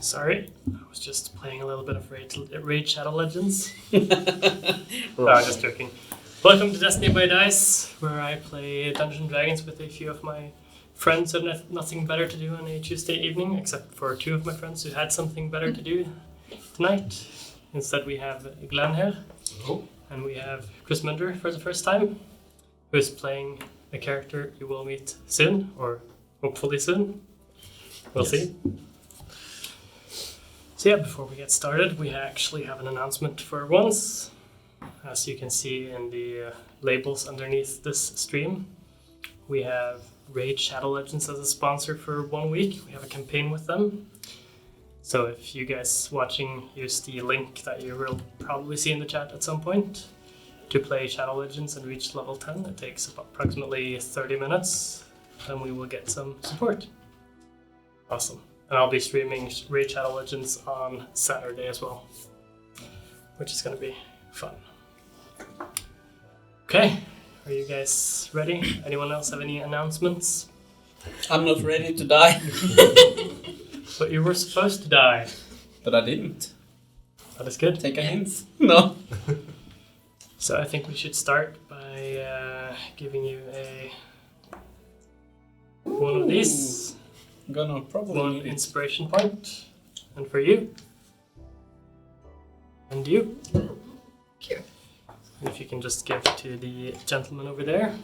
Sorry, I was just playing a little bit of Raid Shadow Legends. No, I'm just joking. Welcome to Destiny by Dice, where I play Dungeons & Dragons with a few of my friends who have nothing better to do on a Tuesday evening, except for two of my friends who had something better to do tonight. Instead we have Galadhmir, and we have Chris Munder for the first time, who is playing a character you will meet soon, or hopefully soon. We'll see. So yeah, before we get started, we actually have an announcement for once. As you can see in the labels underneath this stream, we have Raid Shadow Legends as a sponsor for 1 week. We have a campaign with them. So if you guys watching use the link that you will probably see in the chat at some point to play Shadow Legends and reach level 10, it takes approximately 30 minutes, and we will get some support. Awesome. And I'll be streaming Raid Shadow Legends on Saturday as well, which is going to be fun. Okay, are you guys ready? Anyone else have any announcements? I'm not ready to die. But you were supposed to die. But I didn't. That is good. Take a hint? No. So I think we should start by giving you one of these. I'm gonna probably One need it. inspiration point. And for you. And you. Here. And if you can just give to the gentleman over there.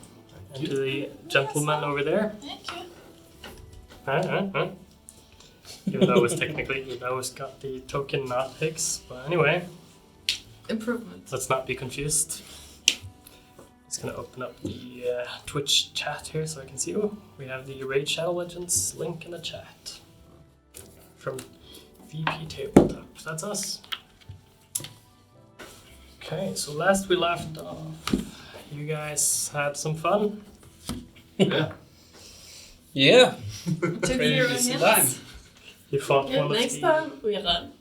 And to the gentleman over there. Thank you. Even though it was technically, that was got the token, not Higgs. But anyway, Improvement. let's not be confused. Just gonna open up the Twitch chat here so I can see. Oh, we have the Raid Shadow Legends link in the chat from VP Tabletop. That's us. Okay, so last we left off, you guys had some fun. Yeah. Yeah. Took Pretty your busy hints. time. You fought Yeah, one of next the. time we run.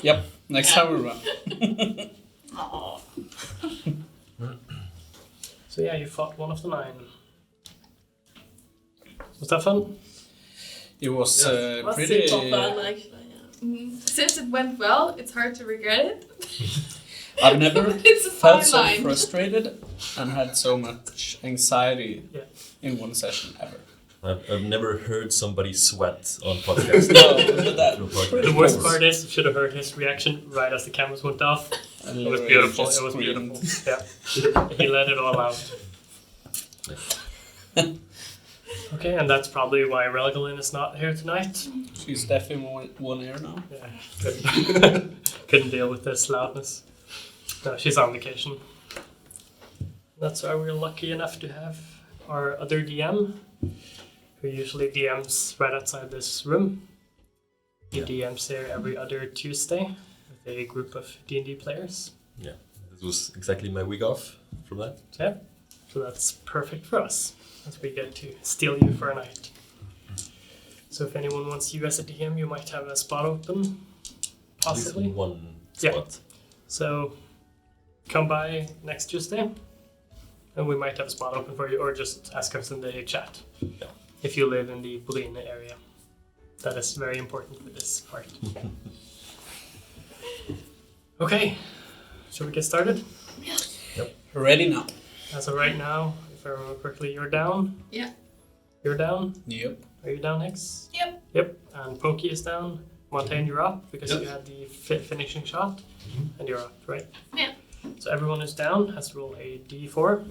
Yep. Next time we run. Aww. So yeah, you fought one of the 9. Was that fun? It was Was pretty. super fun, actually. Yeah. Since it went well, it's hard to regret it. I've never It's a felt fine so line. frustrated and had so much anxiety Yeah. in one session ever. I've never heard somebody sweat on podcast. No, but that. The worst part is, you should have heard his reaction right as the cameras went off. It was beautiful. It was beautiful. Yeah, he let it all out. Okay, and that's probably why Relgalin is not here tonight. She's deaf in one ear now. Yeah, couldn't deal with this loudness. No, she's on vacation. That's why we're lucky enough to have our other DM, who usually DMs right outside this room. He DMs here every other Tuesday with a group of D&D players. Yeah, this was exactly my week off from that. Yeah, so that's perfect for us, as we get to steal you for a night. So if anyone wants you as a DM, you might have a spot open, possibly. At least one Yeah. spot. So come by next Tuesday, and we might have a spot open for you, or just ask us in the chat. Yeah. If you live in the Bryne area. That is very important for this part. Okay, shall we get started? Ready now. As of right now, if I remember correctly, you're down. Yeah. You're down. Yep. Are you down, Higgs? Yep. Yep. And Pokey is down. Montaigne, you're up because Yep. you had the finishing shot, and you're up, right? Yeah. So everyone who's down has to roll a d4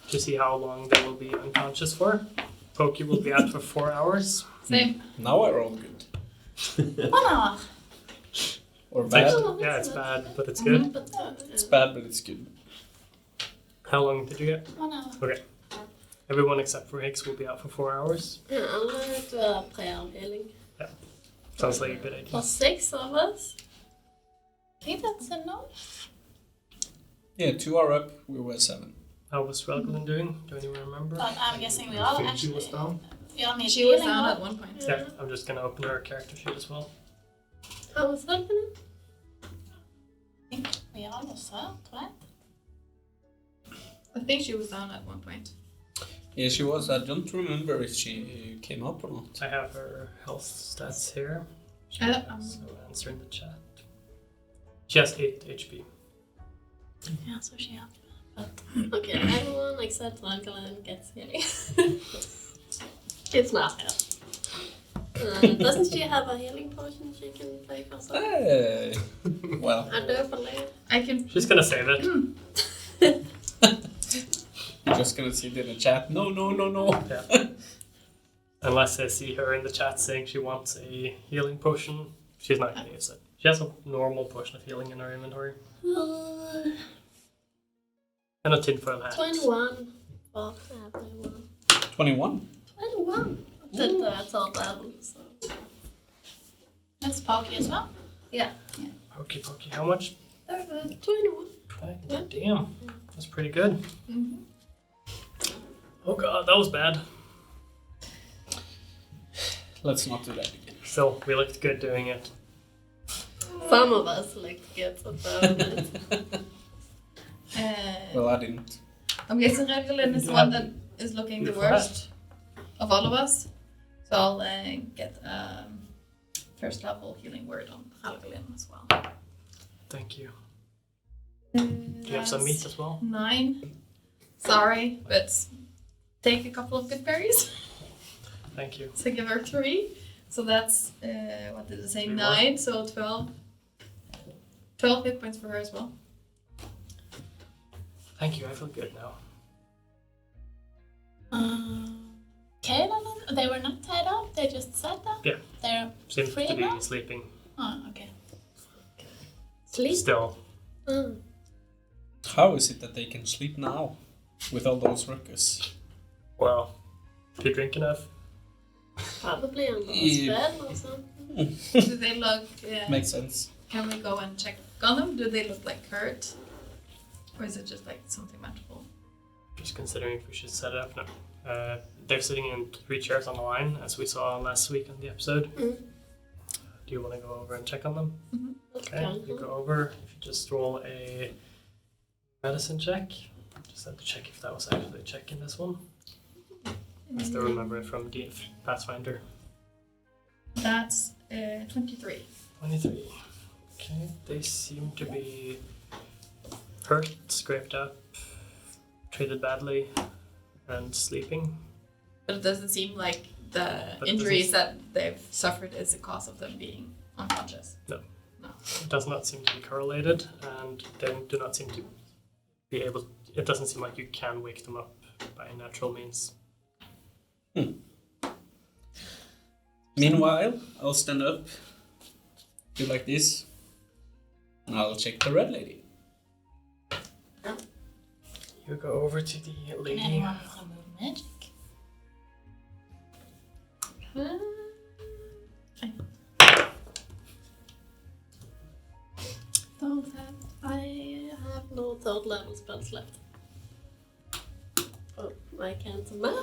to see how long they will be unconscious for. Pokey will be out for 4 hours. Same. Now I roll good. 1 hour. Or It's bad. actually- yeah, it's bad, but it's good. But, It's bad, but it's good. How long did you get? 1 hour. Okay. Everyone except for Higgs will be out for 4 hours. Yeah, I'm gonna do a pre-avdeling. Sounds like a good idea. For 6 of us. I think that's enough. Yeah, 2 are up. We were 7. How was Relgalin doing? Do anyone remember? But I'm guessing we all She actually... was down. We all need She was healing down now. at one point. Yeah, I'm just gonna open her character sheet as well. How Han var svulten. We almost saw, right? I think she was down at one point. Yeah, she was. I don't remember if she came up or not. I have her health stats here. She Uh, has no answer in the chat. She has 8 HP. Yeah, so she had. But Okay, everyone except Raglan gets healing. It's not her. Doesn't she have a healing potion she can take herself? Hey. Well, I do believe. I can. She's gonna save it. I'm just gonna see it in the chat. No. Yeah. Unless I see her in the chat saying she wants a healing potion, she's not gonna use it. She has a normal potion of healing in her inventory. And a tinfoil hat. 21 for everyone. 21. 21. Did the third level, so. that's Pokey as well. Pokey. How much? 21. 20. Damn. That's pretty good. Oh god, that was bad. Let's not do that again. Still, we looked good doing it. Some of us like get so bad. Well, I didn't. I'm guessing Raglan is the one that is looking the worst of all of us. So I'll get first level healing word on Raglan as well. Thank you. Do you have some meat as well? 9. Sorry, but take a couple of good berries. Thank you. So give her 3. So that's, what did it say? 9, so 12. 12 hit points for her as well. Thank you, I feel good now. Kaelin, they were not tied up, they just sat there? Yeah. They're Seems free to be now? sleeping. Oh, okay. Sleep. Still. How is it that they can sleep now with all those ruckus? Well, if you drink enough. Probably on the Yeah. spell or something. Do they look, Makes sense. can we go and check on them? Do they look like hurt? Or is it just like something magical? Just considering if we should set it up now. They're sitting in 3 chairs on the line, as we saw last week on the episode. Mm. Do you want to go over and check on them? Okay, Okay. you go over. If you just roll a medicine check. Just have to check if that was actually a check in this one. I still remember it from the Pathfinder. That's 23. 23. Okay, they seem to be hurt, scraped up, treated badly, and sleeping. But it doesn't seem like the But it injuries that they've suffered is the cause of them being unconscious. It does not seem to be correlated, and they do not seem to be able. It doesn't seem like you can wake them up by natural means. Meanwhile, I'll stand up, do like this, and I'll check the red lady. You go over to the Can lady. anyone remove magic? I have no third level spells left. Oh, I can't Tamara.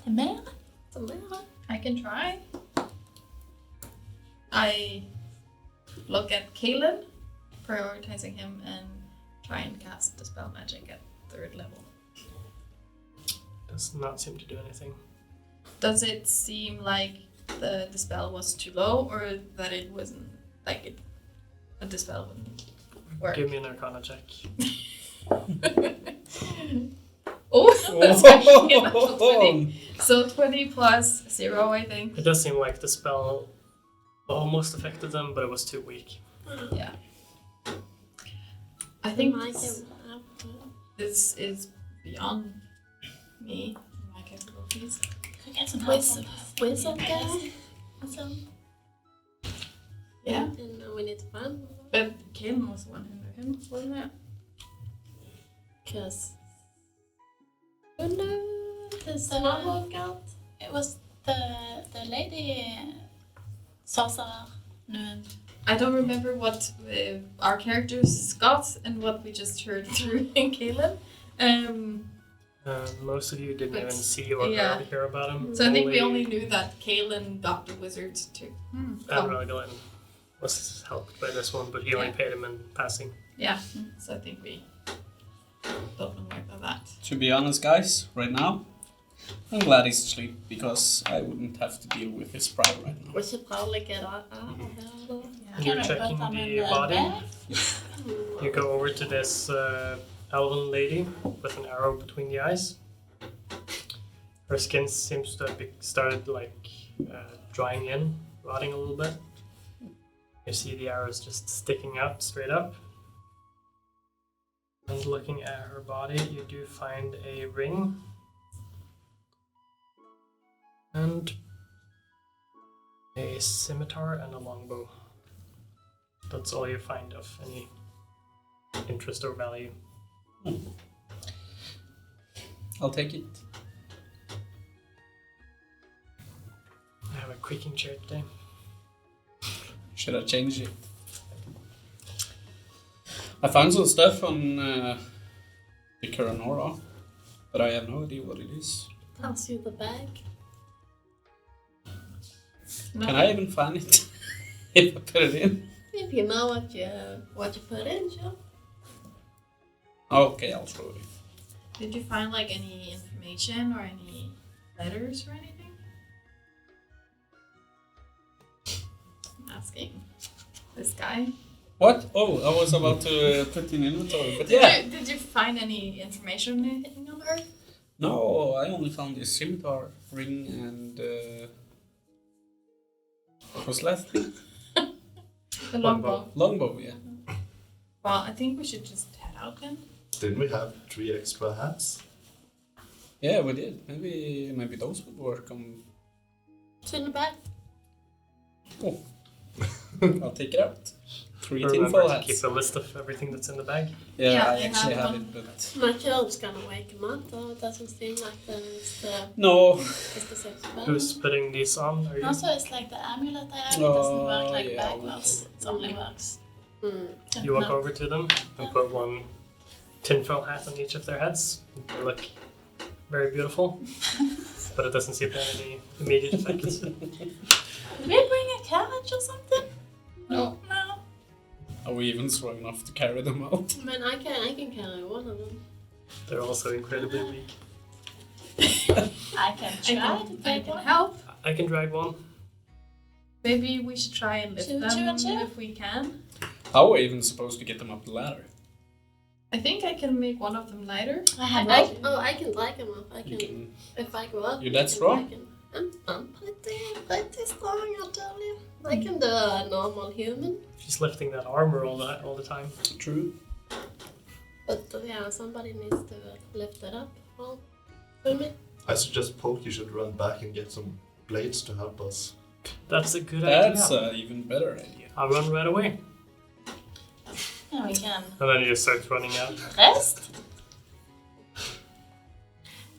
Tamara? I can try. I look at Kaelin, prioritizing him, and try and cast Dispel Magic at 3rd level. Does not seem to do anything. Does it seem like the spell was too low, or that it wasn't like it? A dispel wouldn't work. Give me an Arcana check. Oh, that's actually a natural 20. So 20 plus 0, I think. It does seem like the spell almost affected them, but it was too weak. Yeah. I think I this is beyond me, my capabilities. Could get some help from Wizard guy. Awesome. Yeah, And we need to find one. but Kaelin was the one who knew him, wasn't it? Because. Oh no, the So- small out. It was the lady sorcerer. No. I don't remember what our characters got and what we just heard through in Kaelin. Most of you didn't But- even see or yeah. hear about him. So I think we only knew that Kaelin got the wizard to And come. Raglan was helped by this one, but he only Yeah. paid him in passing. Yeah, so I think we don't know more about that. To be honest, guys, right now, I'm glad he's asleep because I wouldn't have to deal with his pride right now. We should probably get out of here. Yeah. You're Can I checking put them in the the body. bag? You go over to this elven lady with an arrow between the eyes. Her skin seems to have started like drying in, rotting a little bit. You see the arrows just sticking out straight up. And looking at her body, you do find a ring. And a scimitar and a longbow. That's all you find of any interest or value. I'll take it. I have a creaking chair today. Should I change it? I found some stuff on the Coronora, but I have no idea what it is. Pass you the bag. No. Can I even find it if I put it in? If you know what you put in, sure. Okay, I'll throw it. Did you find like any information or any letters or anything? I'm asking this guy. What? Oh, I was about to put in inventory, but yeah. Did you find any information or anything on her? No, I only found this scimitar ring and what was last thing? The longbow. Longbow, yeah. Well, I think we should just head out then. Didn't we have 3 extra hats? Yeah, we did. Maybe those would work on. It's in the bag. Oh, I'll take it out. 3 Remember tinfoil to hats. keep a list of everything that's in the bag. Yeah, Yeah, I you actually have have one. it, but My child's gonna wake him up, though. It doesn't seem like no. it's the same spell. Who's putting these on? Are you? Also, it's like the amulet I have. It doesn't work like yeah, backwards. It only works. You walk No. over to them and put one tinfoil hat on each of their heads. They look very beautiful, but it doesn't seem to have any immediate effects. Did we bring a carriage or something? No. No. Are we even strong enough to carry them out? I mean, I can carry one of them. They're also incredibly weak. I can try to I take can one. help. I can drag one. Maybe we should try and lift Two them and two? if we can. How are we even supposed to get them up the ladder? I think I can make one of them lighter. I have I rope. can drag him up. I You can, can. if I go up. You're that I can strong? drag him. I'm pretty strong, I'll tell you. I can do a normal human. She's lifting that armor all the time. True. But yeah, somebody needs to lift it up. Well, for me. I suggest Pokey should run back and get some blades to help us. That's a good That's idea. an even better idea. I'll run right away. And we can And then he just starts running out. rest.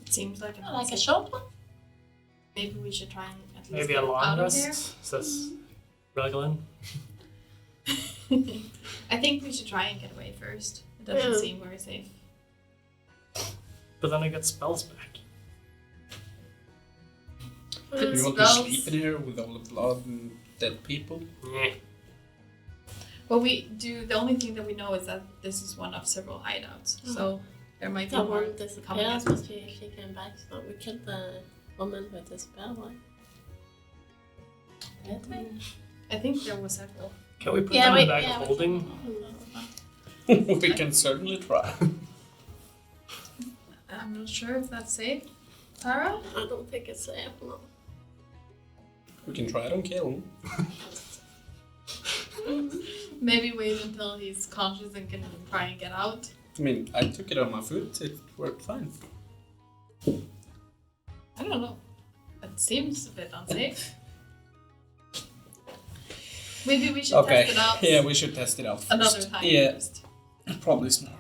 It seems like Like a short one. Maybe we should try and at least Maybe get a long out of rest, says Raglan. here. I think we should try and get away first. It doesn't Yeah. seem very safe. But then I get spells back. Good You want to spells. sleep in here with all the blood and dead people? Yeah. Well, the only thing that we know is that this is one of several hideouts. So there might be That more one coming disappears, up. but she came back. So we killed the woman with the spell, right? Did we? I think there were several. Can we put them in the bag yeah, of holding? We can certainly try. I'm not sure if that's safe. Tara? I don't think it's safe, no. We can try it on Kalen. Maybe wait until he's conscious and can try and get out. I mean, I took it on my foot. It worked fine. I don't know. It seems a bit unsafe. Maybe we should Okay. test it out Yeah, we should test it out first. another time Yeah, first. probably smart.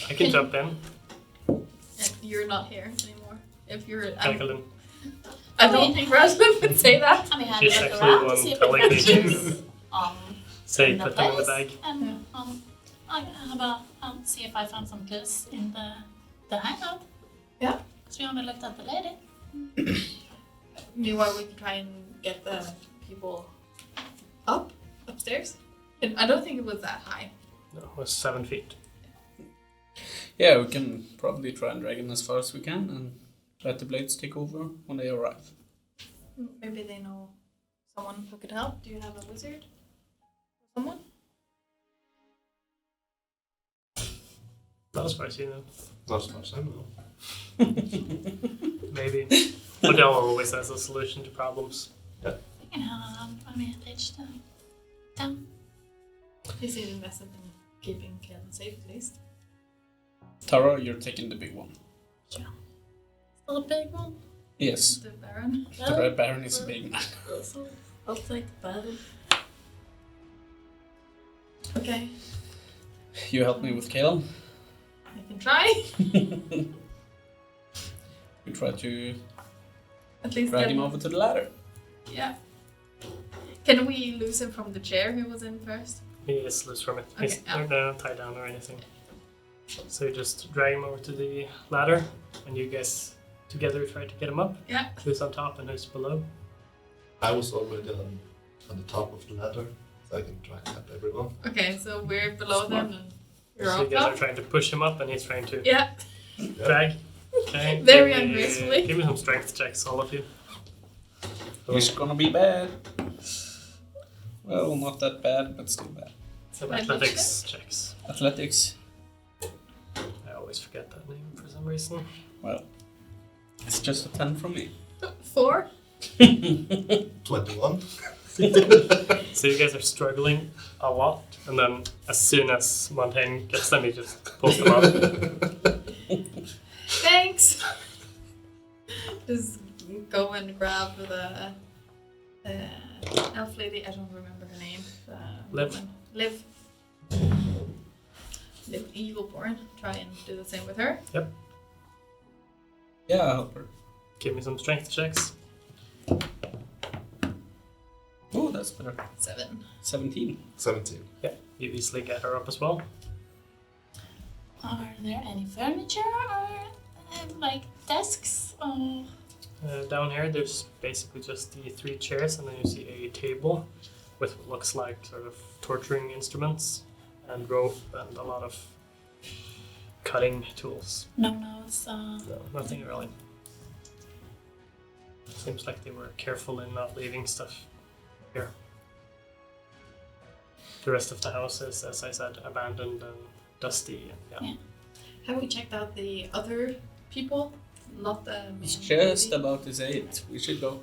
I can jump in. If you're not here anymore. If you're... Jacqueline. I don't think Rosamund would say that. And we had She's a look actually around one to see if telling we me can to choose say in the put them in the place. bag. And I have a see if I found some clues in the hideout. So we only looked at the lady. Meanwhile, we can try and get the people upstairs. And I don't think it was that high. No, it was 7 feet. Yeah, we can probably try and drag him as far as we can and let the blades take over when they arrive. Maybe they know someone who could help. Do you have a wizard? Someone? Not as far as you know. Not as much I know. Maybe. But Dell always has a solution to problems. We can have a message down. He's invested in keeping Kellen safe at least. Tara, you're taking the big one. Still a big one. Yes, The Baron. the Red Baron is a big man. Also, I'll take the Baron. Okay, You help me with Kalen. I can try. We try to At least drag get him over to the ladder. Yeah. Can we lose him from the chair he was in first? He is loose from it. Okay, He's yeah. they're not tied down or anything. So you just drag him over to the ladder, and you guys together try to get him up. Yeah. Who's on top and who's below? I was already on the top of the ladder, so I can try and help everyone. Okay, so we're below them and you're So you up guys are top. trying to push him up, and he's trying to Yeah. drag. Okay. Very give me- ungracefully. Give me some strength checks, all of you. It's gonna be bad. Well, not that bad, but still bad. Some Athletics athletics checks. Athletics. I always forget that name for some reason. Well, it's just a 10 from me. 4. 21. So you guys are struggling a lot, and then as soon as Montaigne gets them, he just pulls them up. Thanks. Just go and grab the elf lady. I don't remember her name. Liv. Woman. Liv. Liv Evilborn. Try and do the same with her. Yeah, I'll help her. Give me some strength checks. Oh, that's better. 7. 17. 17. Yeah, you easily get her up as well. Are there any furniture or like desks or Down here, there's basically just the 3 chairs, and then you see a table with what looks like sort of torturing instruments and rope and a lot of cutting tools. no notes? No, nothing really. Seems like they were careful in not leaving stuff here. The rest of the house is, as I said, abandoned and dusty. And, Yeah. Have we checked out the other people? Not the main It's just lady? about to say it. We should go.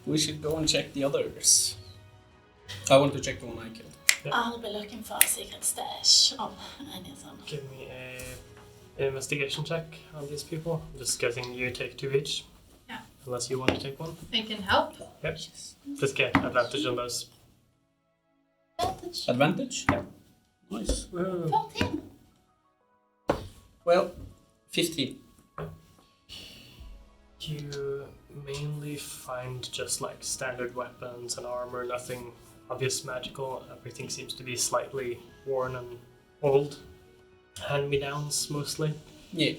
We should go and check the others. I want to check the one I killed. I'll be looking for a secret stash of anything. Give me an investigation check on these people. I'm just guessing you take 2 each. Yeah. Unless you want to take one. They can help. Yep. Just get advantage on those. Advantage. Advantage? Nice. 14. Well, 15. You mainly find just like standard weapons and armor, nothing obvious magical. Everything seems to be slightly worn and old. Hand-me-downs mostly. Yeah.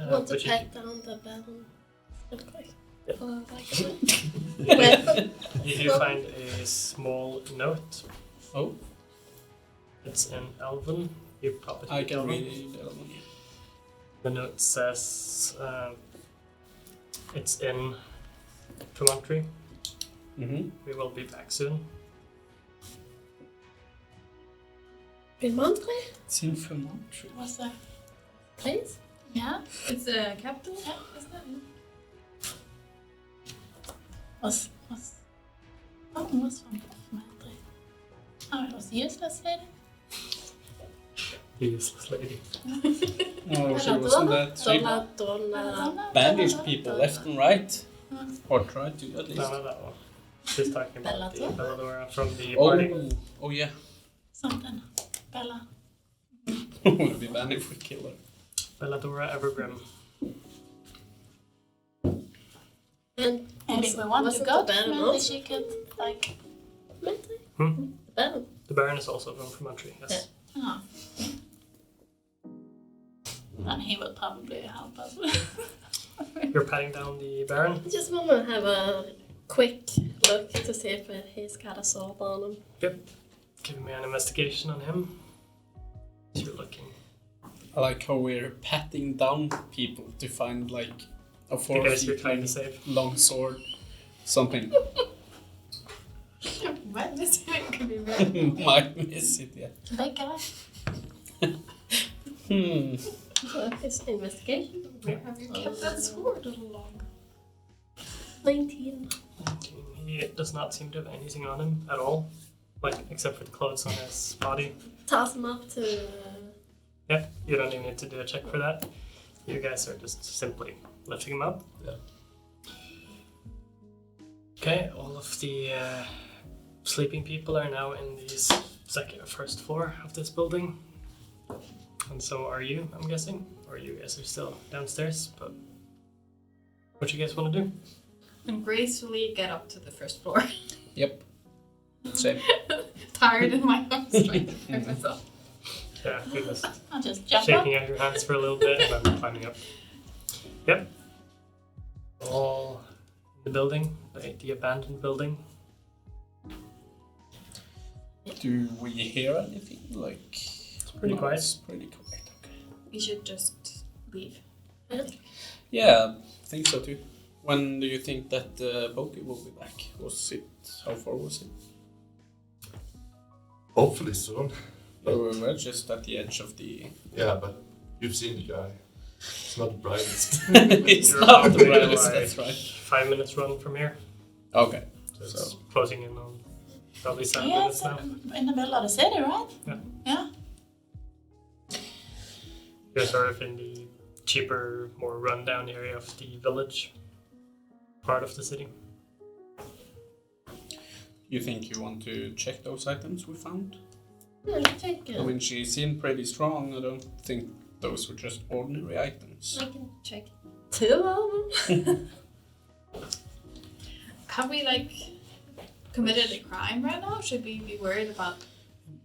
Want to but you, pat down the Baron real quick? Yeah. Or like well, you do find a small note. Oh, It's in Elven. You probably I speak can Elven. read the other one. The note says it's in Promontory. Mm-hmm. We will be back soon. in Montre, It's in Vermont. Was there? please. Yeah. It's the capital, Yeah. isn't it? Was from Madrid. Oh, it was useless lady. Useless lady. Oh, she wasn't that cheap. Donna. Bandaged people left and right. Or tried to, at least. None of that one. She's talking about the Bellator? Galadhmir from the party. Oh, yeah. Something. Bella. Would be banned if we kill her. Belladora Evergrim. And And if we want to wasn't go the to Baron Madrid, also she could like. Montre? Hmm? The Baron. The Baron is also from Promontory, yes. Oh. And he would probably help us. You're patting down the Baron. I just want to have a quick look to see if he's got a sword on him. Give me an investigation on him. As you're looking. I like how we're patting down people to find like a 4 Because you're feet trying to save. long sword, something. Might miss it. Could be very. Might miss it, yeah. Big guy. So his investigation. Where have you kept that sword all along? 19. He does not seem to have anything on him at all. Like, except for the clothes on his body. Toss him up to. Yeah, you don't even need to do a check for that. You guys are just simply lifting him up. Yeah. Okay, all of the sleeping people are now in the first floor of this building. And so are you, I'm guessing. Or you guys are still downstairs, but what you guys want to do? And gracefully get up to the first floor. Yep. Same. Tired in my arms trying to pick myself. Yeah, you're just I'll just jump up. shaking out your hands for a little bit and then climbing up. Yep. All in the building, the abandoned building. Do we hear anything? Like, It's pretty quiet. It's pretty quiet. Okay. We should just leave. Yeah, I think so too. When do you think that Pokey will be back? How far was it? Hopefully soon. We're just at the edge of the... Yeah, but you've seen the guy. It's not the brightest. It's You're not the probably brightest, like that's right. 5 minutes run from here. Okay. So it's So- closing in on probably 7 Yeah, minutes it's now. in the middle of the city, right? Yeah. Yeah. You're sort of in the cheaper, more rundown area of the village part of the city. You think you want to check those items we found? Yeah, I think I mean, she seemed pretty strong. I don't think those were just ordinary items. I can check 2 of them. Have we committed a crime right now? Should we be worried about?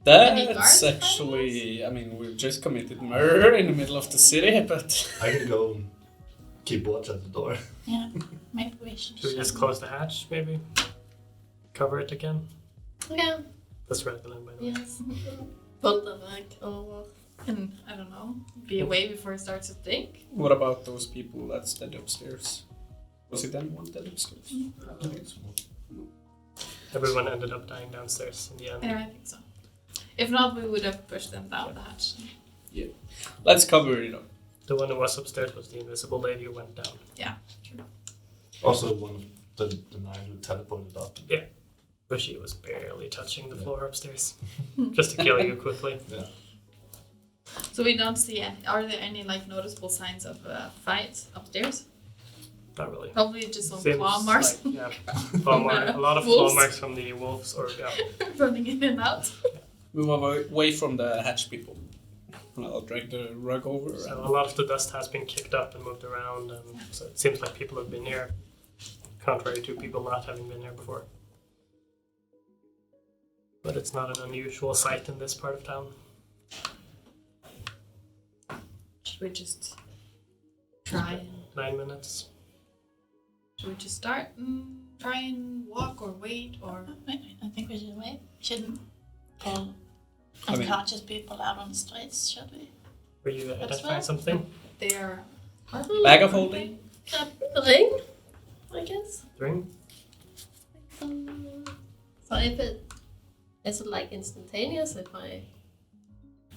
Any guards That's actually, I mean, we've just committed murder in the middle of the city, but... I can go and keep watch at the door. Yeah. Maybe we should. Should we just close the hatch, maybe? Cover it again? Yeah. That's Radgalin, by the way. Yes. Put them back over. And I don't know, be away before it starts to stink. What about those people that's dead upstairs? Was it anyone dead upstairs? I think so. Everyone ended up dying downstairs in the end. Yeah, I think so. If not, we would have pushed them down the hatch. Let's cover it up. The one who was upstairs was the invisible lady who went down. Also, one of the 9 who teleported up. But she was barely touching the floor upstairs. Just to kill you quickly. Yeah. So we don't see any. Are there any noticeable signs of a fight upstairs? Not really. Probably just some Seems claw marks like, yeah, claw mark, a lot of Wolves. claw marks from the wolves, or yeah. running in and out. Move away from the hatch people. I'll drag the rug over. So a lot of the dust has been kicked up and moved around, and so it seems like people have been here, contrary to people not having been here before. But it's not an unusual sight in this part of town. Should we just try? 9 minutes. Should we just start and try and walk or wait or? I think we should wait. Shouldn't pull I mean- unconscious people out on the streets, should we? Were you identifying right. something? They are. Bag of holding? The ring, I guess. Ring? So if is it instantaneous if I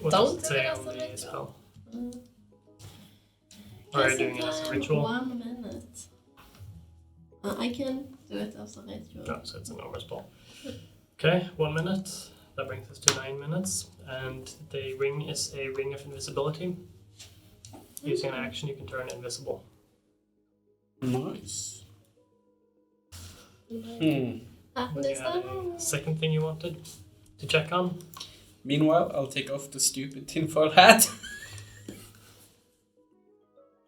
What Don't does it do say it as on a the ritual. spell? Mm. Or are you Guess doing it as a time, ritual? 1 minute. I can do it as a ritual. No, so it's a normal spell. Okay, 1 minute. That brings us to 9 minutes. And the ring is a ring of invisibility. Using an action, you can turn invisible. Nice. Like, Then you this had time. a second thing you wanted to check on. Meanwhile, I'll take off the stupid tinfoil hat.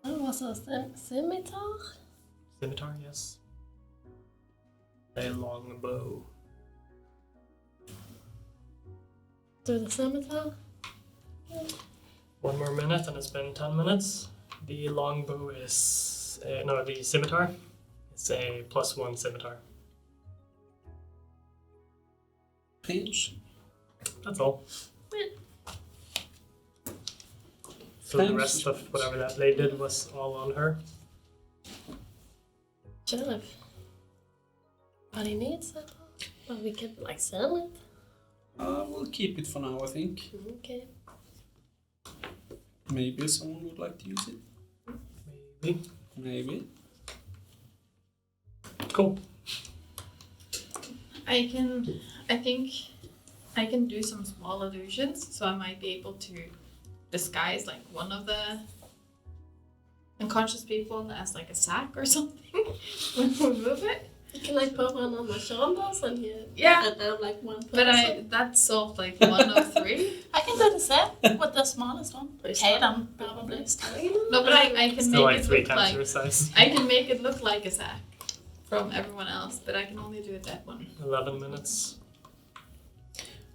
Oh, was it a scimitar? Scimitar, yes. A long bow. Do the scimitar? 1 more minute and it's been 10 minutes. The longbow is is the scimitar. It's a +1 scimitar. Pinch. That's all. So the rest of whatever that blade did was all on her. Sure. But he needs it. But we can sell it. We'll keep it for now, I think. Okay. Maybe someone would like to use it. Maybe. Cool. I think I can do some small illusions, so I might be able to disguise like one of the unconscious people as like a sack or something when we move it. You can put one on my shoulders and here. Yeah. And I'm one person. But that's solved like 1 of 3. I can do the same with the smallest one. Kaden, probably. No, but I can Still make like it 3 look times like your size. I can make it look like a sack from everyone else, but I can only do it that one. 11 minutes.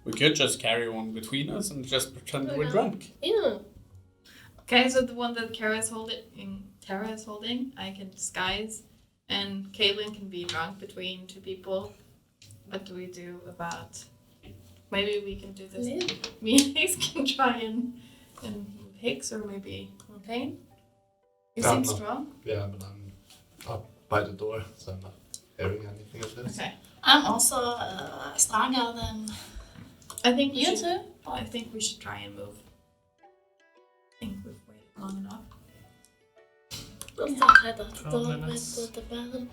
We could just carry one between us and just pretend we're drunk. Yeah. Okay, so the one that Tara is holding, I can disguise, and Caitlin can be drunk between 2 people. What do we do about? Maybe we can do this. Yeah. Me and Hicks can try and move Hicks, or maybe Payne. You seem strong. Yeah, but I'm up by the door, so I'm not hearing anything of this. Okay. I'm also stronger than I think we you should, two. I think we should try and move. I think we've waited long enough. Let's not head out the 12 door minutes. with the band.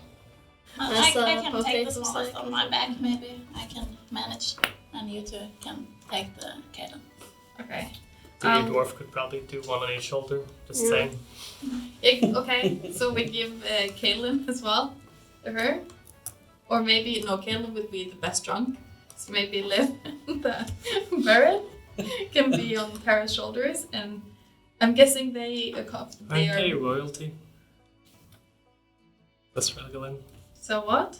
I That's, can take the potato smallest sack. on my back, maybe. I can manage. And you two can take the Kaden. Okay. The dwarf could probably do one on each shoulder, just Yeah. saying. Okay, so we give Caitlin as well to her. Or maybe, no, Caitlin would be the best drunk. So maybe Liv and the Baron can be on Tara's shoulders. And I'm guessing they Aren't they are... royalty? That's Raglan. So what?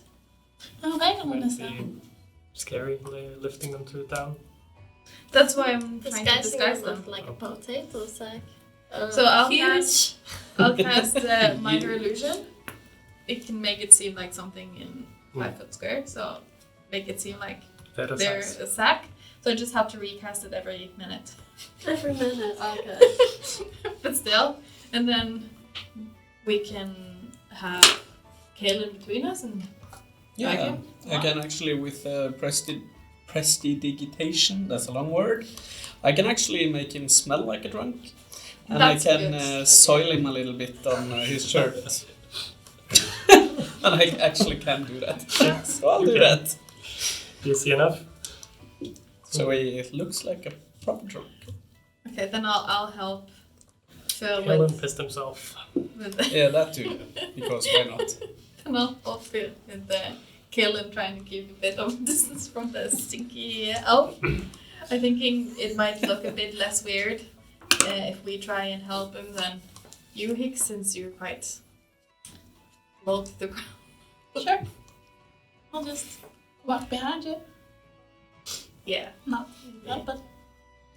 Oh, they don't Might understand. be scary, lifting them through town. That's why I'm trying to Disguising disguise them them. with like a potato sack. So I'll Huge. cast Minor Illusion. It can make it seem like something in 5 foot square. So make it seem like Better they're size. a sack. So I just have to recast it every minute. Every minute. Okay. But still. And then we can have Kaelin between us and Yeah, I can actually with prestidigitation, that's a long word, I can actually make him smell like a drunk. And That's I can good. soil him a little bit on his shirt. And I actually can do that. So I'll do Okay. that. Easy enough. So he looks like a proper drunk. okay, then I'll help Phil Helen with pissed himself. Yeah, that too. Because why not? and I'll help Phil with Kaelin trying to keep a bit of distance from the stinky elf. I'm thinking it might look a bit less weird if we try and help him than you, Hicks, since you're quite low to the ground. Sure. I'll just walk behind you. Yeah. Not but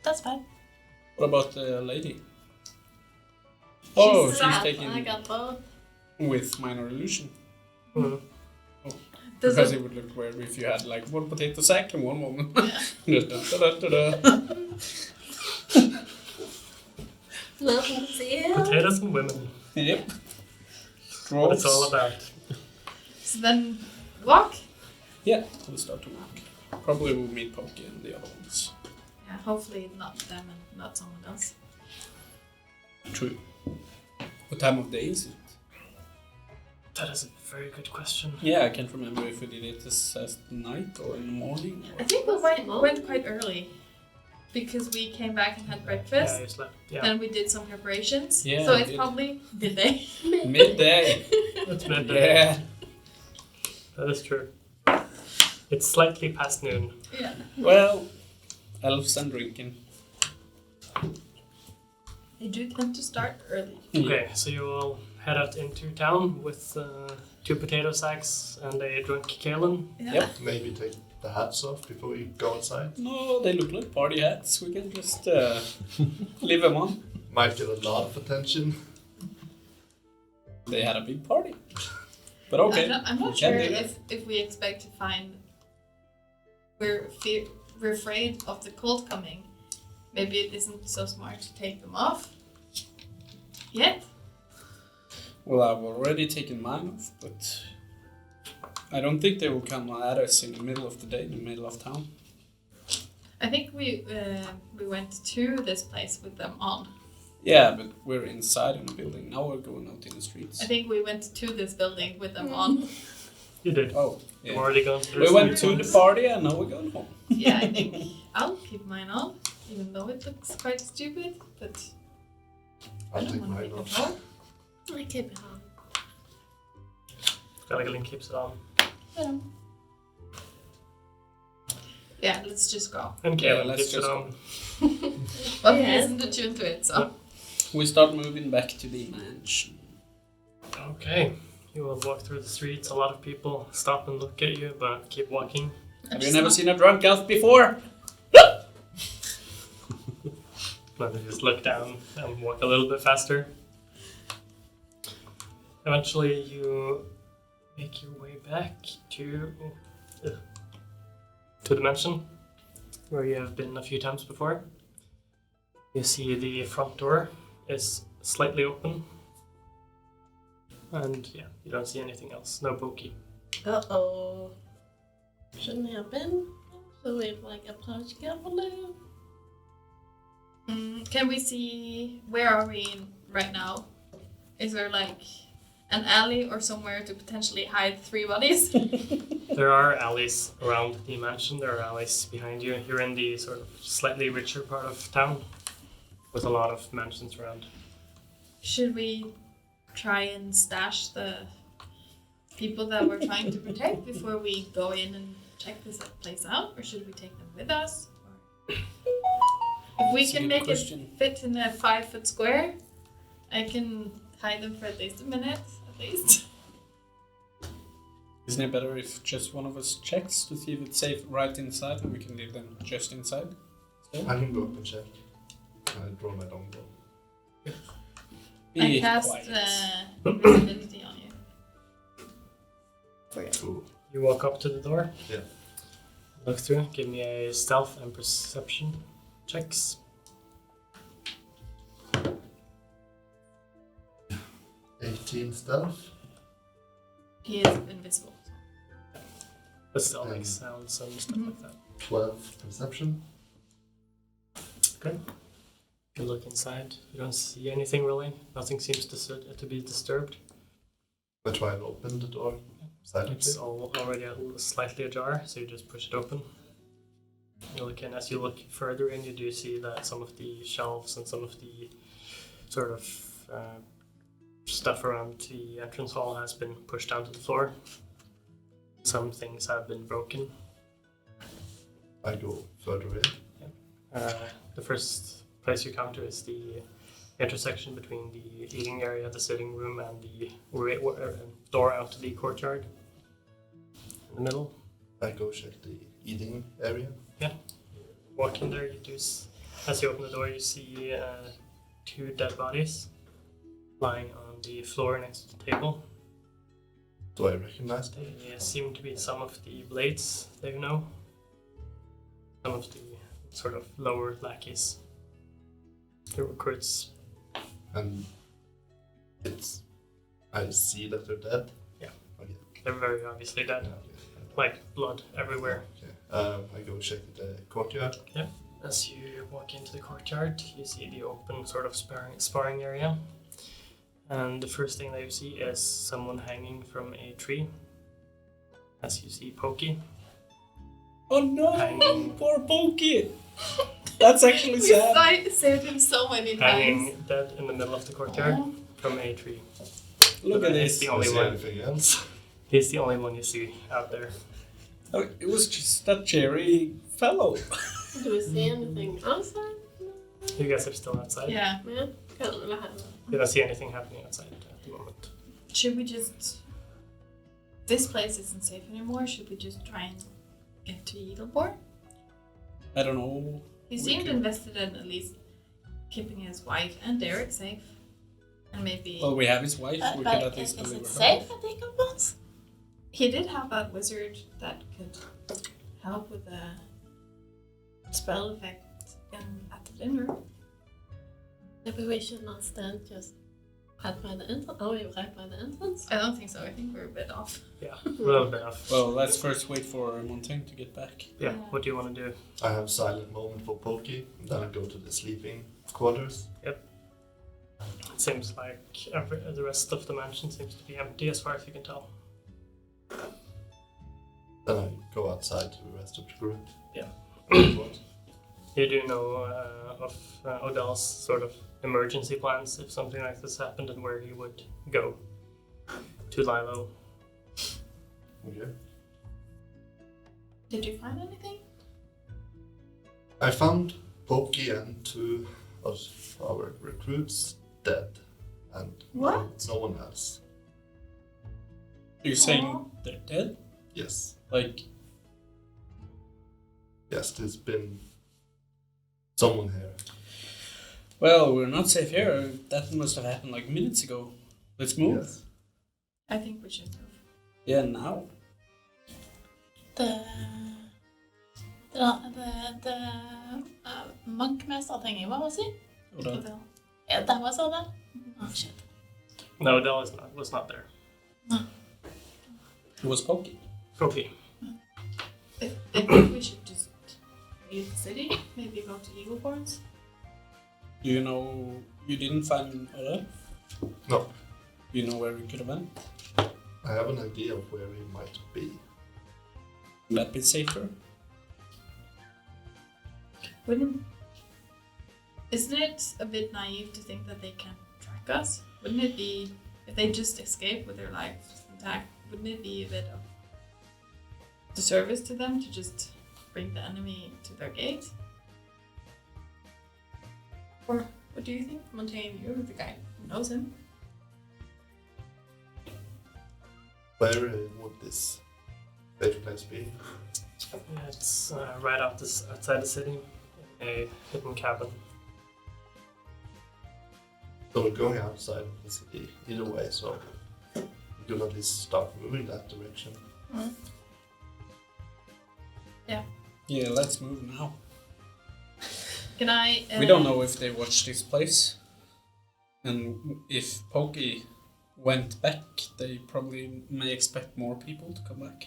that's fine. What about the lady? Oh, she's I taking got both. with minor illusion. Mm. Does Because it, it would look weird if you had like one potato sack and one woman. Yeah. Just da-da-da-da-da. Nothing to see here. Potatoes and women. Yep. What it's all about. so then walk? Yeah, we'll start to walk. Probably we'll meet Pokey and the other ones. Yeah, hopefully not them and not someone else. True. What time of day is it? That is a very good question. Yeah, I can't remember if we did it as night or in the morning. I Or... think we went quite early because we came back and had breakfast. Yeah, you slept. Yeah, Then we did some preparations. Yeah, so we it's did. probably midday. Midday. it's midday. Yeah. That is true. It's slightly past noon. Yeah. Well, elves and drinking. They do tend to start early. Okay, so you all head out into town with 2 potato sacks and a drunk Kaelin. Yeah. Yep. Maybe take the hats off before we go outside. No, they look like party hats. We can just leave them on. Might get a lot of attention. They had a big party. But okay. I'm not we sure can do that. if we expect to find. We're afraid of the cold coming. Maybe it isn't so smart to take them off yet. Well, I've already taken mine off, but I don't think they will come at us in the middle of the day, in the middle of town. I think we went to this place with them on. Yeah, but we're inside in the building. Now we're going out in the streets. I think we went to this building with them on. You did. Oh, You've yeah. already gone through. We went to the party and now we're going home. Yeah, I think I'll keep mine on, even though it looks quite stupid. But I I'll don't take want to mine make off. it hard. I keep it on. Galadhmir keeps it on. Yeah, let's just go. And Yeah, Kaelin let's keeps it just on. But Yeah. he isn't attuned to it, so. We start moving back to the mansion. Okay. You will walk through the streets. A lot of people stop and look at you, but keep walking. Have you never seen a drunk elf before? Then you just look down and walk a little bit faster. Eventually, you make your way back to the mansion, where you have been a few times before. You see the front door is slightly open, and yeah, you don't see anything else. No Pokey. Uh-oh. Shouldn't have been. So we'd like approach carefully. Can we see where are we in right now? Is there like an alley or somewhere to potentially hide 3 bodies? There are alleys around the mansion. There are alleys behind you. You're in the sort of slightly richer part of town, with a lot of mansions around. Should we try and stash the people that we're trying to protect before we go in and check this place out, or should we take them with us? Or... If we That's a can good make question. it fit in a 5-foot square, I can hide them for at least a minute, at least. Isn't it better if just one of us checks to see if it's safe right inside and we can leave them just inside? I can go up and check. I draw my longbow. I Be cast quiet. invisibility on you. Ooh. You walk up to the door. Yeah. Look through. Give me a stealth and perception checks. 18 stealth. He is invisible. But still makes sounds and stuff like that. 12 perception. You look inside. You don't see anything really. Nothing seems to be disturbed. I try and open the door. It's Silence. already slightly ajar, so you just push it open. You look in. As you look further in, you do see that some of the shelves and some of the sort of stuff around the entrance hall has been pushed down to the floor. Some things have been broken. I go further in. The first place you come to is the intersection between the eating area, the sitting room, and the door out to the courtyard. In the middle. I go check the eating area. Walk in there, you do. As you open the door, you see 2 dead bodies lying on the floor next to the table. Do I recognize them? They seem to be some of the blades that you know. Some of the sort of lower lackeys. The recruits. And I see that they're dead. Yeah. Okay. They're very obviously dead. Yeah, okay. Like blood everywhere. Okay. I go check the courtyard. As you walk into the courtyard, you see the open sort of sparring area. And the first thing that you see is someone hanging from a tree. As you see Pokey. Oh no! Hanging. Poor Pokey! That's actually We sad. saved him so many times. Hanging dead in the middle of the courtyard from a tree. Look at He's this. the Do I only see one. anything else? He's the only one you see out there. Oh, it was just that cherry fellow. Do we see anything outside? You guys are still outside. Yeah. Yeah. Can't really have You don't see anything happening outside at the moment. Should we just... This place isn't safe anymore. Should we just try and get to Eagleborn? I don't know. He We seemed can- invested in at least keeping his wife and Derek safe. And maybe Well, we have his wife. We But could at least is deliver it her. safe at the compounds? he did have a wizard that could help with the spell effect at the dinner. Maybe we should not stand just right by the entrance. Oh, you're right by the entrance? I don't think so. I think we're a bit off. Yeah, a little bit off. Well, let's first wait for Montaigne to get back. Yeah, what do you want to do? I have silent moment for Pokey, then I go to the sleeping quarters. It seems like the rest of the mansion seems to be empty as far as you can tell. Then I go outside to the rest of the group. Yeah. What? You do know of Odell's sort of emergency plans if something like this happened and where he would go to lie low. Okay. Did you find anything? I found Pokey and 2 of our recruits dead, and What? no one else. Are you saying Aw. they're dead? Yes, Like, yes, there's been someone here. well, we're not safe here. That must have happened like minutes ago. Let's move. Yes. I think we should move. Yeah, now. The monk master thingy, what was it? Odell. Yeah, that was all that? Oh shit. No, Odell was not there. It was Pokey. Pokey. I think we should just leave the city. Maybe go to Eagleborns. Do you know you didn't find Odell? No, You know where we could have went? I have an idea of where he might be. Would that be safer? Isn't it a bit naive to think that they can track us? Wouldn't it be, if they just escape with their lives intact, wouldn't it be a bit of disservice to them to just bring the enemy to their gate? Or what do you think, Montaigne? You're the guy who knows him. Where would this safe place be? It's right outside the city, in a hidden cabin. So we're going outside of the city either way, so we do at least start moving that direction. Yeah, let's move now. Can I? We don't know if they watched this place. And if Pokey went back, they probably may expect more people to come back.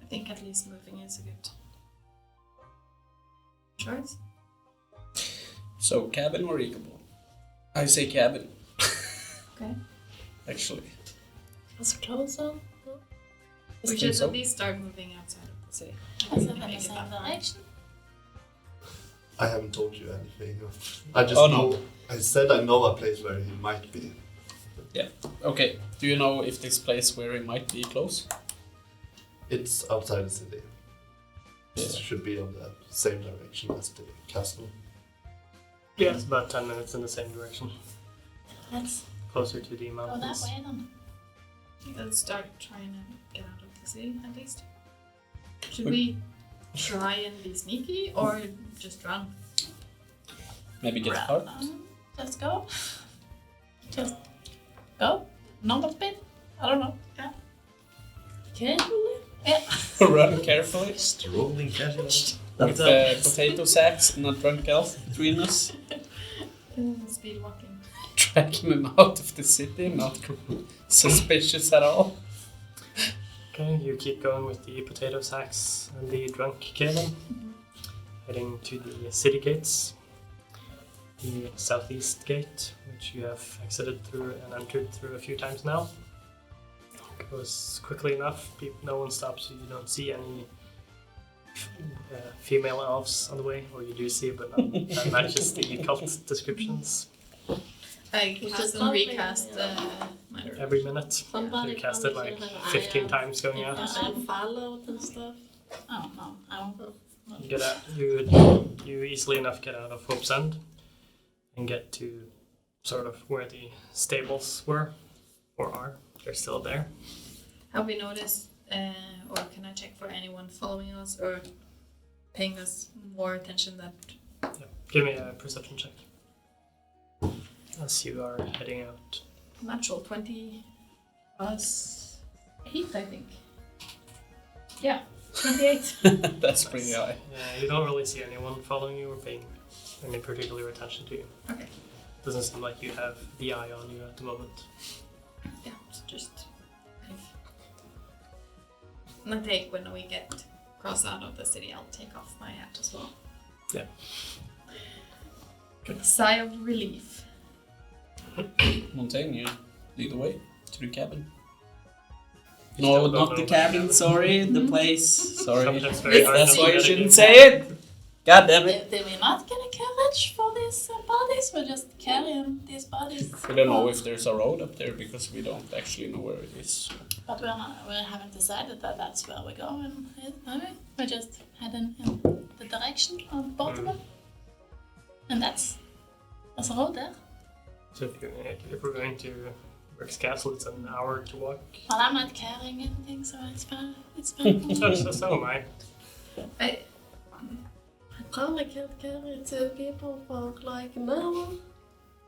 I think at least moving is a good choice. So, cabin or Eagleborn? I say cabin. Okay. Actually. Was it closer? No? We think should so. at least start moving outside of the city. Is it in Make the it same that far. direction? I haven't told you anything. I just Oh, know. no. I said I know a place where he might be. Okay, do you know if this place where it might be close? It's outside the city. It Yeah. should be on the same direction as the castle. Yeah, it's about 10 minutes in the same direction, Let's closer to the go that mountains. way then. Let's start trying to get out of the city at least. Should we try and be sneaky or just run? Maybe get Run. cart? Just go. Just go. Normal speed. I don't know. Yeah. Carefully. Run carefully. Strolling casually. With potato sacks and a drunk elf between us. Speed walking. Tracking them out of the city, not suspicious at all. Okay, you keep going with the potato sacks and the drunk Kaelin, heading to the city gates. The southeast gate, which you have exited through and entered through a few times now, goes quickly enough. No one stops you. You don't see any female elves on the way, or you do see, but none that matches the cult descriptions. I Which cast is and lovely, recast yeah. my Every minute. Somebody You cast it probably like should have 15 eye times going out. out. And followed and stuff. Oh no, I don't. You get out. You easily enough get out of Hope's End and get to sort of where the stables were or are. They're still there. Have we noticed, or can I check for anyone following us or paying us more attention that Yeah. Give me a perception check. as you are heading out. Natural 20 plus 8, I think. Yeah, 28. That's pretty high. Yeah, you don't really see anyone following you or paying any particular attention to you. Okay. Doesn't seem like you have the eye on you at the moment. Yeah, it's just I think when we get cross out of the city, I'll take off my hat as well. Yeah. With a sigh of relief. Montaigne, you lead the way to the cabin. You No, still don't not know the the cabin, cabin. sorry, the place. Sorry. Sometimes very hard That's to why you get it shouldn't in. say it! God damn it. Did we not get a carriage for these bodies? We're just carrying these bodies. We don't know if there's a road up there because we don't actually know where it is. But we haven't decided that that's where we're going. Are we? We're just heading in the direction of Baltimore. And there's a road there. So if we're going to Rick's Castle, it's an hour to walk. Well, I'm not carrying anything, so it's fine. It's fine. So am I. I probably can't carry 2 people for like an hour.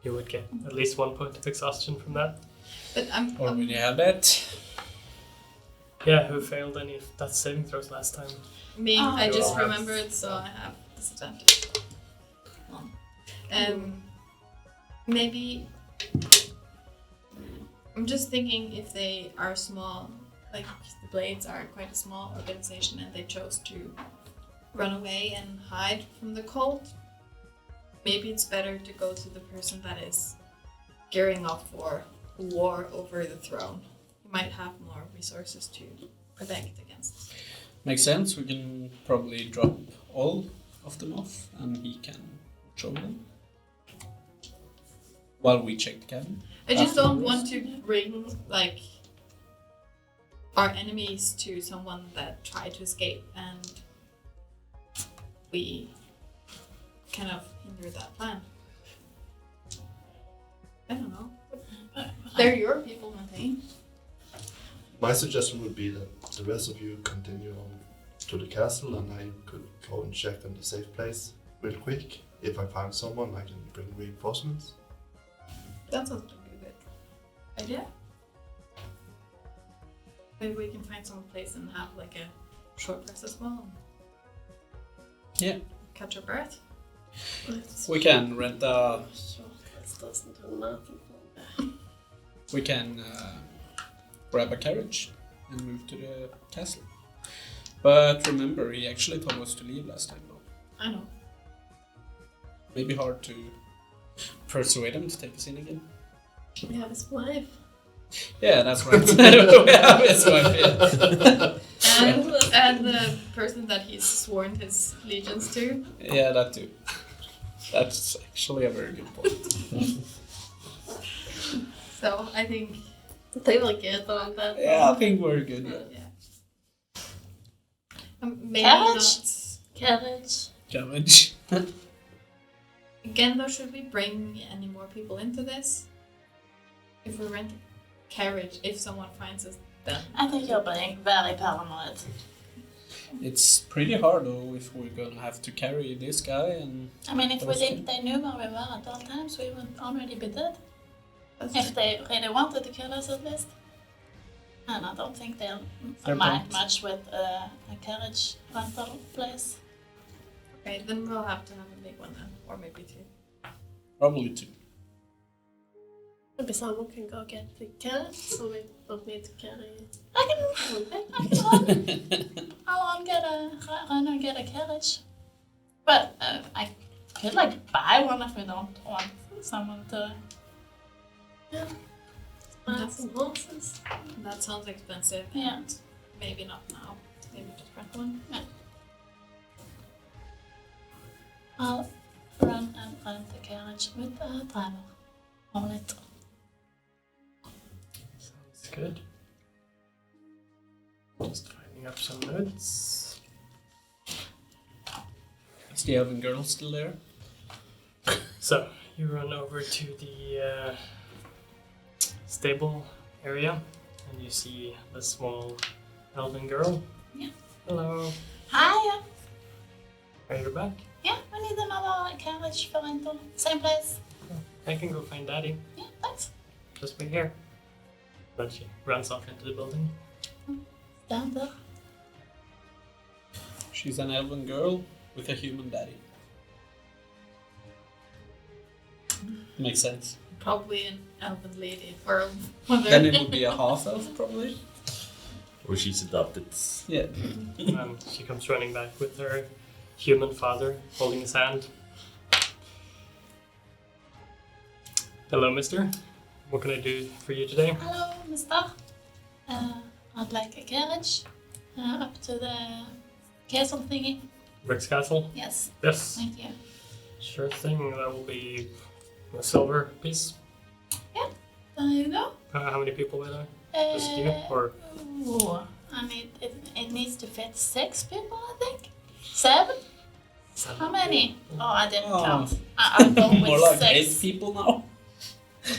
You would get at least 1 point of exhaustion from that. But I'm Or when you have that. Yeah, who failed any of that saving throws last time? me. Oh, I just God. remembered, so I have disadvantage. Maybe I'm just thinking if they are small, like the Blades are quite a small organization, and they chose to run away and hide from the cult. Maybe it's better to go to the person that is gearing up for war over the throne. He might have more resources to protect against. Makes sense, we can probably drop all of them off and he can show them. While we check the cabin. I just don't Afterwards. want to bring like our enemies to someone that tried to escape and we kind of hinder that plan. I don't know. They're your people, Montaigne. My suggestion would be that the rest of you continue on to the castle and I could go and check on the safe place real quick. If I find someone, I can bring reinforcements. That sounds like a good idea. Maybe we can find some place and have like a short rest as well. Yeah. Catch our breath. We can rent a... This doesn't do nothing for me. We can grab a carriage and move to the castle. But remember, he actually told us to leave last time though. I know. Maybe hard to persuade him to take us in again. We have his wife. Yeah, that's right. We have his wife, yeah. And the person that he's sworn his allegiance to. Yeah, that too. That's actually a very good point. So I think They will get on that. Yeah, I think we're good. Yeah. maybe Carriage? not. Carriage. Cabbage. Again, though, should we bring any more people into this? If we rent a carriage, if someone finds us, then I think you're being very paranoid. It's pretty hard though if we're gonna have to carry this guy and I mean, if Those they knew where we were at all times, we would already be dead. that's If they really wanted to kill us at least. And I don't think they'll Fair mind point. much with a carriage rental place. okay. Then we'll have to have a big one then, or maybe 2. probably two. Maybe someone can go get the carriage, so we don't need to carry it. I can run. I'll run and get a carriage. But I could buy one if we don't want someone to. Buy some horses. That sounds expensive. Yeah. And maybe not now. Maybe just rent one. Yeah. I'll run and rent a carriage with a driver on it. Sounds good. Just finding up some notes. Is the elven girl still there? So, you run over to the stable area and you see the small elven girl. Yeah. Hello. Hi. Are you back? Yeah, we need another carriage for rental. Same place. I can go find Daddy. Yeah, thanks. Just wait here. Then she runs off into the building. Stand there. She's an elven girl with a human daddy. Makes sense. Probably an elven lady or a mother. Then it would be a half elf, probably. Or she's adopted. Yeah. And she comes running back with her human father holding his hand. Hello, mister. What can I do for you today? Hello, mister. I'd like a carriage up to the castle thingy. Rick's Castle? Yes, Yes. thank you. Sure thing. That will be a silver piece. There you go. How many people were there? Just you? Or Ooh, I mean, it needs to fit 6 people, I think. 7? How many? Oh, I didn't count. I'll go with More like 6. 8 people now.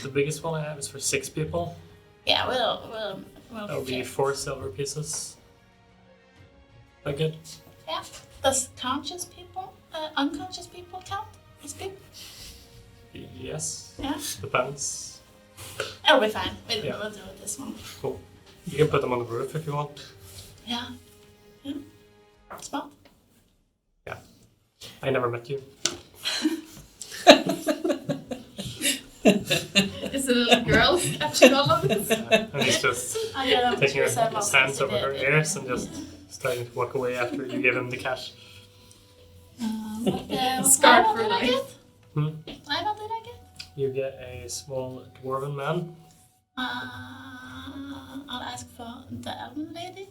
the biggest one I have is for 6 people. Yeah, we'll That'll be fit. 4 silver pieces. That good? Yeah. Does unconscious people count as people? Yes. Yeah. Depends. It'll be fine. We'll Yeah. do it this one. Cool. You can put them on the roof if you want. Yeah. Yeah. Smart. I never met you. Is it a little girl catching all of this? And he's just I got him taking to say his hands over her ears and just starting to walk away after you give him the cash. What Scarred flavor for did I life. get? Hmm? Flavor did I get? You get a small dwarven man. I'll ask for the elven lady.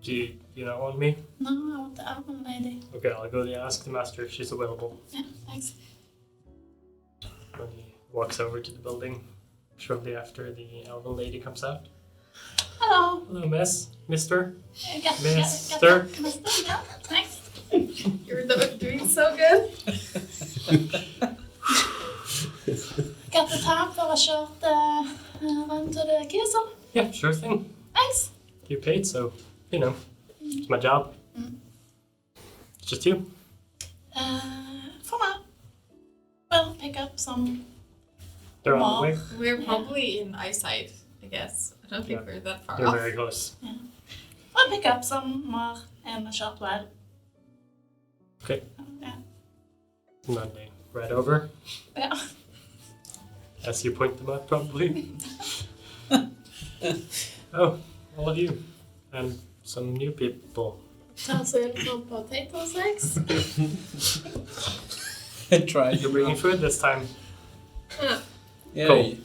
Do you not want me? No, I want the elven lady. Okay, I'll go ask the master if she's available. Yeah, thanks. When he walks over to the building, shortly after the elven lady comes out. Hello. Hello, miss. Mister. Mister. Mister, yeah, thanks. You're doing so good. Got the time for a short run to the castle? Yeah, sure thing. Thanks. You paid, so, you know, it's my job. It's just you. For now. We'll pick up some. They're on the way. We're probably in eyesight, I guess. I don't think Yeah. we're that far They're off. very close. We'll pick up some more in a short while. Okay. Yeah. And then they ride over, Yeah. as you point them out, probably. Oh, all of you. And some new people. Toss in some potato sacks. Try. You're bringing food this time. Yeah, Cool.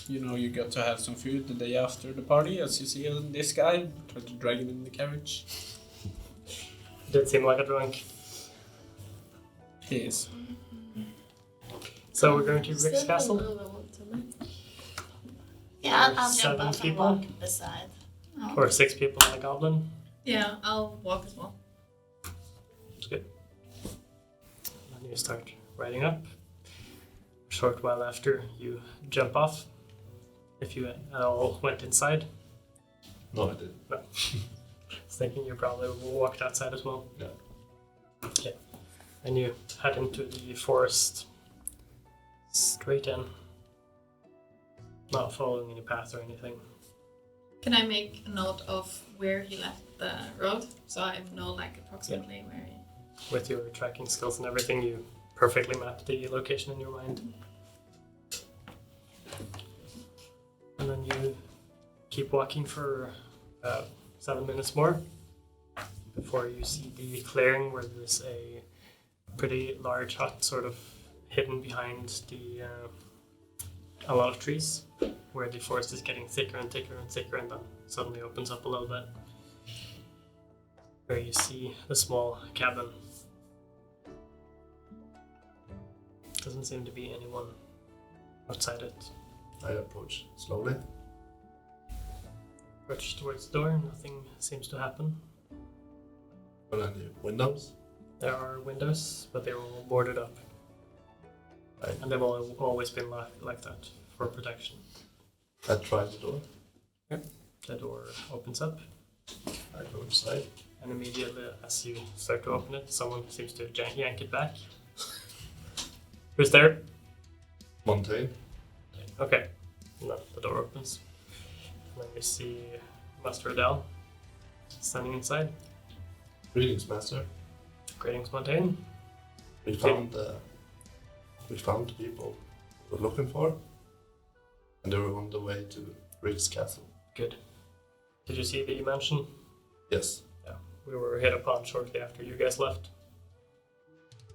you know you got to have some food the day after the party, as you see this guy. Try to drag him in the carriage. Did seem like a drunk. He is. So we're going to Rick's Castle. Yeah, I'll jump 7 off and people? walk beside. Oh. Or 6 people and a goblin. Yeah, I'll walk as well. It's good. And you start riding up. A short while after, you jump off. If you at all went inside. No, I didn't. I was thinking you probably walked outside as well. Yeah. Okay. And you head into the forest. Straight in. Not following any path or anything. Can I make a note of where he left the road so I know like approximately where he... With your tracking skills and everything, you perfectly map the location in your mind. And then you keep walking for 7 minutes more before you see the clearing where there's a pretty large hut sort of hidden behind a lot of trees, where the forest is getting thicker and thicker and thicker, and then suddenly opens up a little bit, where you see a small cabin. Doesn't seem to be anyone outside it. I approach slowly. Approach towards the door, nothing seems to happen. Are there any windows? There are windows, but they're all boarded up. Right. And they've always been like that, for protection. I try the door. The door opens up, I go inside. and immediately as you start to open it, someone seems to yank it back. Who's there? Montaigne. Okay. And then the door opens. And then you see Master Adele standing inside. Greetings, Master. Greetings, Montaigne. We found the people we were looking for, and they were on the way to Rick's castle. Good. Did you see the mansion? Yes. We were hit upon shortly after you guys left.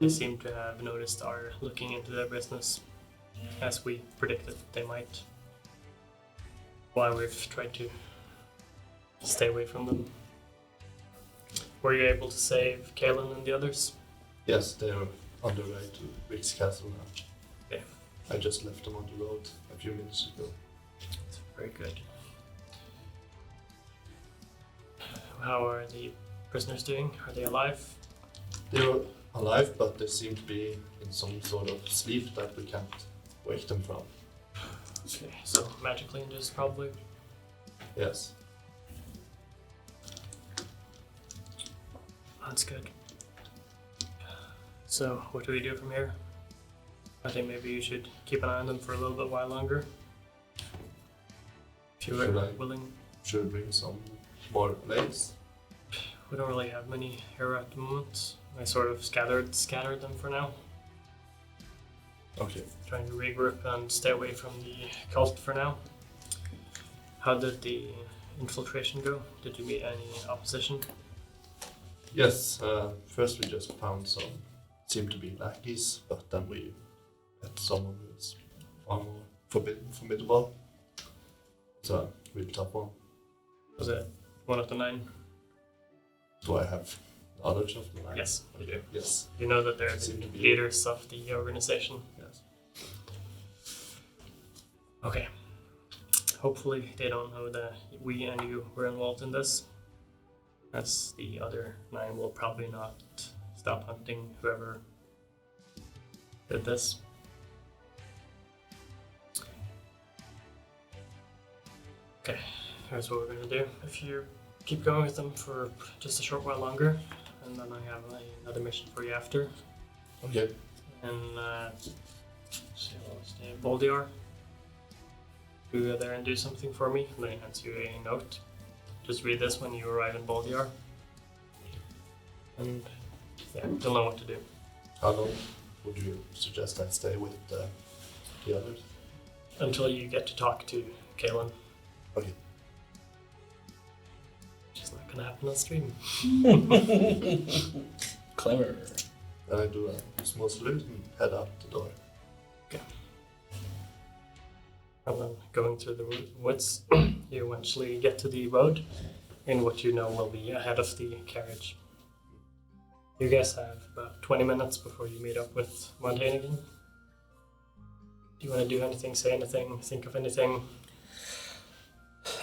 They seem to have noticed our looking into their business, as we predicted they might. Why we've tried to stay away from them. Were you able to save Kaelin and the others? Yes, they are on their way to Rick's castle now. Okay. I just left them on the road a few minutes ago. Very good. How are the prisoners doing? Are they alive? They were alive, but they seem to be in some sort of sleep that we can't wake them from. Okay, so magically induced probably. Yes. That's good. So, what do we do from here? I think maybe you should keep an eye on them for a little bit while longer. If you Should were I? willing. Should we bring some more blades? We don't really have many here at the moment. I sort of scattered them for now. Okay. Trying to regroup and stay away from the cult for now. How did the infiltration go? Did you meet any opposition? Yes, first we just found some, seemed to be lackeys, but then we met someone who was far more formidable. It's a really tough one. Was it one of the 9? Do I have knowledge of the line? Yes, you do. Yes. You know that they're Seem the to be- leaders of the organization. Yes. Okay. Hopefully they don't know that we and you were involved in this. As the other 9 will probably not stop hunting whoever did this. Okay, here's what we're gonna do. If you keep going with them for just a short while longer, and then I have another mission for you after. Okay. And Boldiar, go there and do something for me. And then he hands you a note. Just read this when you arrive in Boldiar. And yeah, you'll know what to do. How long would you suggest I stay with the others? Until you get to talk to Kaelin. Okay. Which is not gonna happen on stream. Clever. Then I do a small salute and head out the door. And then going through the woods, you eventually get to the road in what you know will be ahead of the carriage. You guys have about 20 minutes before you meet up with Montaigne again. Do you want to do anything, say anything, think of anything?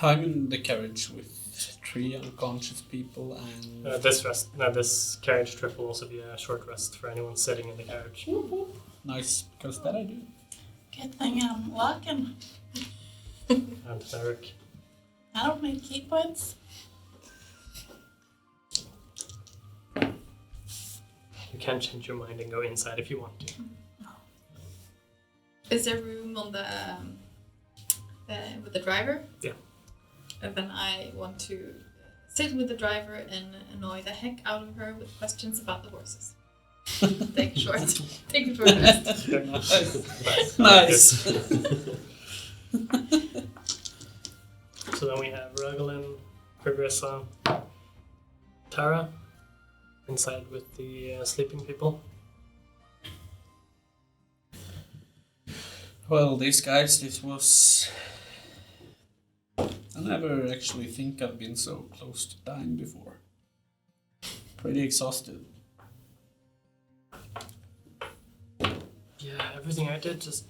I'm in the carriage with 3 unconscious people and... This carriage trip will also be a short rest for anyone sitting in the carriage. Nice, because that I do. Good thing I'm walking. And Eric. I don't make key points. You can change your mind and go inside if you want to. Is there room on the with the driver? Yeah. And then I want to sit with the driver and annoy the heck out of her with questions about the horses. Take a short rest. Nice. So then we have Raglan, Progressa, Tara inside with the sleeping people. Well, these guys, this was... I never actually think I've been so close to dying before. Pretty exhausted. Yeah, everything I did just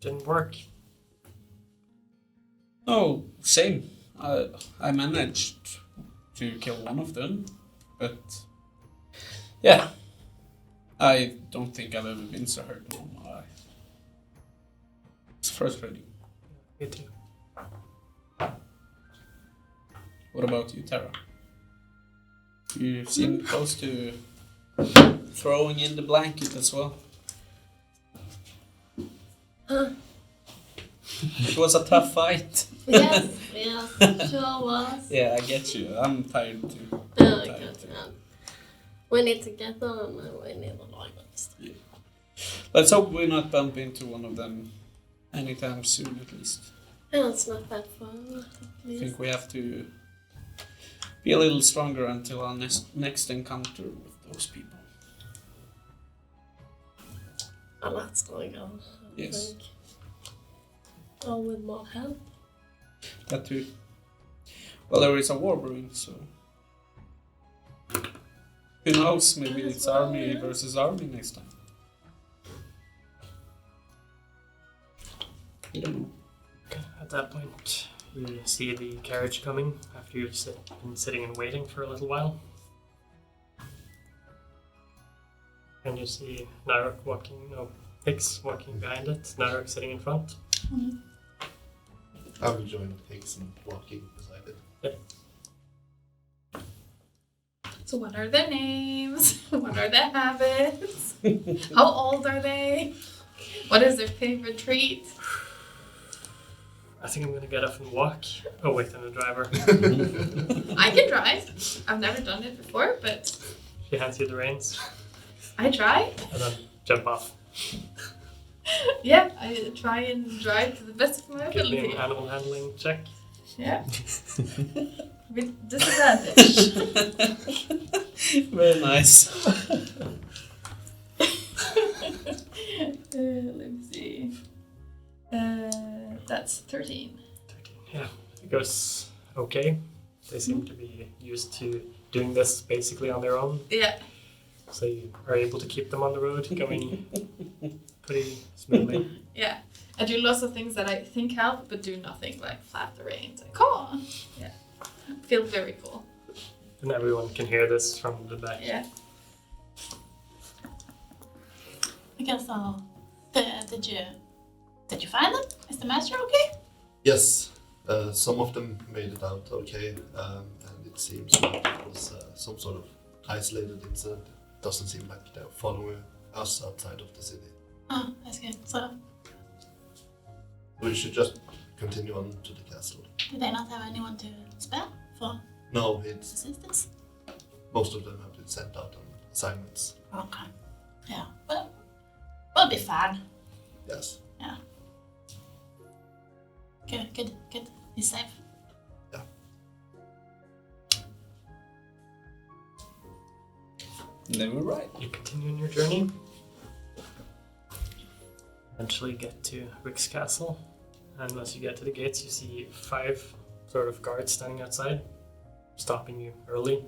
didn't work. Oh, same. I managed to kill one of them, but yeah, I don't think I've ever been so hurt in my life. It's frustrating. Me too. What about you, Tara? You seem close to throwing in the blanket as well. It was a tough fight. Yes, sure was. Yeah, I get you. I'm tired too. Oh, good. Yeah. We need to get on and we need a lot of stuff. Let's hope we not bump into one of them anytime soon, at least. Yeah, it's not that fun. At I least. think we have to be a little stronger until our next encounter with those people. A lot stronger. I Yes. think. Or with more help. That too. Well, there is a war brewing, so who knows? Maybe As it's well, army yeah. versus army next time. We don't know. At that point, you see the carriage coming after you've been sitting and waiting for a little while. And you see Hicks walking behind it, Narok sitting in front. I will join Hicks and walking beside it. So what are their names? What are their habits? How old are they? What is their favorite treat? I think I'm gonna get up and walk. Oh wait, I'm the driver. I can drive. I've never done it before, but She hands you the reins I try. and then jump off. Yeah, I try and drive to the best of my Give me ability. an animal handling check. Yeah. With disadvantage. Very nice. Let me see. That's 13. 13. Yeah, it goes okay. They seem to be used to doing this basically on their own, Yeah. so you are able to keep them on the road going pretty smoothly. Yeah. I do lots of things that I think help, but do nothing, like flap the reins. Like, come on. Yeah. Feel very cool. And everyone can hear this from the back. Yeah. I guess I'll. Did you find them? Is the master okay? Yes, some of them made it out okay, and it seems like it was some sort of isolated incident. Doesn't seem like they're following us outside of the city. Oh, that's good. So, We should just continue on to the castle. do they not have anyone to spare for No, it's assistance? most of them have been sent out on assignments. Okay. Yeah. Well, we'll be fine. Yes. Good. He's safe. Then we're right. You continue on your journey. Eventually get to Rick's castle, and once you get to the gates, you see 5 sort of guards standing outside, stopping you early.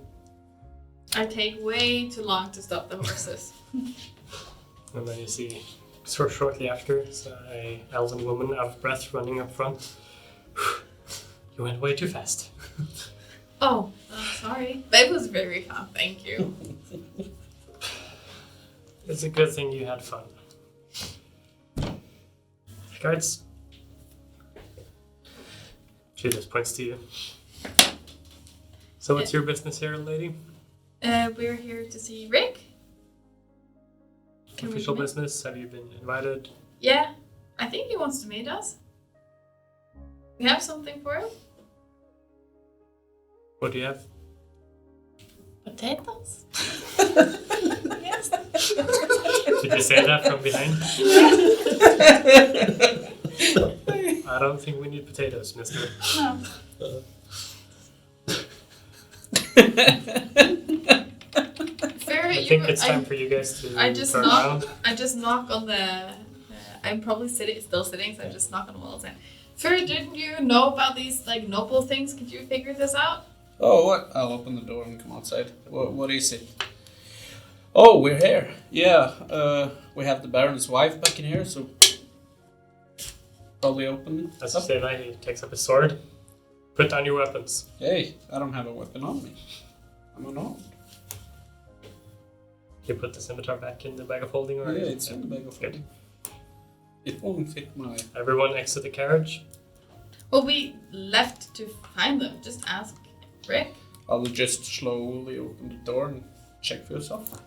I take way too long to stop the horses. And then you see, shortly after, a elven woman out of breath running up front. You went way too fast. Oh, sorry. That was very fun, thank you. It's a good thing you had fun. Guards. She just points to you. So what's your business here, lady? We're here to see Rick. Can we Official come in? business? Have you been invited? Yeah, I think he wants to meet us. We have something for him. What do you have? Potatoes? Yes. Did you say that from behind? I don't think we need potatoes, mister. No. Fair, I think it's time for you guys to I just turn knock. around. I just knock on the. I'm probably still sitting, so I just knock on the walls and. Fair, didn't you know about these like noble things? Could you figure this out? Oh, what? I'll open the door and come outside. What is it? Oh, we're here. Yeah, we have the Baron's wife back in here, so probably open it As you up. say that, he takes up his sword. Put down your weapons. Hey, I don't have a weapon on me. I'm unarmed. You put the scimitar back in the bag of holding, or Yeah, it's in the bag of Good. holding. It won't fit my... Everyone exit the carriage. Well, we left to find them. Just ask Rick. I'll just slowly open the door and check for yourself.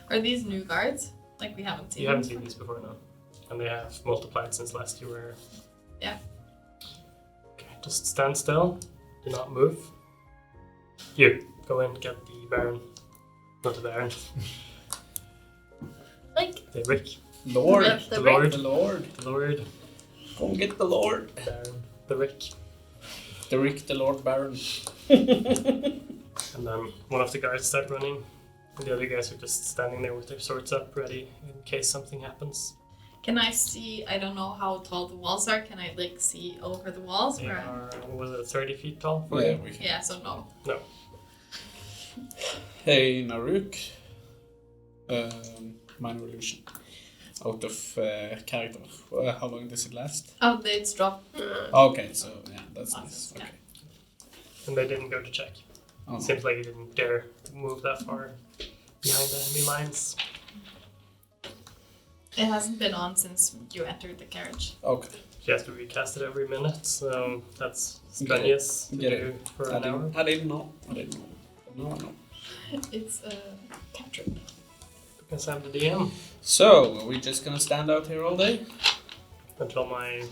Are these new guards? Like we haven't seen. You haven't them seen these before, no. And they have multiplied since last you were. Yeah. Okay, just stand still. Do not move. You go in, get the Baron. Not the Baron. Like, The Rick. Lord. The The Rick. Lord. The Lord. The Lord. Go and get the Lord. Baron. The Rick. The Rick, the Lord Baron. And then one of the guards start running. And the other guys are just standing there with their swords up, ready in case something happens. Can I see? I don't know how tall the walls are. Can I like see over the walls? They Or? are, what was it, 30 feet tall for Yeah, you? we can. Yeah. So no. No. Hey, Naruk. Minor illusion. Out of character. How long does it last? Oh, it's dropped. Okay, so yeah, that's nice. Yeah. Okay. And they didn't go to check. Oh. Seems like he didn't dare to move that far behind the enemy lines. It hasn't been on since you entered the carriage. Okay. She has to recast it every minute, so that's Get it. strenuous to Get do for an hour. I didn't know. No. It's a cantrip. Because I'm the DM. So, are we just gonna stand out here all day? Until my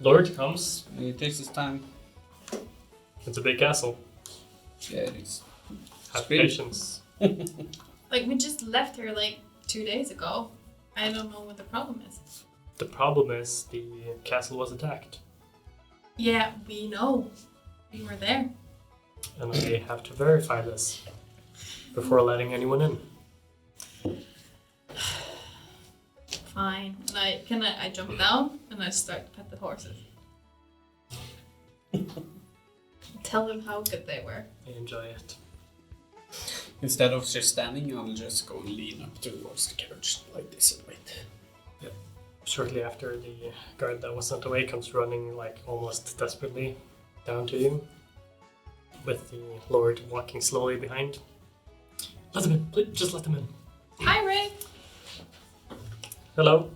lord comes. It takes his time. It's a big castle. Yeah, it is. Have Speed. patience. Like we just left here like 2 days ago. I don't know what the problem is. The problem is the castle was attacked. Yeah, we know. We were there. And I have to verify this before letting anyone in. Fine. And I jump down and I start to pet the horses. Tell them how good they were. I enjoy it. Instead of just standing, I'll just go and lean up towards the carriage like this and wait. Shortly after, the guard that was sent away comes running like almost desperately down to you, with the lord walking slowly behind. Let them in, please, just let them in. Hi, Ray. Hello.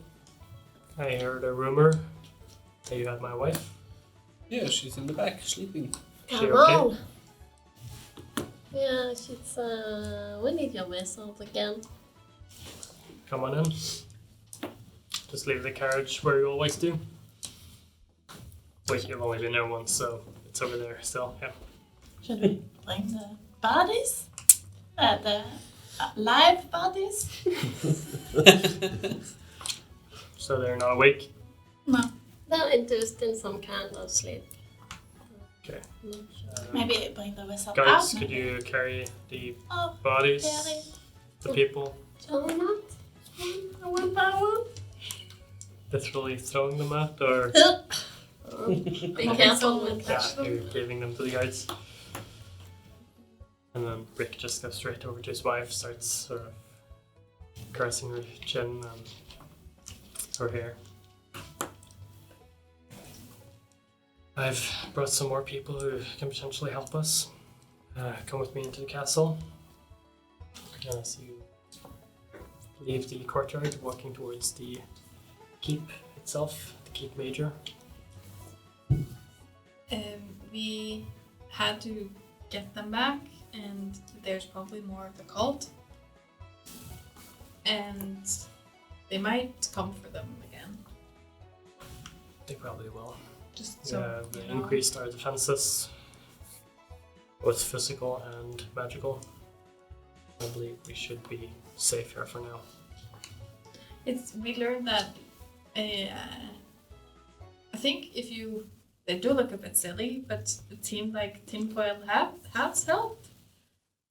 I heard a rumor that you had my wife. Yeah, she's in the back sleeping. She come okay? on. Yeah, she's, we need your vessels again. Come on in. Just leave the carriage where you always do. Wait, you've only been there once, so it's over there still, yeah. Should we bring the bodies? The live bodies? So they're not awake? No. They're induced in some kind of sleep. Okay. Maybe bring the vessel Guys, out. could you carry the Oh, bodies, carry. the people, Shall we not? One by one? literally throwing them out, or Be careful with yeah, that. you're giving them to the guards? And then Rick just goes straight over to his wife, starts sort of caressing her chin and her hair. I've brought some more people who can potentially help us. Come with me into the castle. As you leave the courtyard, walking towards the keep itself, the keep major. We had to get them back, and there's probably more of the cult. And they might come for them again. They probably will. Just so We you know. increased our defenses, both physical and magical. I believe we should be safe here for now. We learned that I think they do look a bit silly, but it seemed like tinfoil hats helped,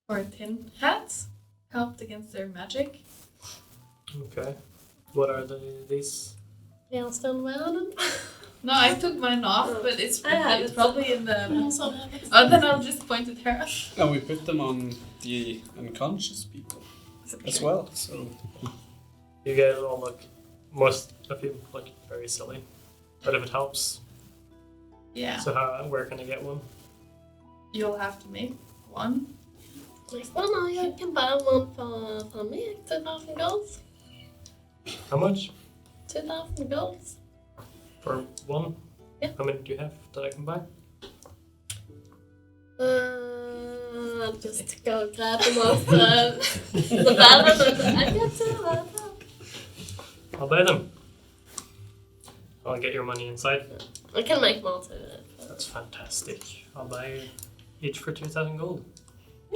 or tin hats helped against their magic. Okay. What are these? Yeah, still wearing them. No, I took mine off, but it's I have it's it. probably in the. Also have it. Oh, then I'll just point at her. And we put them on the unconscious people as well, so... You guys all look, most of you look very silly. But if it helps, Yeah, so where can I get one? you'll have to make one. Next one, you can buy one for me. 2,000 golds. How much? 2,000 golds. For one? Yeah. How many do you have that I can buy? I'll just go grab them off the baron and I get to I'll buy them. I'll get your money inside. I can make more to it. That's fantastic. I'll buy each for 2,000 gold.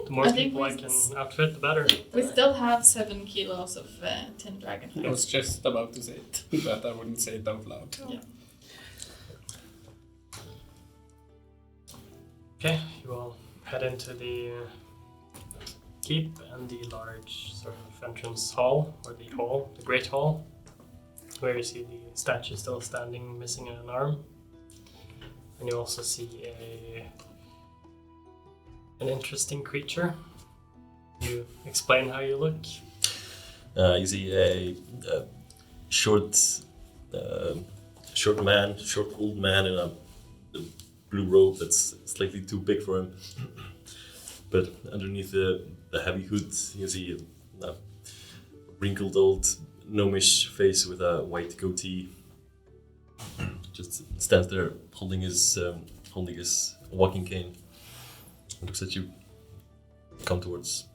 The more I think people I we can outfit, the better. We still have 7 kilos of tin dragon. I was just about to say it, but I wouldn't say it out loud. Yeah. Okay, you all head into the keep and the large sort of entrance hall, or the hall, the Great Hall, where you see the statue still standing, missing an arm. And you also see an interesting creature. You explain how you look. You see a short old man in a blue robe that's slightly too big for him. But underneath the heavy hood, you see a wrinkled old gnomish face with a white goatee. Just stands there holding his walking cane. Looks at you. Come towards.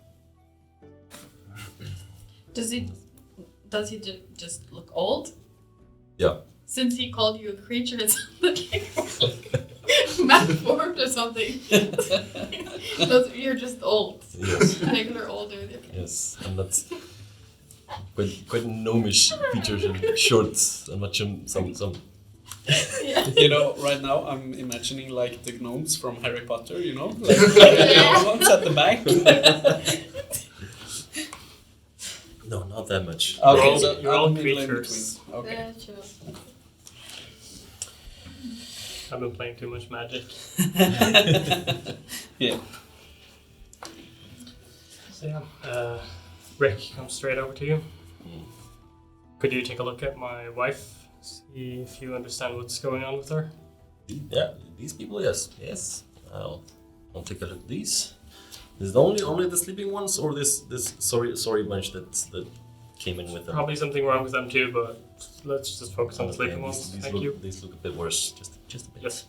Does he just look old? Yeah. Since he called you a creature, it sounded like malformed or something. You're just old. Yes. Regular older. Okay. Yes. And that's quite gnomish features and short and much some. Yeah. You know, right now I'm imagining like the gnomes from Harry Potter, you know? Like the young ones at the back. No, not that much. Okay, so You're all I'm middle in creatures. between. Okay. Yeah, sure. I've been playing too much Magic. Yeah. So yeah, Rick comes straight over to you. Could you take a look at my wife? See if you understand what's going on with her? Yeah, these people, yes. I'll take a look at these. Is it only the sleeping ones, or this sorry bunch that came in with them? Probably something wrong with them too, but let's just focus on the sleeping Okay, ones. these Thank look, you. These look a bit worse, just a bit. Yes.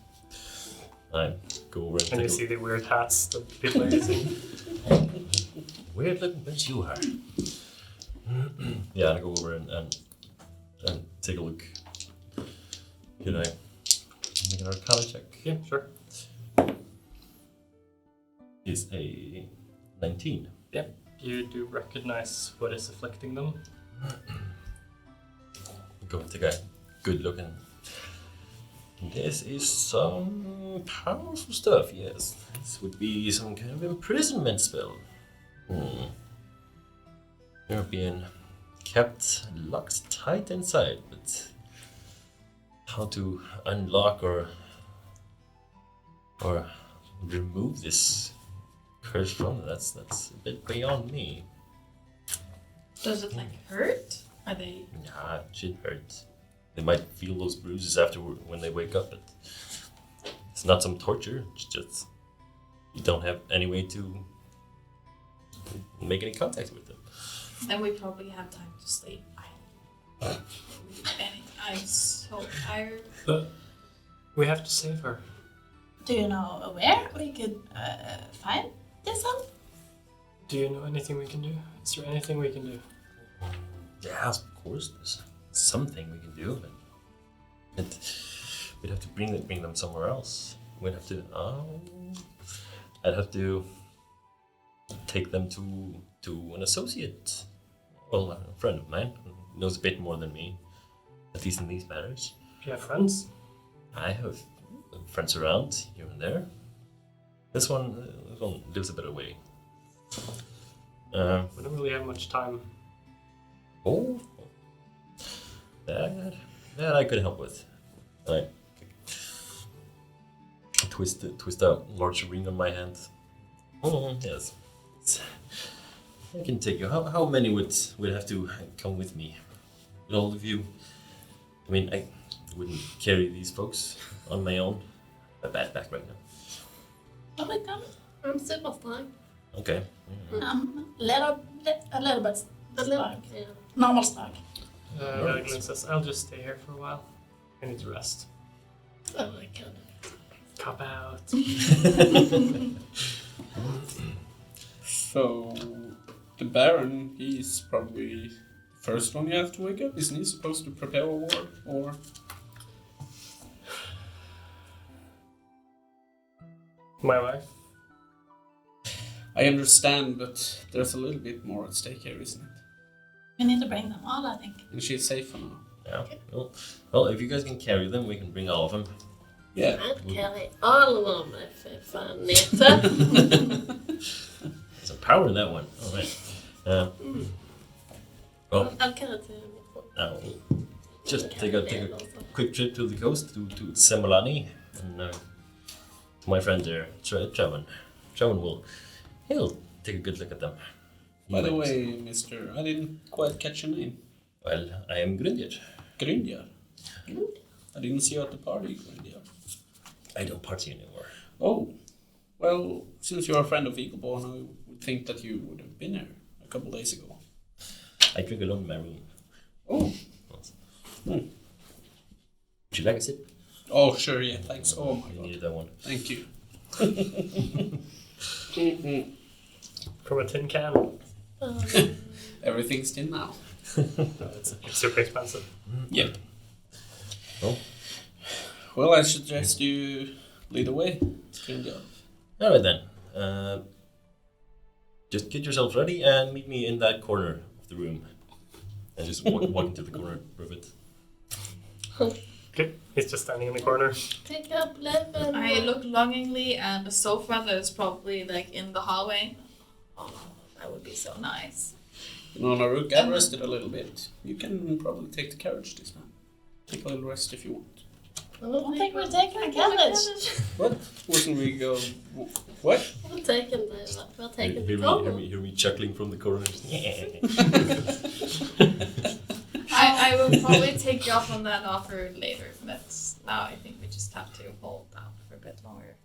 I go over and And take you a see the weird hats that people are using. weird looking bunch you are. Yeah, I go over and take a look. Can I make an arcana check? Yeah, sure. Is a 19. You do recognize what is afflicting them. Go and take a good look, and this is some powerful stuff, yes. This would be some kind of imprisonment spell. You're being kept locked tight inside, but how to unlock or remove this curse from them, that's a bit beyond me. Does it like hurt? Are they? Nah, it should hurt. They might feel those bruises after when they wake up, but it's not some torture. It's just you don't have any way to make any contact with them. And we probably have time to sleep. And I'm so tired. But we have to save her. Do you know where we could find this one? Do you know anything we can do? Is there anything we can do? Yeah, of course, there's something we can do, but we'd have to bring them somewhere else. We'd have to. I'd have to take them to an associate, well, a friend of mine who knows a bit more than me, at least in these matters. Do you have friends? I have friends around here and there. This one lives a bit away. We don't really have much time. Oh, that I could help with. I twist a large ring on my hand. Oh yes, I can take you. How many would have to come with me? With all of you? I mean, I wouldn't carry these folks on my own. A bad back right now. Will we come? I'm super strong. Okay. A little bit A little, strong. yeah. Normal strong. Galadhmir says, I'll just stay here for a while. I need to rest. Oh my god. Cop out. So, the Baron, he's probably the first one you have to wake up. Isn't he supposed to prepare a war? Or My wife. I understand, but there's a little bit more at stake here, isn't it? We need to bring them all, I think. And she's safe for now. Yeah. Well, if you guys can carry them, we can bring all of them. Yeah. I'd carry all of them if I need to. There's some power in that one. All right. Well, I'll carry to now just take a quick trip to the coast to Semolani and to my friend there, Trevin. Trevin he'll take a good look at them. By the way, mister, I didn't quite catch your name. Well, I am Grundir. Grundia. I didn't see you at the party, Grundia. I don't party anymore. Oh. Well, since you're a friend of Eagleborn, I would think that you would have been there a couple days ago. I drink alone in my room. Oh. Would you like a sip? Oh, sure, yeah, thanks. Oh my You god. needed that one. Thank you. From a tin can. Everything's in now. It's super expensive. Yeah. Oh. Well, I suggest you lead the way, Grundia. All right then. Just get yourself ready and meet me in that corner of the room. And just walk into the corner for a bit. Okay, he's just standing in the corner. Pick up Levin. I look longingly at the sofa that is probably like in the hallway. Oh, that would be so nice. No, Naruk, get rested a little bit. You can probably take the carriage this time. Take a little rest if you want. I don't think we're taking a carriage. What? Wasn't we go... What? We're taking the car. Hear me chuckling from the corner. I will probably take you up on that offer later, but now I think we just have to hold down for a bit longer.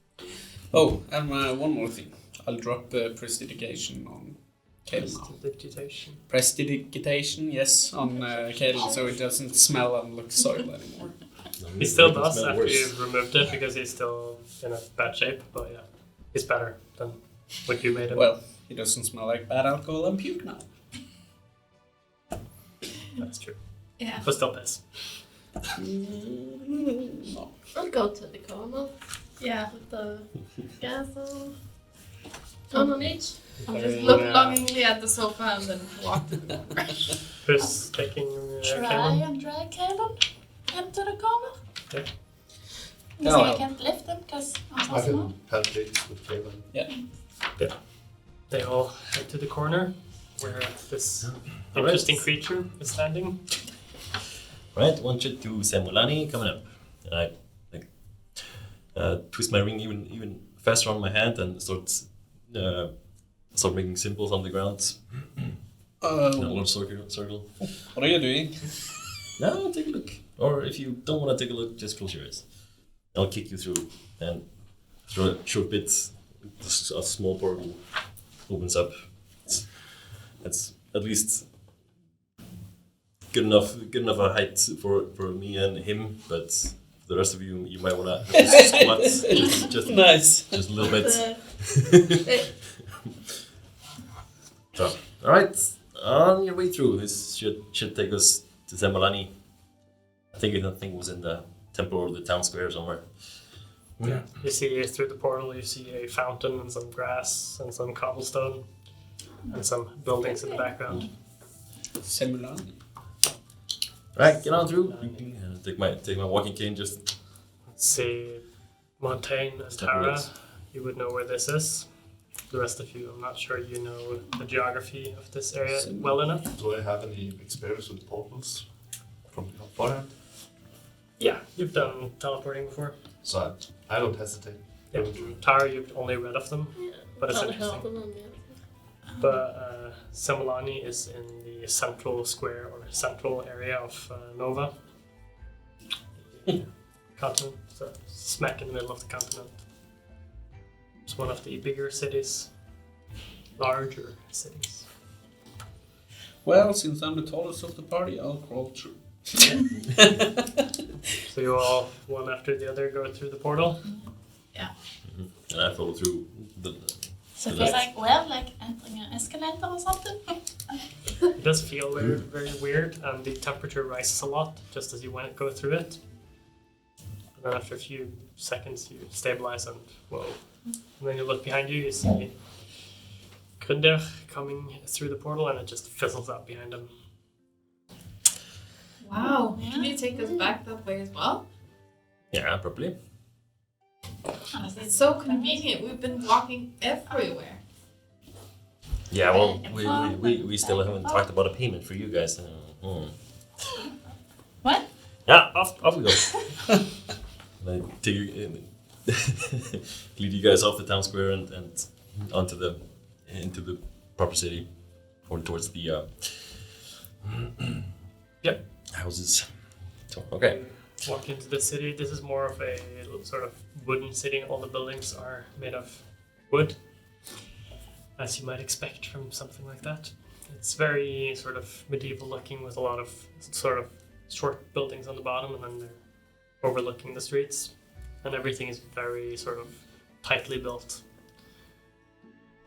Oh, and one more thing. I'll drop prestidigitation on Kale now. Prestidigitation. Prestidigitation, yes, on Kale, so it doesn't smell and look soil anymore. He still does after you've removed it because he's still in a bad shape, but yeah, he's better than what you made him. Well, it doesn't smell like bad alcohol and puke now. That's true. Yeah. But still piss. No. I'll go to the corner Yeah. with the gas on each. I'll just look longingly at the sofa and then walk to the corner. Who's taking Try Caleb? and drag Caleb into the corner. Okay. You see, I can't lift him because I'm so I small. can palpate with Kalen. They all head to the corner where this interesting creature is standing. Right, one trip to Semolani coming up. And I twist my ring even faster on my hand and start making symbols on the ground. In a little circle. What are you doing? Now take a look. Or if you don't want to take a look, just close your eyes. I'll kick you through and through a short bit. A small portal opens up. It's at least good enough a height for me and him, but the rest of you might want to squat just Nice. just a little bit. So, all right, on your way through, this should take us to Semolani. I think it was in the temple or the town square somewhere. Yeah. You see through the portal, you see a fountain and some grass and some cobblestone and some buildings in the background. Semolani. Right, get on through. Take my walking cane. Just See Montaigne and Tara. You would know where this is. The rest of you, I'm not sure you know the geography of this area well enough. Do I have any experience with portals from beforehand? Yeah, you've done teleporting before. So I don't hesitate. Yeah. Tara, you've only read of them, Yeah. but it's I'll interesting. help them on the other. But Semolani is in the central square or central area of Nova. The continent, so smack in the middle of the continent. It's one of the bigger cities, larger cities. Well, since I'm the tallest of the party, I'll crawl through. So you all, one after the other, go through the portal. and I follow through the. So it feels like we're like entering an escalator or something. It does feel very, very weird, and the temperature rises a lot just as you go through it. And then after a few seconds, you stabilize and, whoa, And then you look behind you, you see Grunder coming through the portal, and it just fizzles out behind him. Wow. Can you take us back that way as well? Yeah, probably. It's so convenient. We've been walking everywhere. Yeah, well, we still haven't talked about a payment for you guys. What? Yeah, off we go. And I take you, lead you guys off the town square and into the proper city, or towards the Yep. houses. So, okay. Walk into the city. This is more of a sort of wooden city. All the buildings are made of wood, as you might expect from something like that. It's very sort of medieval looking, with a lot of sort of short buildings on the bottom, and then they're overlooking the streets, and everything is very sort of tightly built,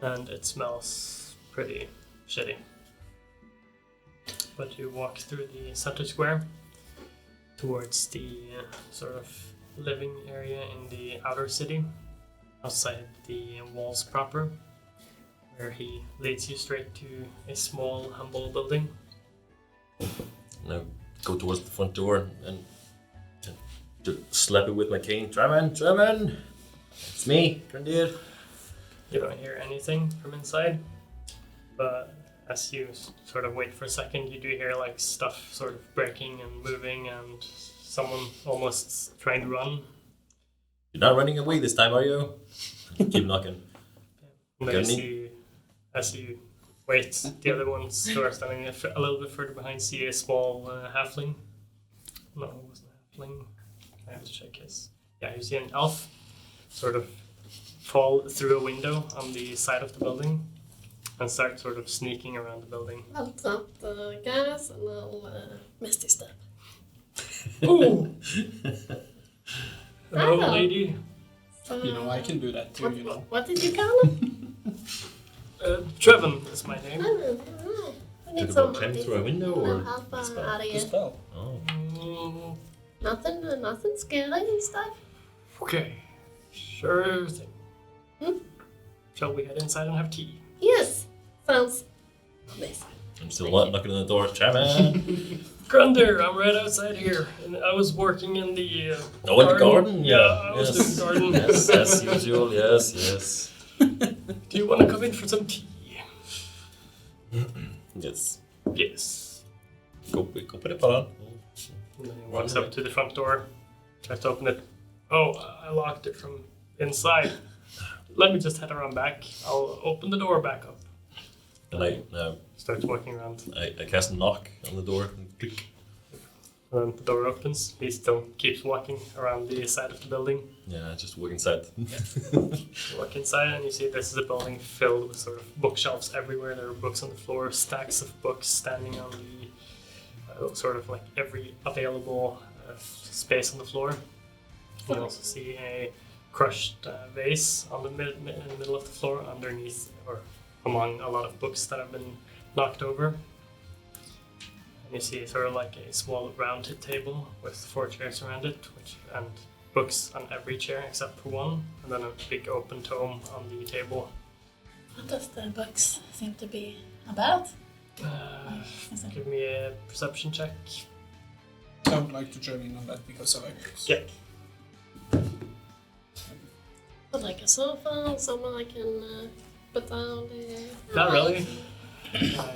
and it smells pretty shitty. But you walk through the center square towards the sort of living area in the outer city, outside the walls proper, where he leads you straight to a small, humble building. Now go towards the front door and just slap it with my cane. Trevin! It's me, Grundir. You don't hear anything from inside, but as you sort of wait for a second, you do hear like stuff sort of breaking and moving, and someone almost trying to run. You're not running away this time, are you? Keep knocking. And then you see, as you wait, the other one's door standing a little bit further behind, see a small halfling. No, it wasn't a halfling. I have to check his. Yeah, you see an elf sort of fall through a window on the side of the building and start sort of sneaking around the building. I'll drop the gas and I'll misty step. Ooh! Hello, Hello. lady. So, You know, I can do that too, you know. what did you call him? Trevin is my name. I Did need it some climb through a window or help a spell? out of The here. spell. Oh. Mm, Nothing scary and stuff. okay, sure thing. Hmm? Shall we head inside and have tea? Yes, sounds amazing. I'm still not knocking on the door. Trevin! Grunder, I'm right outside here, and I was working in the Oh, in the garden? Yeah, Yeah. I was doing garden. Yes, as usual. Yes. Do you want to come in for some tea? Yes. Yes. Go put it on. And then he walks up to the front door, tries to open it. Oh, I locked it from inside. Let me just head around back. I'll open the door back up. And I Starts walking around. I cast knock on the door and click. And then the door opens. He still keeps walking around the side of the building. Yeah, I just walk inside. You walk inside and you see this is a building filled with sort of bookshelves everywhere. There are books on the floor, stacks of books standing on the sort of like every available space on the floor. You also see a crushed vase on the in the middle of the floor underneath or among a lot of books that have been knocked over. And you see sort of like a small round table with 4 chairs around it, and books on every chair except for one, and then a big open tome on the table. What does the books seem to be about? Is it- Give me a perception check. I would like to join in on that because I like books. Yeah. But like a sofa, someone I can put down there. Not really.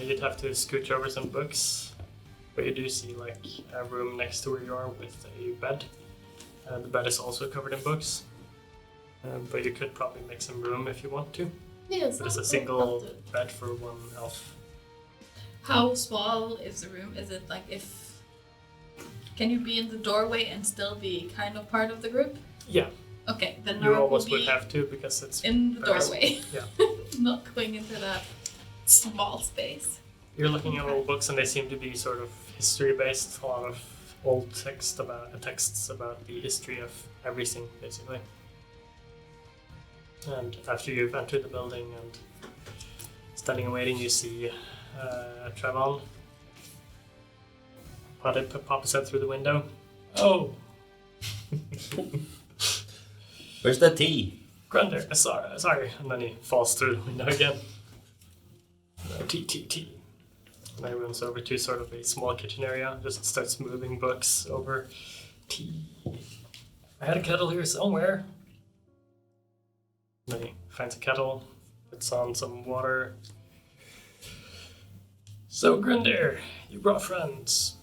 You'd have to scooch over some books, but you do see like a room next to where you are with a bed. The bed is also covered in books, but you could probably make some room if you want to. Yes, But it's a single bed for one elf. How small is the room? Is it like if... Can you be in the doorway and still be kind of part of the group? Yeah, Okay, then you Nark will almost would be have to because it's in the very doorway. Yeah. Not going into that small space. You're looking at all books and they seem to be sort of history based, a lot of old texts about the history of everything basically. And after you've entered the building and standing and waiting, you see Trevon pop his head through the window. Oh, Where's the tea? Grunder, sorry. And then he falls through the window again. T. And then he runs over to sort of a small kitchen area, just starts moving books over. Tea. I had a kettle here somewhere. And then he finds a kettle, puts on some water. So, Grunder, you brought friends.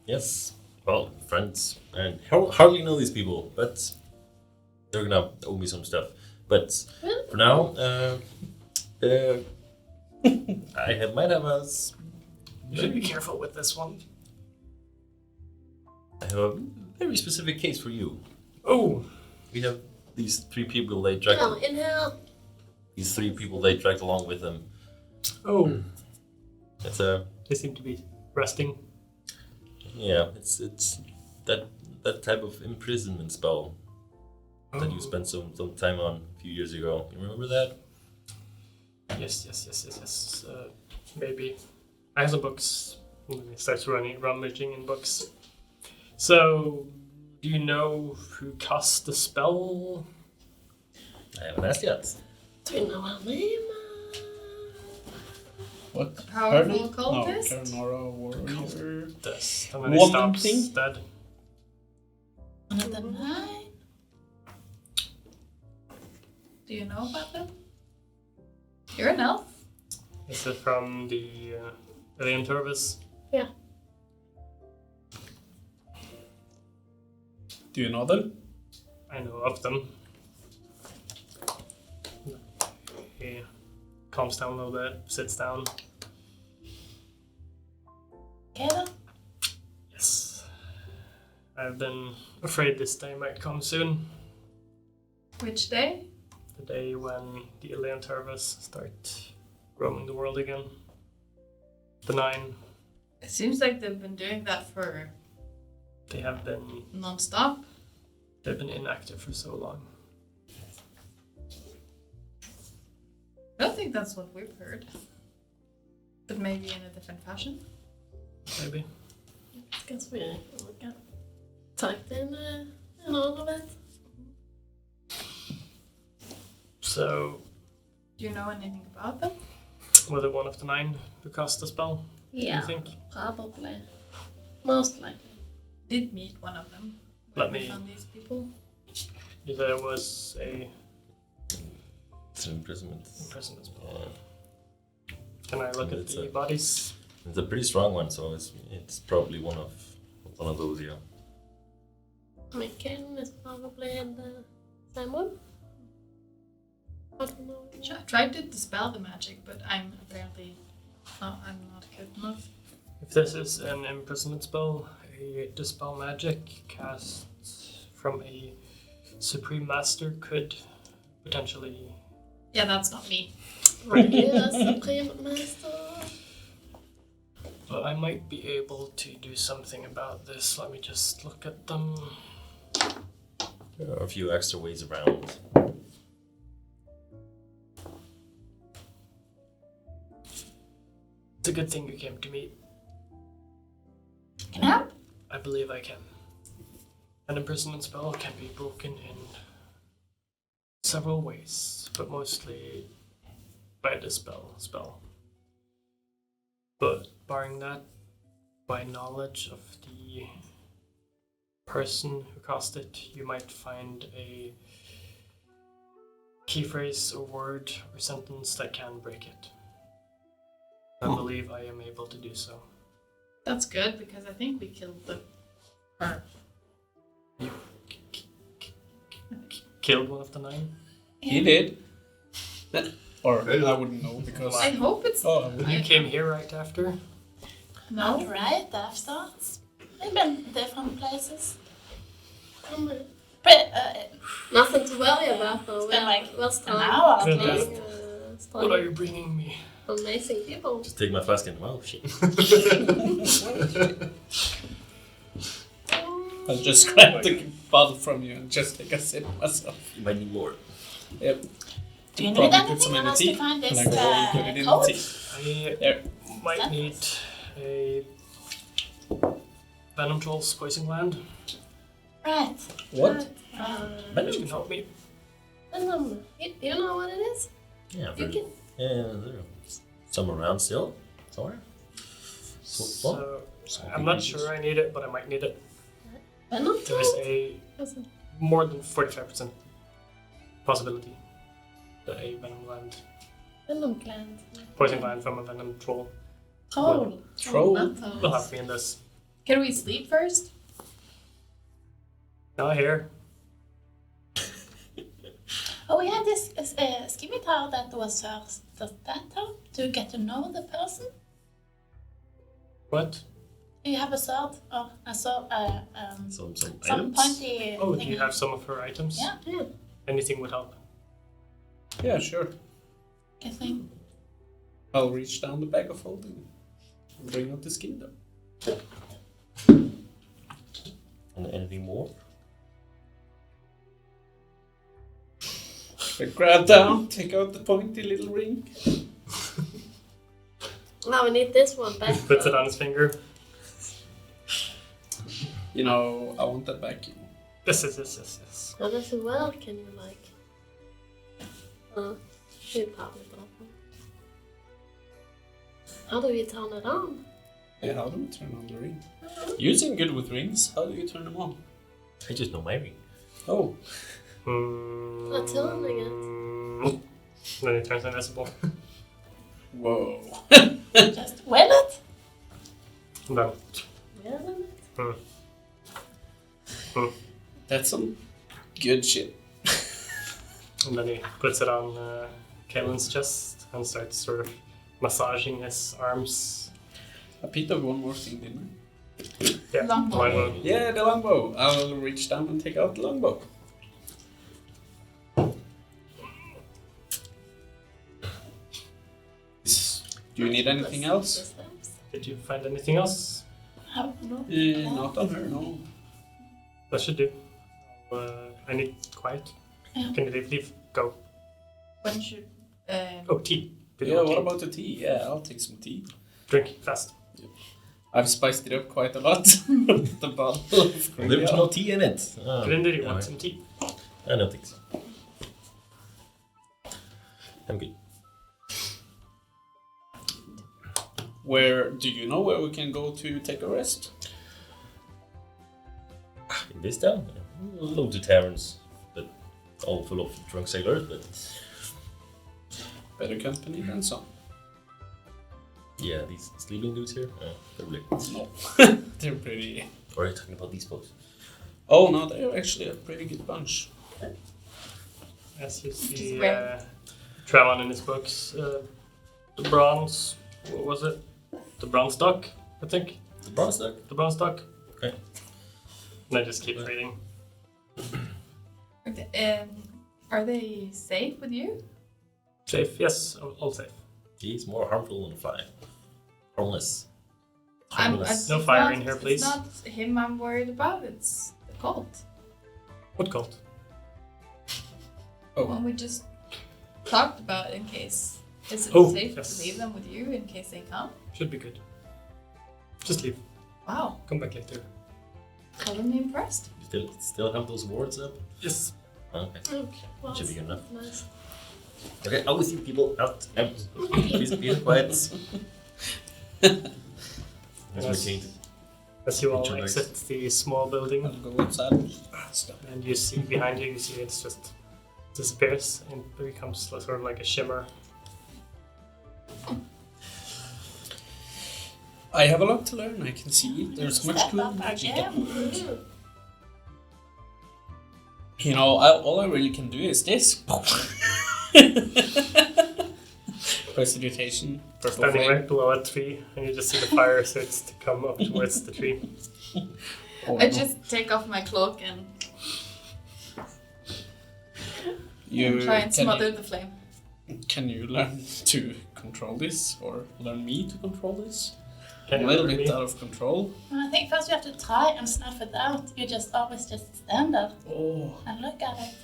Yes. Well, friends. And hardly know these people, but they're gonna owe me some stuff. But for now, might have a... You should be careful with this one. I have a very specific case for you. Oh! We have these 3 people they dragged. Oh, inhale. These 3 people they dragged along with them. Oh. It's They seem to be resting. Yeah, it's that type of imprisonment spell that you spent some time on a few years ago. You remember that? Yes. Maybe. I have some books. And he starts rummaging in books. So, do you know who cast the spell? I haven't asked yet. Do you know her name? What? Powerful Pardon? cultist? No, Carnora warrior. This. And then he Woman stops thing? dead. One of the 9. Do you know about them? You're an elf. Is it from the Alien Turvis? Yeah. Do you know them? I know of them. He calms down a little bit, sits down. Kayla? Yes. I've been afraid this day might come soon. Which day? The day when the Alien Turvis start roaming the world again. The 9. It seems like they've been doing that for They have been non-stop. they've been inactive for so long. I don't think that's what we've heard. But maybe in a different fashion. Maybe. Guess we got tucked in all of it. So Do you know anything about them? was it one of the 9 who cast the spell? Yeah, Do you think? probably. Most likely. Did meet one of them. Let when we me- found these people. There was a It's an imprisonment. imprisonment spell. Yeah. Can I look at It's the a- bodies? It's a pretty strong one, so it's probably one of those, yeah. Mikken is probably in the same one. I don't know. I tried to dispel the magic, but I'm not good enough. If this is an imprisonment spell, a dispel magic cast from a supreme master could potentially. Yeah, that's not me. Yeah, Supreme Master. But I might be able to do something about this. Let me just look at them. There are a few extra ways around. It's a good thing you came to me. Can I help? I believe I can. An imprisonment spell can be broken in several ways, but mostly by a dispel spell. But barring that, by knowledge of the person who cast it, you might find a key phrase or word or sentence that can break it. I believe I am able to do so. That's good because I think we killed her. Killed one of the 9? He did. Or I wouldn't know because. I hope it's. Oh, I wouldn't. You came here right after? No. Not right after. We've been different places. But, Nothing to worry about though. It's been like Well, an hour at Good. least. What are you bringing me? Amazing people. Just take my flask and wow, shit. I'll just grab the bottle from you and just take a sip myself. You might need more. Yep. Do you need Probably put anything some in the else tea. to find And this I go and put it in the code? tea. I There. might need a Venom Troll's Poison Gland. Right. What? You can help me. Venom. You know what it is? Yeah, You can. there are some around still, somewhere. So I'm not sure I need it, but I might need it. Venom. There's a Listen. more than 45% possibility that a venom gland, Venom gland. poison gland from a venom troll Troll. Troll. Not will those. have me in this. Can we sleep first? Not here. Oh, we had this scimitar that was first. Does that help to get to know the person? What? You have a sword or a sword, Some some items. pointy. Oh, do thing. you have some of her items? Yeah. Anything would help. Yeah, sure. I think. I'll reach down the bag of holding and bring out the skin though. And anything more? I grab down, take out the pointy little ring. Now we need this one back. Puts it on his finger. You know, I want that back. Yes. How does it work? Can you like? You probably don't. How do you turn it on? Yeah, how do we turn on the ring? You seem good with rings. How do you turn them on? I just know my ring. Oh, Not turning it. Then it turns invisible. whoa. Just win it. And then That's some good shit. And then he puts it on Kaelin's chest and starts sort of massaging his arms. I picked up one more thing, didn't I? Yeah, Longbow. longbow. Yeah, the longbow. I'll reach down and take out the longbow. Do you need anything else? Did you find anything else? Not on her, no. That should do. I need quiet. Yeah. Can you leave? Go. When should? Oh, tea. Did you Yeah, want what tea? about the tea? Yeah, I'll take some tea. Drink fast. I've spiced it up quite a lot. The bottle of There was no tea in it. Grinder, you want alright. some tea? I don't think so. I'm good. Where do you know where we can go to take a rest? In this town, loads of taverns, but all full of drunk sailors. But Better company than some. yeah, these sleeping dudes here, probably. No, they're pretty. Or are you talking about these folks? Oh no, they're actually a pretty good bunch. As you see, Just rare. Trevon in his books, the bronze, what was it? The bronze stock, I think. The bronze duck? The bronze stock. Okay. And I just keep reading. Are they safe with you? Safe, yes, all safe. He's more harmful than a fly. Harmless. I'm- Harmless. No it's fire not- in here, please. It's not him I'm worried about. It's the cult. What cult? Oh. One we just talked about in case. Is it Oh, safe yes. to leave them with you in case they come? Should be good. Just leave. Wow, Come back later. I'm impressed. You still have those wards up? Yes. Okay. Okay. Well, Should be good enough. Nice. Okay, out with you people. Out. Please be quiet. There's my change. As you all Introduce. exit the small building, I'll go outside. Stop. and you see behind you, you see it's just disappears and becomes sort of like a shimmer. I have a lot to learn. I can see there's much Step cool up magic. again. You know, all I really can do is this. Prestidigitation, purple Standing flame. right below a tree, and you just see the fire starts to come up towards the tree. Oh, I no. just take off my cloak and You try and can smother the flame. Can you learn to control this, or learn me to control this? Can A you little hear bit me? out of control. I think first you have to try and snuff it out. You just always just stand there Oh, and look at it.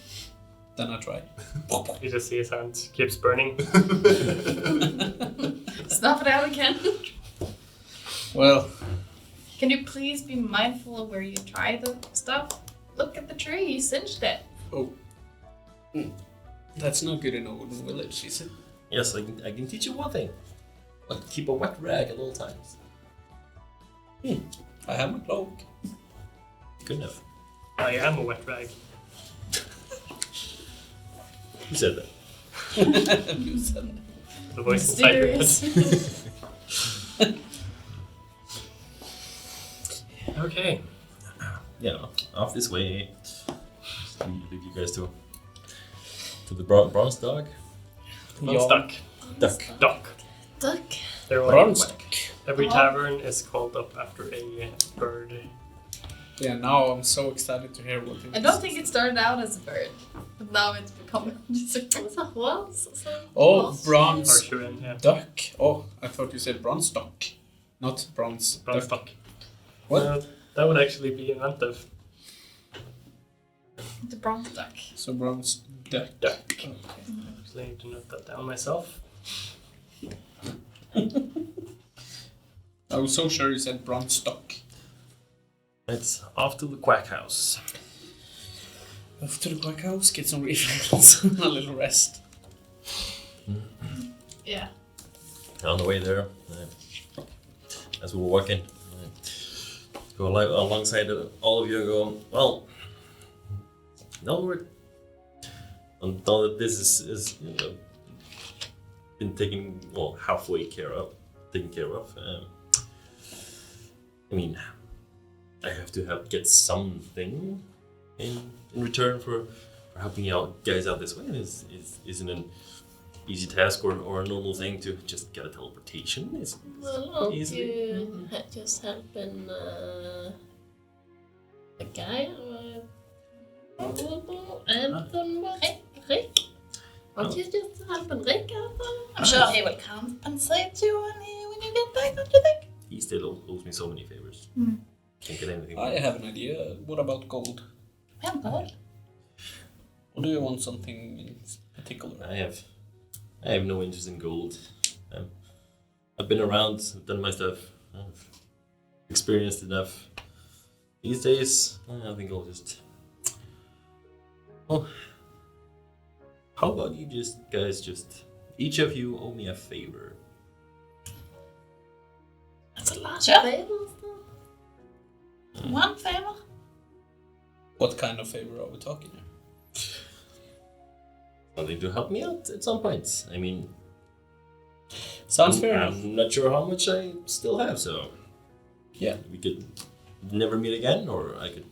then I try. You just see his hand keeps burning. Snuff it out again. Well, Can you please be mindful of where you try the stuff? Look at the tree, you singed it. oh. That's not good in a wooden village, is it? Yes, I can teach you one thing. Like keep a wet rag at all times. I have my cloak. Good enough. I am a wet rag. Who said that? You said that. The voice inside your head. Mysterious. Okay. Yeah, off this way. Just leave you guys to the bronze dog. Bronze duck. Duck. Duck. Duck. They're all Bronze. Every tavern is called up after a bird. Yeah, now I'm so excited to hear what it is. I don't think it started out as a bird, but now it's become just a bird. What's a horse? Oh, bronze Archerin, yeah. duck. Oh, I thought you said bronze duck. Not bronze Bronze duck. duck. What? That would actually be inventive. The bronze duck. So bronze duck. Duck. Okay. Actually, I need to note that down myself. I was so sure you said bronze duck. It's off to the quack house. Off to the quack house, get some refills, a little rest. Yeah. On the way there, as we were walking, go alongside all of you and go, well, now that this is been taken halfway taken care of. I mean, I have to get something in return for helping you guys out this way. It isn't an easy task or a normal thing to just get a teleportation. It's Well, aren't easily. you just helping a guy Rick? Aren't you just helping Rick out? I'm sure he will compensate you when you get back, don't you think? He still owes me so many favors. Can't get anything. I have an idea. What about gold? We have gold. Or do you want something in particular? I have no interest in gold. I've been around, I've done my stuff, I've experienced enough. These days, I think I'll just. Well, how about you guys each of you owe me a favor. That's a lot. Sure. One favor. What kind of favor are we talking here? Something to help me out at some point. I mean, Sounds fair enough. I'm not sure how much I still have, so Yeah. we could never meet again, or I could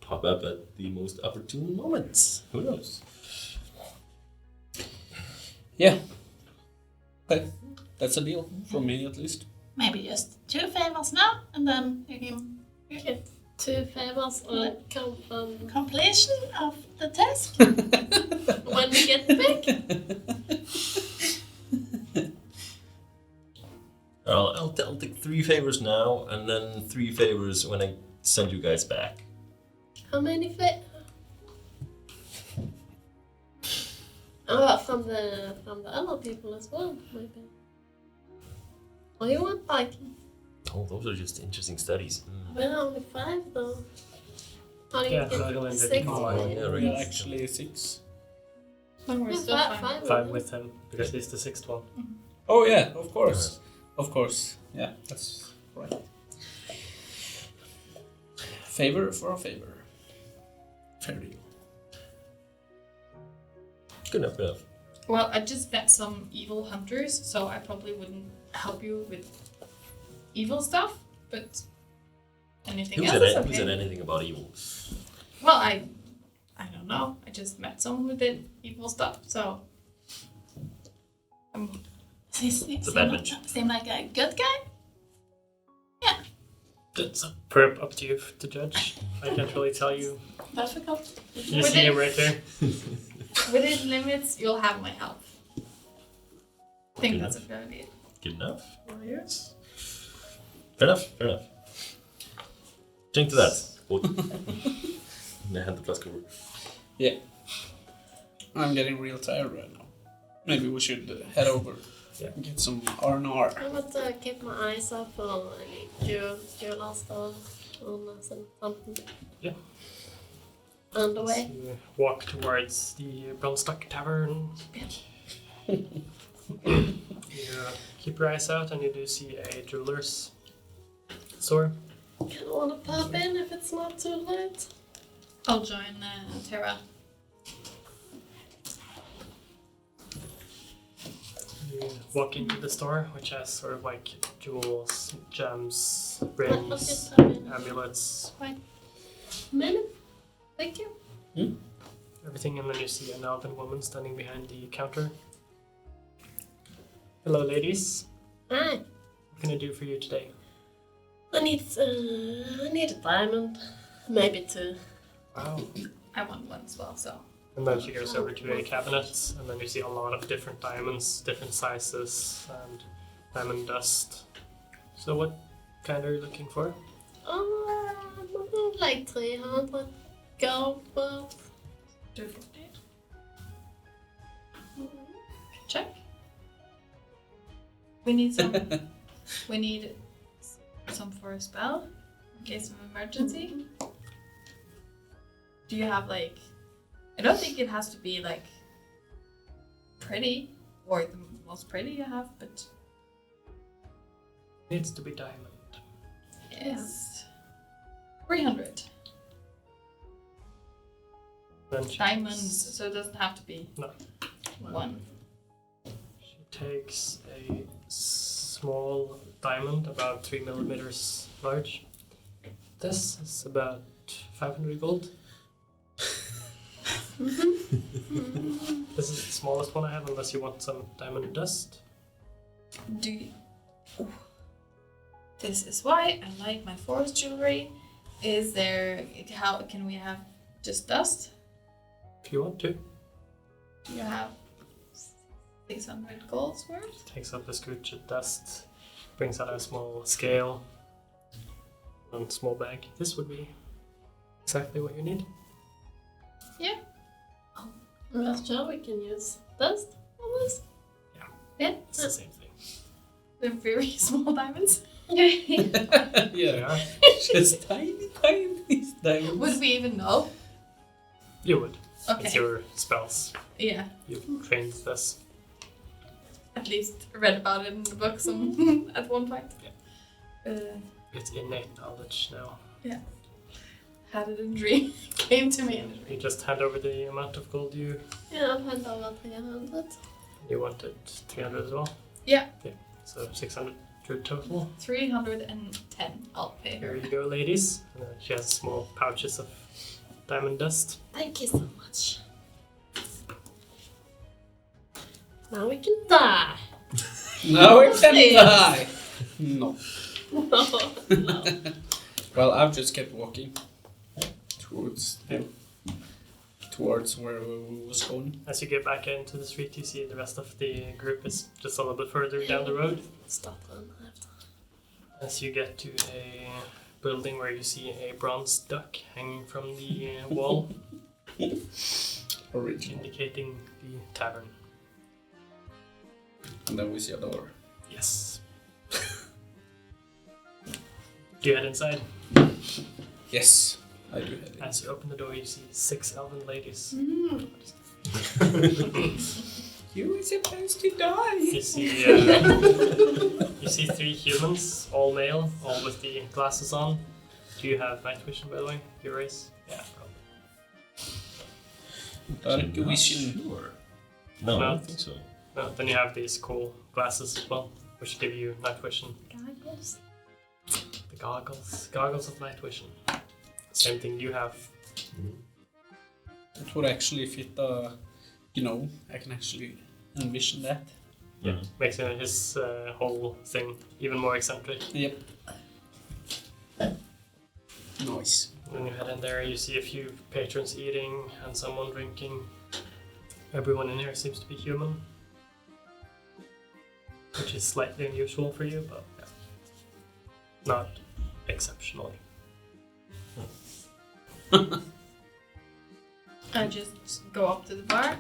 pop up at the most opportune moment. Who knows? Yeah. Okay. That's a deal. For me at least. Maybe just 2 favors now, and then you can Get 2 favors or come from completion of the task. when we get back. I'll take 3 favors now, and then 3 favors when I send you guys back. How many favors? Oh, from the other people as well, maybe. Or you want like Oh, those are just interesting studies. we're only 5 though. How do you Yeah, get Raglan did 6? come Oh, yeah, right. Yeah, actually 6. When we're Yeah, still fine. 5. 5 with him, because he's the 6th one. Oh yeah, of course. Of course. Yeah, that's right. Favor for a favor. Fair deal. Good enough, good enough. Well, I just met some evil hunters, so I probably wouldn't help you with evil stuff, but anything Who else said, is who said okay. anything about evil? Well, I don't know. I just met someone who did evil stuff, so Seem a bad bunch. like a good guy. It's up to you to judge. I can't really tell you. Difficult. You see him right there. within limits, you'll have my help. I think Good that's a fair idea. Good enough? Oh, yes. Fair enough, fair enough. Drink to that. I hand the flask over. Yeah. I'm getting real tired right now. Maybe we should head over. Yeah. Get some R&R. I want to keep my eyes up on any jewel stuff or something. On the As way. you walk towards the Brunstock Tavern. You keep your eyes out and you do see a jeweler's store. Kind of want to pop in if it's not too late. I'll join Tara. You walk into the store, which has sort of like jewels, gems, I'll rings, just pop in. amulets, Minute. Thank you. everything, and then you see an elven woman standing behind the counter. Hello, ladies. Hi. What can I do for you today? I need a diamond. Maybe two. Wow. I want one as well, so. And then she goes over to a cabinet, and then you see a lot of different diamonds, different sizes, and diamond dust. So what kind are you looking for? Like 300 gold worth. 250. Check. We need some. We need some for a spell in case of emergency. Do you have like? I don't think it has to be like pretty or the most pretty you have, but Needs to be diamond. yes, 300 Then she diamonds. So it doesn't have to be No. one. She takes a small diamond, about 3 millimeters large. This is about 500 gold. This is the smallest one I have, unless you want some diamond dust. Do you... This is why I like my forest jewelry. Is there... How can we have just dust? If you want to. Do you have 600 golds worth? Takes up a scooch of dust, brings out a small scale, and a small bag. This would be exactly what you need. Rest sure we can use dust on this. Yeah, It's the same thing. they're very small diamonds. Yeah. Just tiny diamonds. Would we even know? You would. It's Okay. your spells. Yeah, You've trained this. at least read about it in the books at one point. It's innate knowledge now. Had it in a dream. Came to me in a dream. You just hand over the amount of gold you Yeah, I'll hand over 300. wanted 300 as well. Yeah. Okay, so 600 total. 310. I'll pay Here her. you go, ladies. And then she has small pouches of diamond dust. Thank you so much. Now we can die. Now it can Please. die. No. No. Well, I've just kept walking towards where we was going. As you get back into the street, you see the rest of the group is just a little bit further down the road. Stop on left. As you get to a building where you see a bronze duck hanging from the wall, Original. indicating the tavern. And then we see a door. Yes. Do you head inside? Yes, I do have it. As you open the door, you see 6 elven ladies. You were supposed to die. You see, you see 3 humans, all male, all with the glasses on. Do you have night vision, by the way? Your race? Yeah, probably. Dark vision. Sure. No, I No. don't think so. No, then you have these cool glasses as well, which give you night vision. Goggles. The goggles of night vision. Same thing you have. It would actually fit I can actually envision that. Yeah, Mhm. makes his whole thing even more eccentric. Yep. Nice. When you head in there, you see a few patrons eating and someone drinking. Everyone in here seems to be human, which is slightly unusual for you, but yeah, not exceptionally. I just go up to the bar.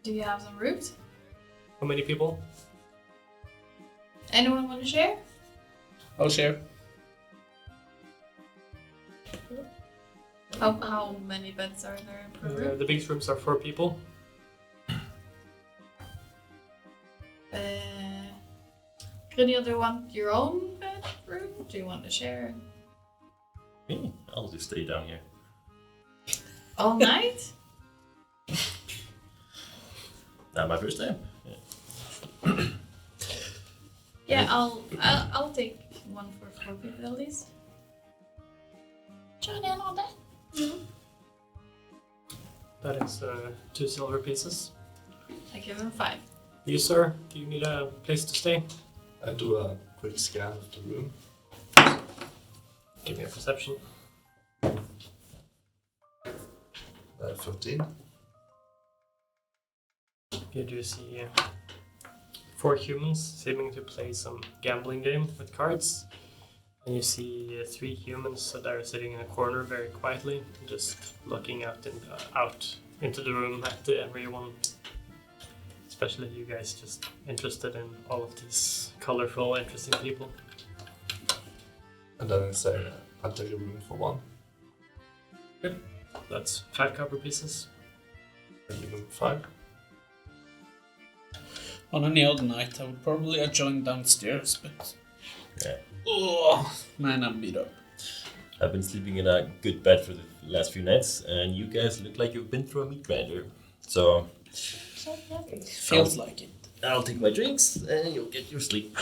Do you have some root? How many people? Anyone want to share? I'll share. How many beds are there per room? The biggest rooms are 4 people. Could the other want your own bedroom? Do you want to share Me? I'll just stay down here. all night? Not my first time. Yeah, I'll take one for 4 people at least. Join in on that. That is 2 silver pieces. I give him 5. You, sir, do you need a place to stay? I do a quick scan of the room. Give me a perception. 15. You do see 4 humans seeming to play some gambling game with cards. And you see 3 humans that are sitting in a corner very quietly, just looking out into the room at everyone. Especially you guys, just interested in all of these colorful, interesting people. And then I say, I'll take a room for 1. That's 5 copper pieces. And room 5. On any other night, I would probably have joined downstairs, but... Yeah. Oh, man, I'm beat up. I've been sleeping in a good bed for the last few nights, and you guys look like you've been through a meat grinder. So, Feels like it. I'll take my drinks, and you'll get your sleep.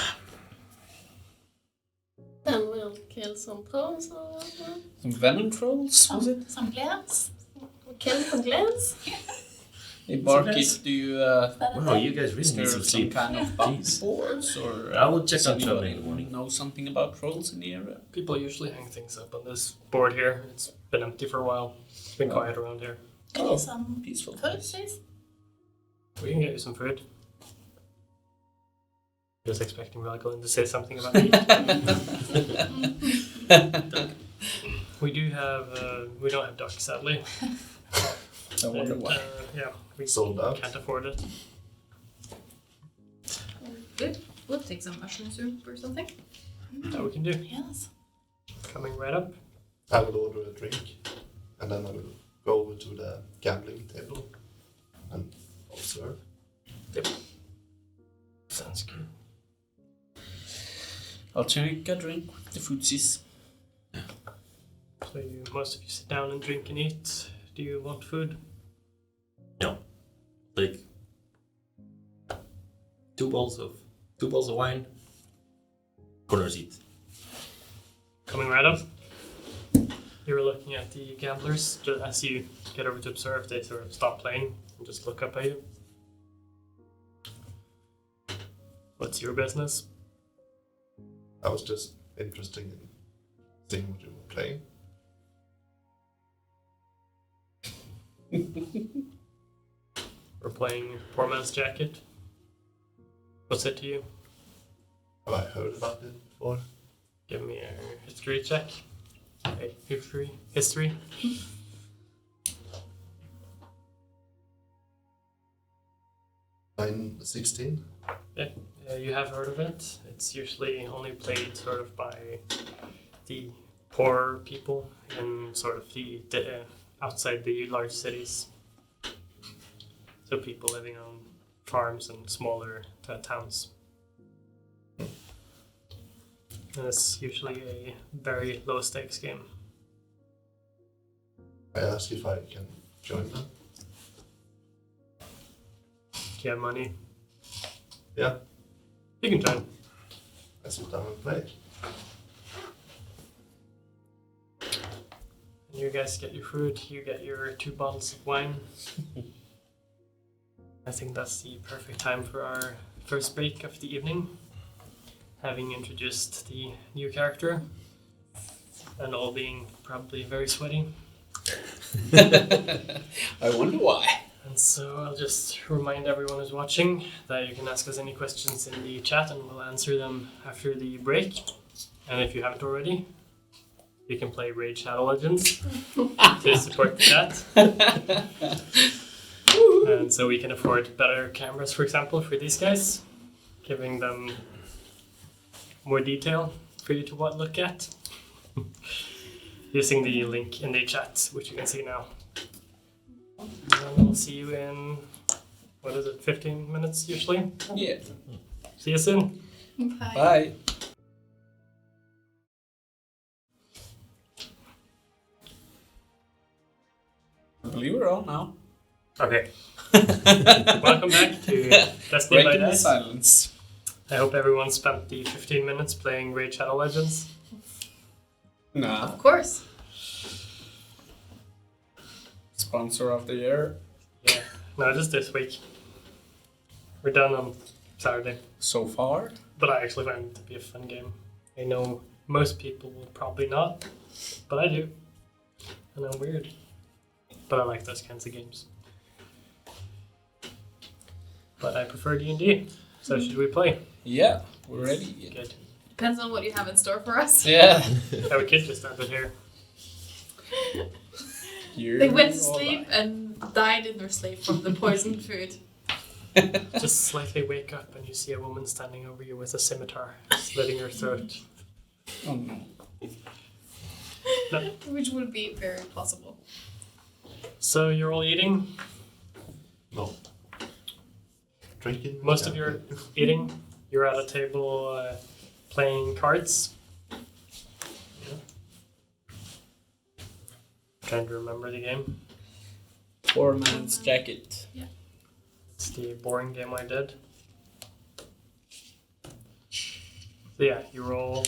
Then we'll kill some trolls or something. Some venom trolls, was it? Some glance. We'll kill some glens. Hey, Barkit, do you Wow, you guys really need stir some some sleep. kind of bounty Jeez. boards, or I will check does on anybody something in the morning. know something about trolls in the area? People usually hang things up on this board here. It's been empty for a while. It's been quiet around here. Oh, Some peaceful food, place. please. We can get you some food. Just expecting Raglan to say something about meat. We do have, we don't have duck, sadly. I wonder why. Yeah, we Sold out. can't afford it. Good. We'll take some mushroom soup or something. That we can do. Yes. Coming right up. I will order a drink. And then I will go over to the gambling table and observe. Sounds good. I'll take a drink with the foodsies. So most of you sit down and drink and eat. Do you want food? No. Like 2 balls of wine. Corner seat. Coming right up. You were looking at the gamblers. As you get over to observe, they sort of stop playing and just look up at you. What's your business? I was just interested in seeing what you were playing. We're playing Poor Man's Jacket. What's it to you? Have I heard about it before? Give me a history check. Okay, history. 916. You have heard of it. It's usually only played sort of by the poor people in sort of the outside the large cities. So people living on farms and smaller towns. And it's usually a very low stakes game. I ask if I can join them. Do you have money? Yeah, You can join. I sit down and play. You guys get your food, you get your 2 bottles of wine. I think that's the perfect time for our first break of the evening. Having introduced the new character, and all being probably very sweaty. I wonder why. And so I'll just remind everyone who's watching that you can ask us any questions in the chat and we'll answer them after the break. And if you haven't already, you can play Raid Shadow Legends to support the chat. And so we can afford better cameras, for example, for these guys, giving them more detail for you to look at. using the link in the chat, which you can see now. And we'll see you in, 15 minutes usually? Yeah. See you soon. Bye. Bye. I believe we're on now. Okay. Welcome back to Destiny by Breaking the Dice. silence. I hope everyone spent the 15 minutes playing Raid Shadow Legends. Nah. Of course. Sponsor of the year. Yeah, no, just this week. We're done on Saturday, So far. but I actually find it to be a fun game. I know most people will probably not, but I do. And I'm weird. But I like those kinds of games. But I prefer D&D, so should we play? Yeah, we're ready. Good. Depends on what you have in store for us. Yeah. Our kid just ended here. They went to sleep and died in their sleep from the poisoned food. Just slightly wake up and you see a woman standing over you with a scimitar, slitting her throat. Oh no. Which would be very possible. So you're all eating? No. Drinking. Most of you are eating. You're at a table playing cards. Trying to remember the game. Poor man's jacket. It's the boring game I did. So yeah, you roll.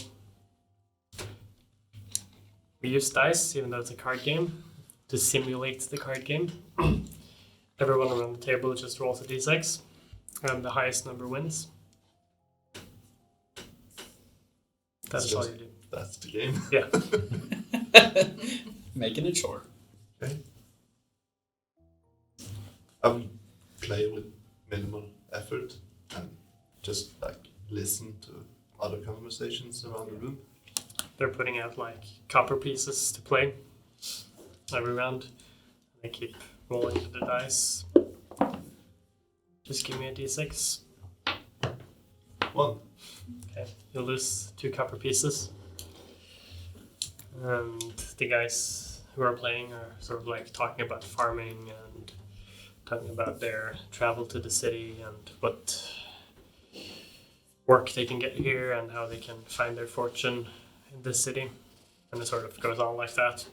We use dice, even though it's a card game, to simulate the card game. Everyone around the table just rolls a d6, and the highest number wins. That's It's all just- you do. That's the game. Yeah. Making it short. I would play with minimal effort and just like listen to other conversations around the room. They're putting out like copper pieces to play every round. They keep rolling the dice. Just give me a d6. 1. Okay, you'll lose 2 copper pieces. And the guys who are playing are sort of like talking about farming and talking about their travel to the city and what work they can get here and how they can find their fortune in this city. And it sort of goes on like that.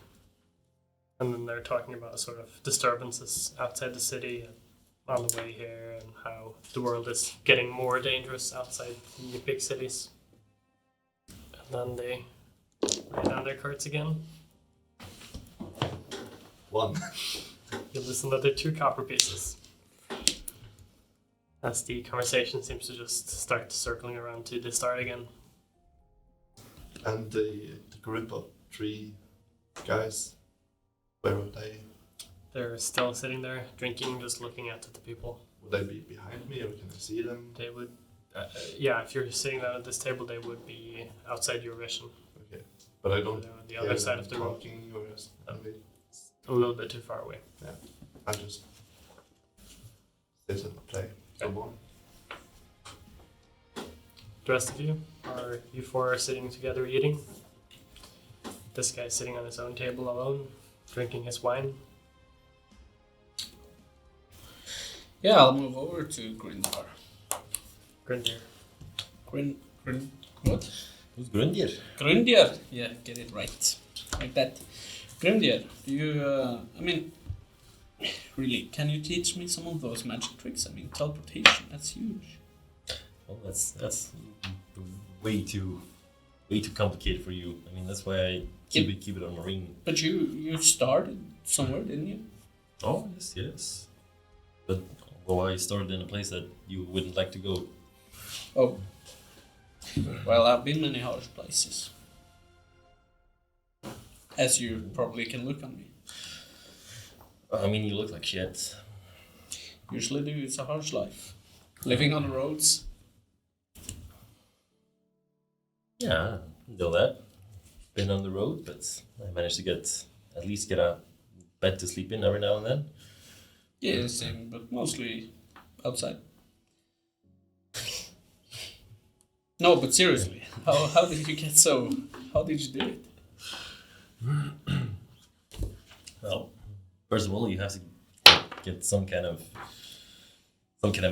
And then they're talking about sort of disturbances outside the city and on the way here and how the world is getting more dangerous outside the big cities. And then they write down their cards again. 1. You lose another 2 copper pieces. As the conversation seems to just start circling around to the start again. And the group of 3 guys, where are they? They're still sitting there drinking, just looking at the people. Would they be behind me or can I see them? They would, yeah, if you're sitting down at this table, they would be outside your vision. Okay. But I don't They're on the hear other side them of the room, talking or just a little bit too far away. I just sit and play some more. The rest of you are you 4 are sitting together eating. This guy's sitting on his own table alone, drinking his wine. Yeah, I'll move over to Grindar. Grindir. What? Who's Grundir? Grundir. Yeah, get it right. Like that. Grundir, do you, I mean, really, can you teach me some of those magic tricks? I mean, teleportation, that's huge. Well, that's way too complicated for you. I mean, that's why I keep it on marine. But you started somewhere, didn't you? Oh yes. But well, I started in a place that you wouldn't like to go. Oh. Well, I've been many harsh places. As you probably can look on me. I mean, you look like shit. Usually do, it's a harsh life. Living on the roads. Yeah, know that. Been on the road, but I managed to at least get a bed to sleep in every now and then. Yeah, same, but mostly outside. No, but seriously, how did you get so? How did you do it? Well, first of all, you have to get some kind of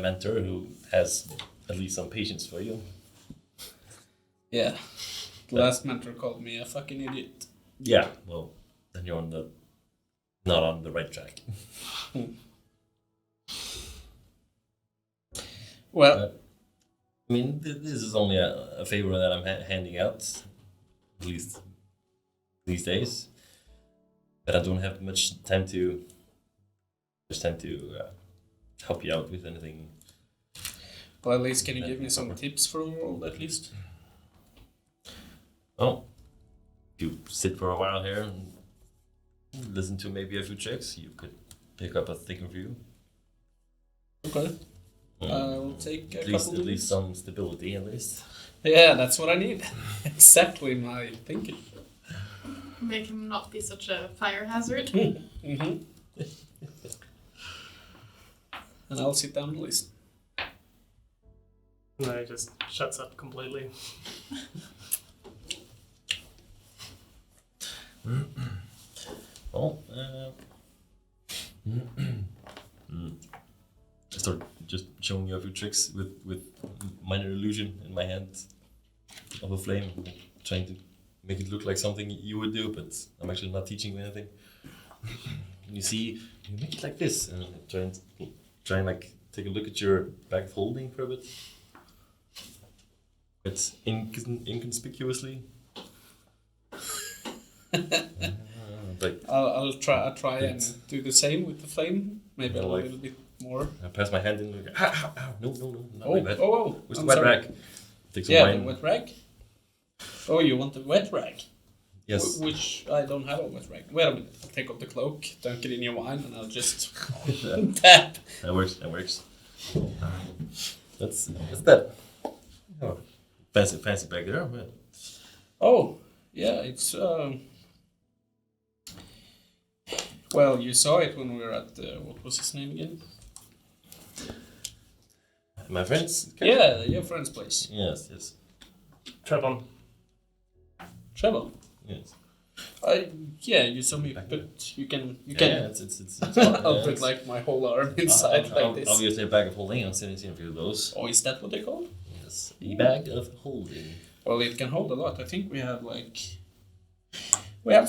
mentor who has at least some patience for you. Yeah. The last mentor called me a fucking idiot. Yeah, well, then you're not on the right track. Well, I mean, this is only a favor that I'm handing out, at least these days. But I don't have much time to help you out with anything. well, at least can you give me some tips for the world at least? Oh, if you sit for a while here and listen to maybe a few checks, you could pick up a thicker view. Okay. I'll take a couple At least some stability, at least. Yeah, that's what I need. Exactly my thinking. Make him not be such a fire hazard. Mm-hmm. And I'll sit down and listen. No, he just shuts up completely. Well, I start just showing you a few tricks with minor illusion in my hand of a flame, trying to make it look like something you would do, but I'm actually not teaching you anything. You see, you make it like this, and try and like take a look at your bag of holding for a bit. It's inconspicuously. Like I'll try and do the same with the flame. Maybe a like- little bit more. I pass my hand in. Like, ow, no, not Oh, like that. oh, Where's I'm the wet sorry. rag? Take some Yeah, wine. the wet rag. Oh, you want the wet rag? Yes. Which I don't have a wet rag. Wait a minute. I'll take off the cloak, dunk it in your wine, and I'll just tap. That works. That's that. Oh, fancy bag there. Yeah. Oh, yeah, it's well, you saw it when we were at what was his name again? My friends. Yeah, your friend's place. Yes. Trevon. Trevor. Yes. Yeah, you saw me, but you can. Yeah, it's I'll put like my whole arm inside like this. Obviously, a bag of holding. I've seen a few of those. Oh, is that what they call? Yes, a bag of holding. Well, it can hold a lot. I think we have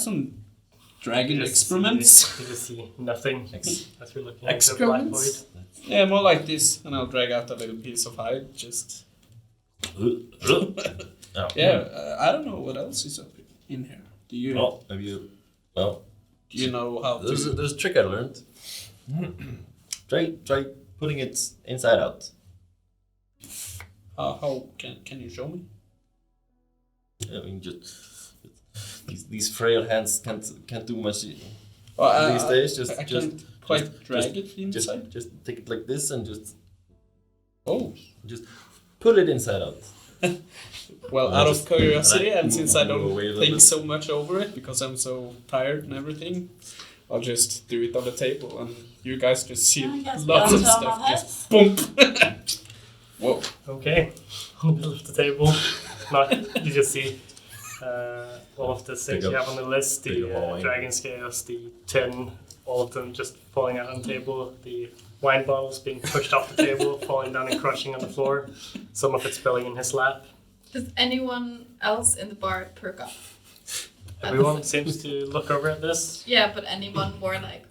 some dragon excrements. You just see nothing as you're looking at the black Excrements? void. Yeah, more like this, and I'll drag out a little piece of hide. Just Oh. yeah. I don't know what else is up in here. Do you? Well, have you? Well, Do you know how there's to? a trick I learned. Try putting it inside out. How can you show me? I mean, just these frail hands can't do much Well, these days. Just I can't quite drag it just inside. just take it like this and just Oh, pull it inside out. well, And out I of just- curiosity, and I and since I move don't away a little think bit. so much over it because I'm so tired and everything, I'll just do it on the table, and you guys just see I guess lots of we also stuff have just boom. Whoa. Okay, on the middle of the table. You just see all of the things Pick you up- have on the list, pick the up wine. dragon scales, the tin, all of them just falling out on the table, the wine bottles being pushed off the table, falling down and crushing on the floor, some of it spilling in his lap. Does anyone else in the bar perk up? Everyone seems to look over at this. Yeah, but anyone more like,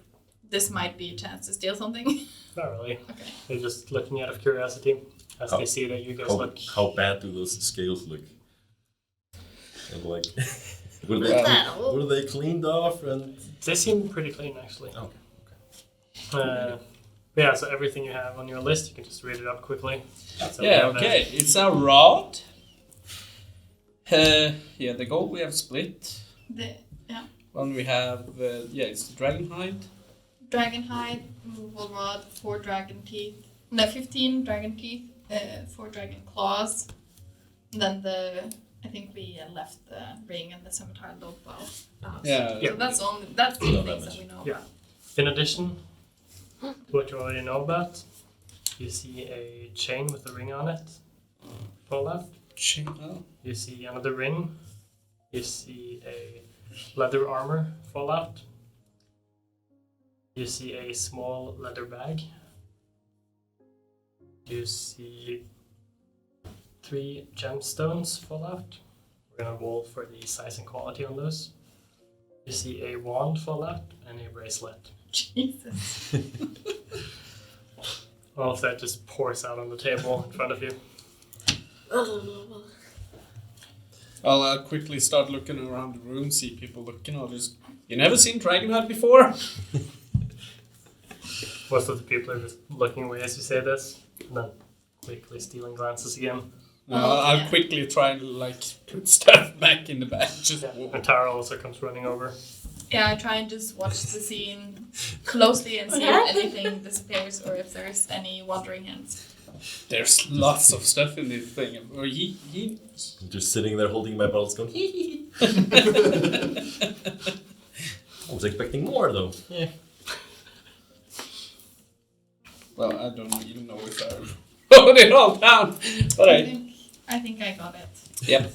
this might be a chance to steal something? Not really. Okay. They're just looking out of curiosity as they see that you guys look. How bad do those scales look? And like, were What's they, that? were they cleaned off and? They seem pretty clean, actually. Okay. Yeah, so everything you have on your list, you can just read it up quickly. So we Yeah, have, okay. It's a rod. Yeah, the gold we have split. One we have, it's the dragon hide. Dragon hide, movable rod, 4 dragon teeth. No, 15 dragon teeth, 4 dragon claws. And then I think we left the ring and the scimitar lobe bow. Yeah. Yeah. So that's the No things that damage. we know. Yeah. In addition to what you already know about, you see a chain with a ring on it. Fall out. Oh. You see another ring. You see a leather armor fall out. You see a small leather bag. You see 3 gemstones fall out. We're gonna roll for the size and quality on those. You see a wand fall out and a bracelet. Jesus. All of that just pours out on the table in front of you. Oh, Well, I'll quickly start looking around the room, see people looking. I'll just. You never seen Dragonheart before? Most of the people are just looking away as you say this, and then quickly stealing glances again. I'll quickly try and like put stuff back in the bag. Just And Tara also comes running over. Yeah, I try and just watch the scene closely and see if anything disappears or if there's any wandering hands. There's lots of stuff in this thing. Or he. I'm just sitting there holding my bottles going, hee hee. I was expecting more though. Yeah. Well, I don't even know if I wrote it all down. But I think I got it. Yep.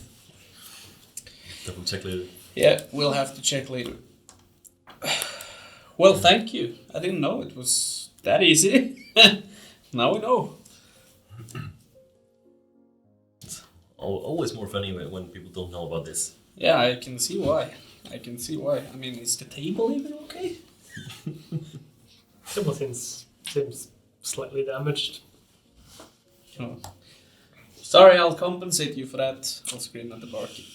Double check later. Yeah, we'll have to check later. Well, thank you. I didn't know it was that easy. Now we know. It's always more funny when people don't know about this. Yeah, I can see why. I mean, is the table even okay? Table seems slightly damaged. Oh. Sorry, I'll compensate you for that. I'll scream at the barkeep.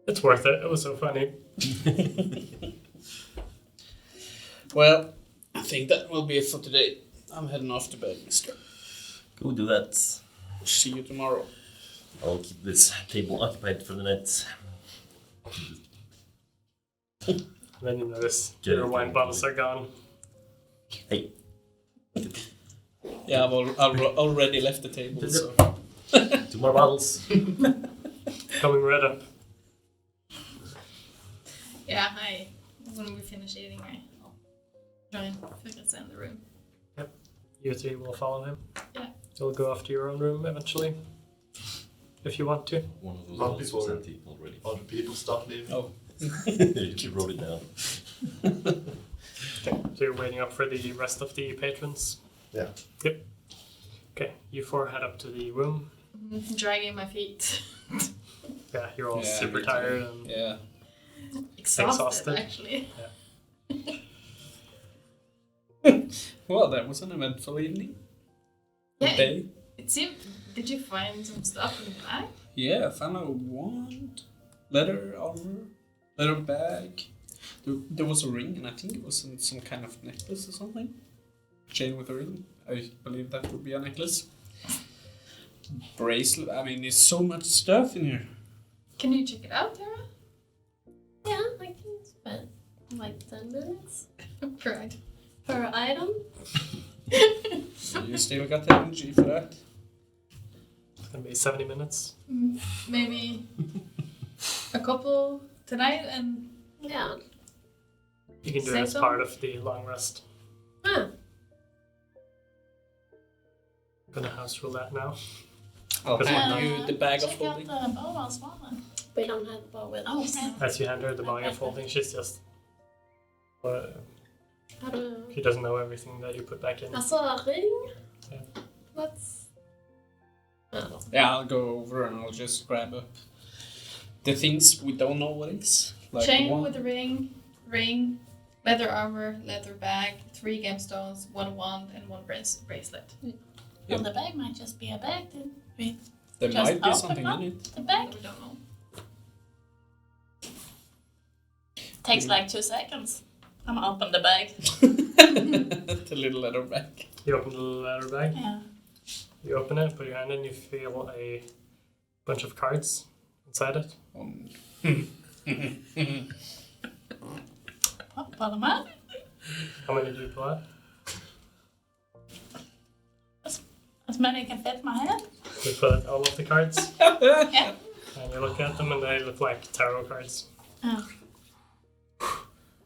It's worth it. It was so funny. Well, I think that will be it for today. I'm heading off to bed, mister. Go do that. See you tomorrow. I'll keep this table occupied for the night. And then you notice Get your it, wine get it, bottles get are gone. Hey. Yeah, I've already left the table, so... 2 more bottles. Coming right up. Yeah, when we finish eating, I'll try and figure it in the room. You 3 will follow him. Yeah. You'll go off to your own room eventually. If you want to. One of those Not bottles before. was empty already. Other people stop leaving. Oh. You wrote it down. Okay, so you're waiting up for the rest of the patrons? Yeah. Yep. Okay, you 4 head up to the room. Dragging my feet. Yeah, you're all Yeah, super me too. tired and Yeah. Exhausted, actually. Well, that was an eventful evening. Yeah, Day. it seemed... Did you find some stuff in the bag? Yeah, I found a wand, leather armor, leather bag. There was a ring, and I think it was some kind of necklace or something. Chain with a ring. I believe that would be a necklace. Bracelet. I mean, there's so much stuff in here. Can you check it out, Tara? yeah, I can spend like 10 minutes Right. per item. You still got the energy for that? it's gonna be 70 minutes. Maybe a couple tonight and... Yeah. You can do it Say as so? part of the long rest. Ah, I'm gonna house rule that now. I'll Because hand you the bag of check out holding. the bow as well then. we don't have the bow with Oh, us. okay. As you hand her the bag of holding, she's just... How do she doesn't know everything that you put back in. I saw a ring? Yeah. What's... Oh. Yeah, I'll go over and I'll just grab up the things we don't know what is. Like Chain one. with a ring, leather armor, leather bag, 3 gemstones, 1 wand, and 1 bracelet. Yep. Well, the bag might just be a bag then. We There just might be open something up in it. the bag. We don't know. Takes like 2 seconds. I'm open the bag. The little leather bag. You open the leather bag, Yeah. you open it, put your hand in, you feel a bunch of cards inside it. What am I? How many do you pull out? As many can fit my head. You pull out all of the cards, Yeah. and you look at them, and they look like tarot cards. Oh.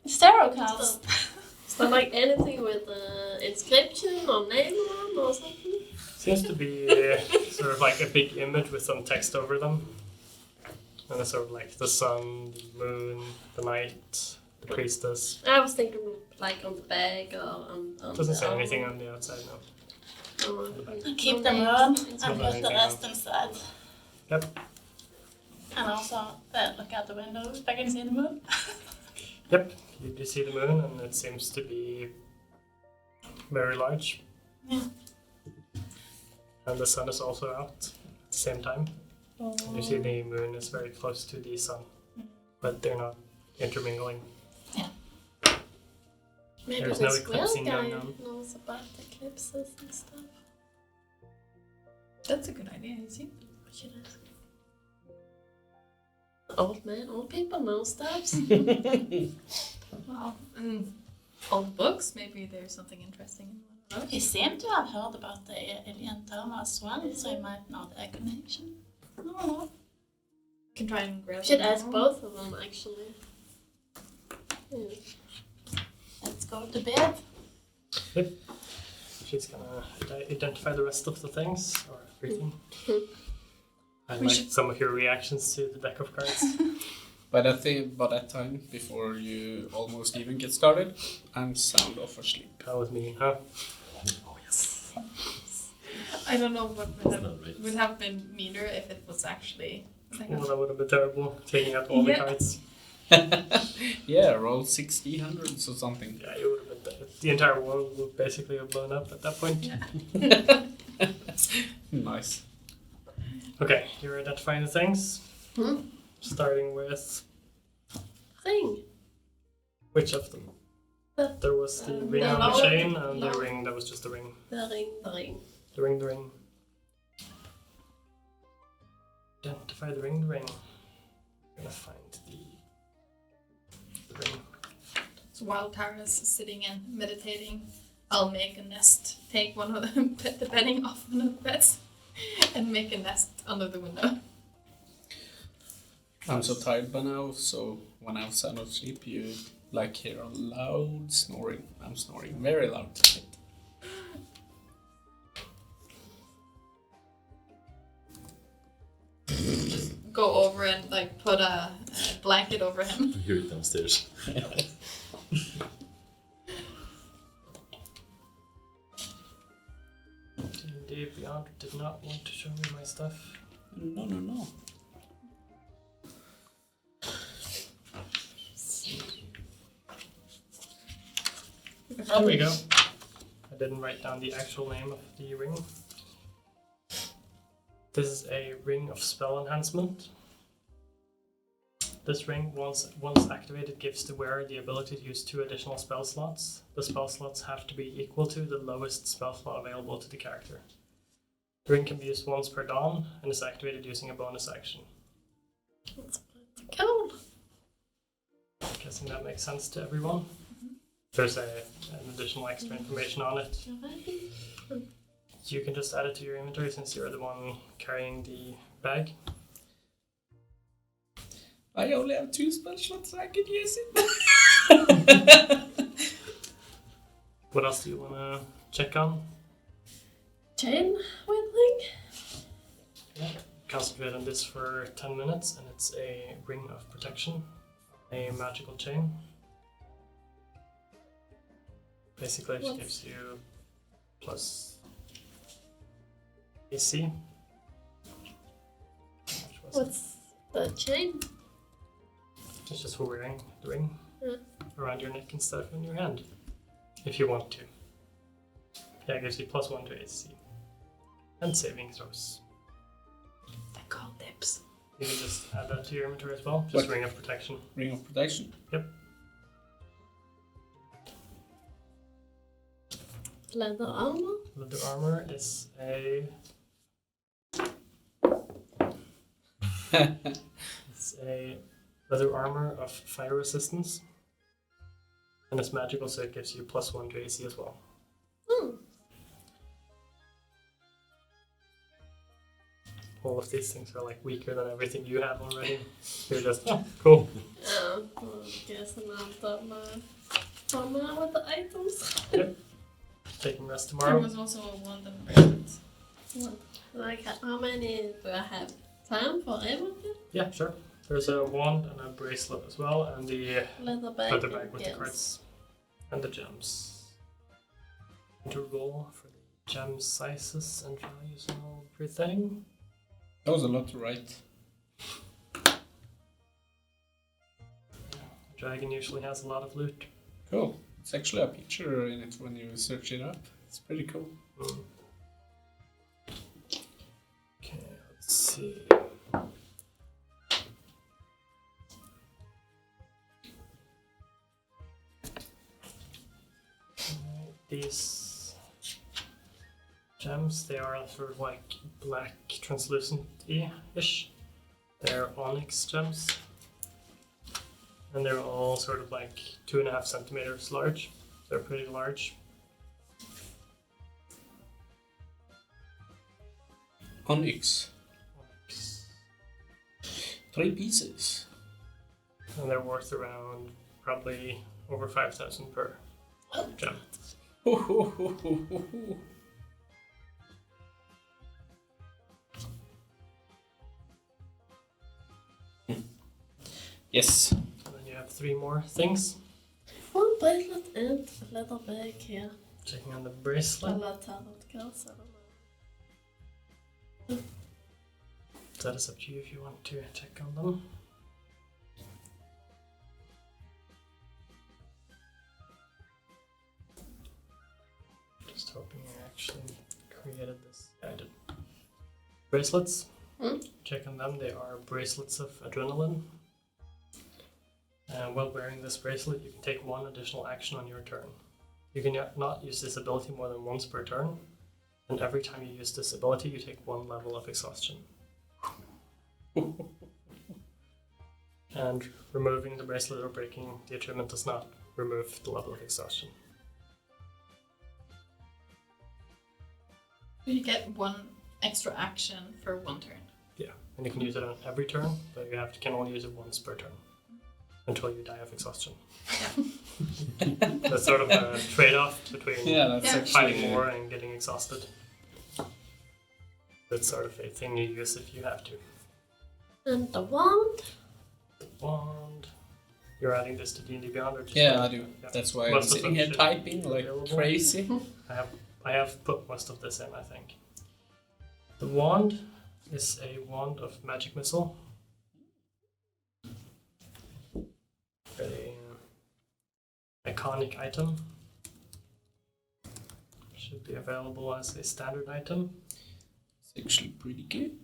It's tarot cards. Is there like anything with inscription or name on or something? Seems to be sort of like a big image with some text over them. And it's sort of like the sun, the moon, the night, the priestess. I was thinking like on the bag or on Doesn't the say armor. anything on the outside, no. Keep them on and Not put the anything rest inside. Yep. And also look out the window if I can see the moon. Yep, you do see the moon, and it seems to be very large. Yeah. And the sun is also out at the same time. And you see the moon is very close to the sun, but they're not intermingling. Maybe There's the no squirrel eclipsing guy going on. knows about eclipses and stuff. That's a good idea, you see. We should ask. Old man, old people know stuff. Well, old books, maybe there's something interesting in one of He seemed to have heard about the alien term as well, so he might know the connection. I don't know. those. Can try and grab We should them ask all. both of them actually. Yeah. Let's go to bed. She's gonna identify the rest of the things, or everything. I We like should- some of your reactions to the deck of cards. But I think by that time, before you almost even get started, I'm sound off asleep. That was mean, huh? Oh yes. I don't know what That's not right. would have been meaner if it was actually like Well, that would have been terrible, taking out all the Yeah. cards. Yeah, roll 60 hundreds or something. Yeah, you would have been dead. The entire world would basically have blown up at that point. Nice. Okay, you're identifying the things. Hmm? Starting with Ring. which of them? The- There was the ring the on the long- chain and the long- ring that was just the ring. The ring, the ring. The ring, the ring. Identify the ring, the ring. I'm gonna find the ring. So while Tara's sitting and meditating, I'll make a nest, take one of them, put the bedding off one of the beds, and make a nest under the window. I'm so tired by now, so when I'm sound asleep, you like hear a loud snoring. I'm snoring very loud. Go over and like put a blanket over him. I hear it downstairs. D&D Beyond did not want to show me my stuff. No, no, no. There we go. I didn't write down the actual name of the ring. This is a ring of spell enhancement. This ring, once activated, gives the wearer the ability to use 2 additional spell slots. The spell slots have to be equal to the lowest spell slot available to the character. The ring can be used once per dawn and is activated using a bonus action. That's pretty cool. Guessing that makes sense to everyone. There's an additional extra information on it. You ready? You can just add it to your inventory since you're the one carrying the bag. I only have 2 spell slots, so I can use it. What else do you want to check on? Chain with ring. Concentrate on this for 10 minutes, and it's a ring of protection, a magical chain. Basically, it What's- gives you plus AC. Which was it? What's the chain? It's just for wearing the ring Yeah. around your neck instead of in your hand, if you want to. Yeah, it gives you +1 to AC. And saving throws. They're called dips. You can just add that to your inventory as well. Just What? ring of protection. Ring of protection. Leather armor. Leather armor is it's a leather armor of fire resistance. And it's magical, so it gives you +1 to AC as well. Hmm. All of these things are like weaker than everything you have already. You're just cool. Yeah. Well, I guess I'm out of my armor with the items. Taking rest There tomorrow. was also a wand and bracelet. Like, how many do I have? Time for everything? Yeah, sure. There's a wand and a bracelet as well, and the Leather bag. leather bag with yes. the cards and the gems. To roll for the gem sizes and values and everything. That was a lot to write. Dragon usually has a lot of loot. Cool. It's actually a picture in it when you search it up. It's pretty cool. Okay, let's see. These gems, they are sort of like black translucent-ish. They're onyx gems. And they're all sort of like 2.5 centimeters large. They're pretty large. Onyx. Onyx. 3 pieces. And they're worth around probably over 5,000 per gem. Yes. And then you have 3 more things. One bracelet and a leather bag here. Checking on the A bracelet. lot of tarot cards, I don't know. That is up to you if you want to check on them. Just hoping I actually created this. Yeah, I did. Bracelets. Check on them. They are bracelets of adrenaline. And while wearing this bracelet, you can take 1 additional action on your turn. You can not use this ability more than once per turn. And every time you use this ability, you take 1 level of exhaustion. And removing the bracelet or breaking the attunement does not remove the level of exhaustion. You get 1 extra action for 1 turn. Yeah, and you can use it on every turn, but you can only use it once per turn. Until you die of exhaustion. Yeah. That's sort of a trade-off between That's Yeah. actually fighting more and getting exhausted. That's sort of a thing you use if you have to. And the wand. The wand. You're adding this to D&D Beyond, or just Yeah, I do. Yeah. That's why I'm Most of sitting them here should typing be like available. crazy. I have put most of this in, I think. The wand is a wand of magic missile. Very iconic item. Should be available as a standard item. It's actually pretty good.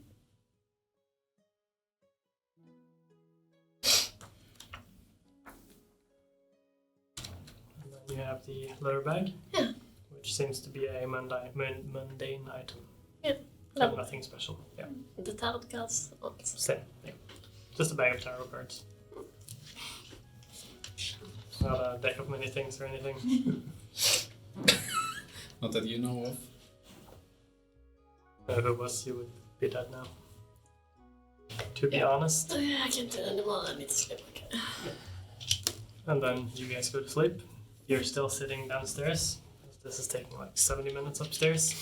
And then you have the leather bag, Yeah. which seems to be a mundane item. Yeah. So nothing special. Yeah, The tarot cards. same. Yeah. Just a bag of tarot cards. Not a deck of many things or anything. Not that you know of. If it was, you would be dead now. To be honest. I can't do it anymore. I need to sleep. Okay. And then you guys go to sleep. You're still sitting downstairs. This is taking like 70 minutes upstairs.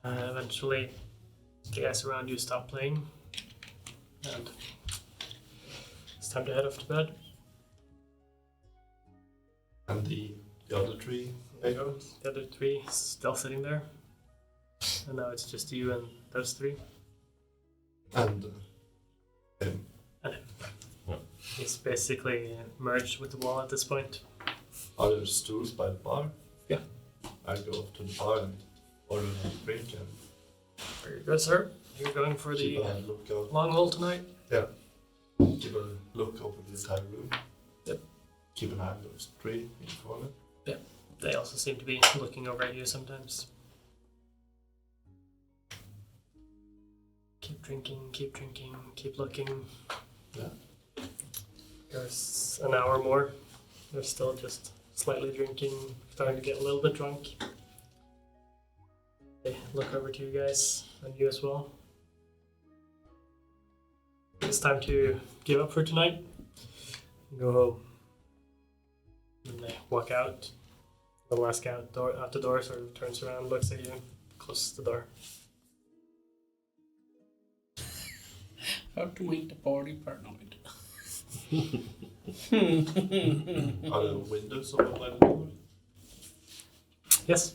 Eventually, the guys around you stop playing. And it's time to head off to bed. And the other 3 There you go. The other 3 still sitting there. And now it's just you and those 3. and him. He's basically merged with the wall at this point. Are there stools by the bar? Yeah. I go up to the bar and order a drink and Very good, sir. You're going for keep the a lookout. long haul tonight? Keep a look over the entire room. Yep. Keep an eye on those 3 in the corner. They also seem to be looking over at you sometimes. Keep drinking, keep looking. Yeah. There's an hour more. They're still just slightly drinking, starting to get a little bit drunk. They look over to you guys, and you as well. It's time to give up for tonight. Go home. And they walk out. The last guy out the door sort of turns around, looks at you, closes the door. How to make the party paranoid. Are there windows over by the door? Yes.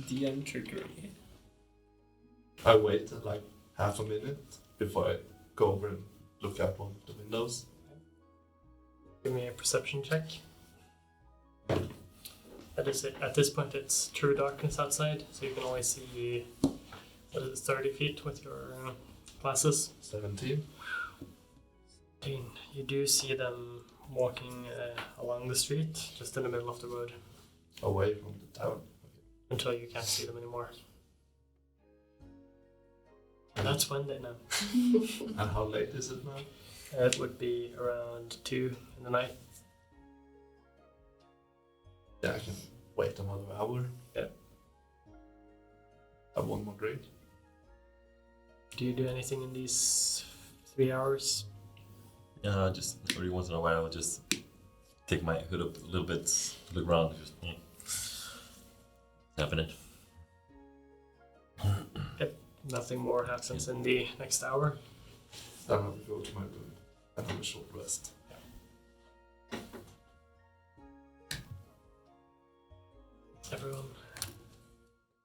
DM trickery. I waited like half a minute before I go over and look out one of the windows. Give me a perception check. That is it. At this point, it's true darkness outside, so you can only see 30 feet with your glasses. 17. You do see them walking along the street, just in the middle of the road, Away from the town. until you can't see them anymore. And that's when they know. And how late is it now? It would be around 2 in the night. Yeah, I can wait another hour. Yeah. Have one more drink. Do you do anything in these 3 hours? Yeah, just every once in a while, just take my hood up a little bit, look around, just happening. Nothing more happens in the next hour. Then I will go to my room and have a short rest. Everyone,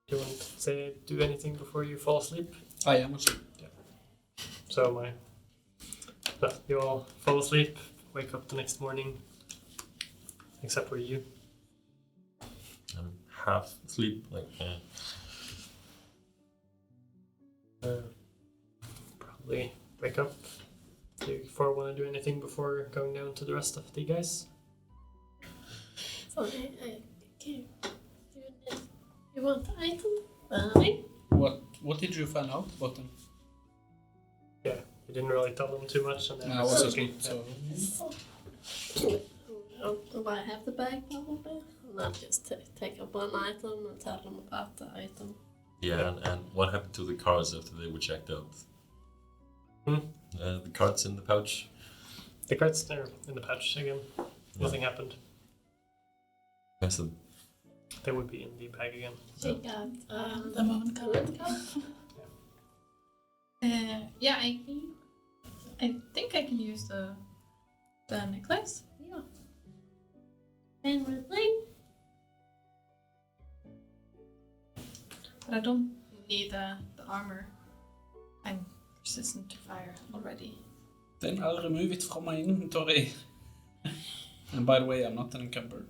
do you want to do anything before you fall asleep? I am asleep. So you all fall asleep, wake up the next morning, except for you. I'm half asleep, like Probably wake up. Do you four want to do anything before going down to the rest of the guys? So you want the item? Bye. What did you find out about them? Yeah, you didn't really tell them too much, and then I was asleep, so... Do I have the bag probably? And I'll just take up one item and tell them about the item. yeah, and what happened to the cards after they were checked out? The cards in the pouch. The cards there in the pouch again. Nothing happened. Yes, and They would be in the bag again. She got The moment current card. Yeah, I think I can use the necklace. Yeah. And with ring. But I don't need the armor. I'm resistant to fire already. Then I'll remove it from my inventory. And by the way, I'm not encumbered.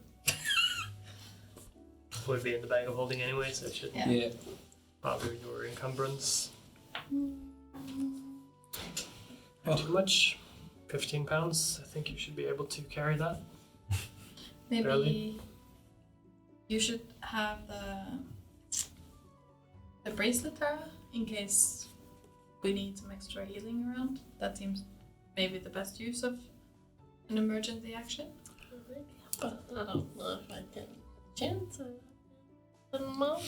Would be in the bag of holding anyway, so it should Yeah. bother your encumbrance. Oh. Not too much. 15 pounds. I think you should be able to carry that. Maybe Barely. you should have the bracelet, Tara, in case we need some extra healing around. That seems maybe the best use of an emergency action. But I don't know if I can chance it. I don't know.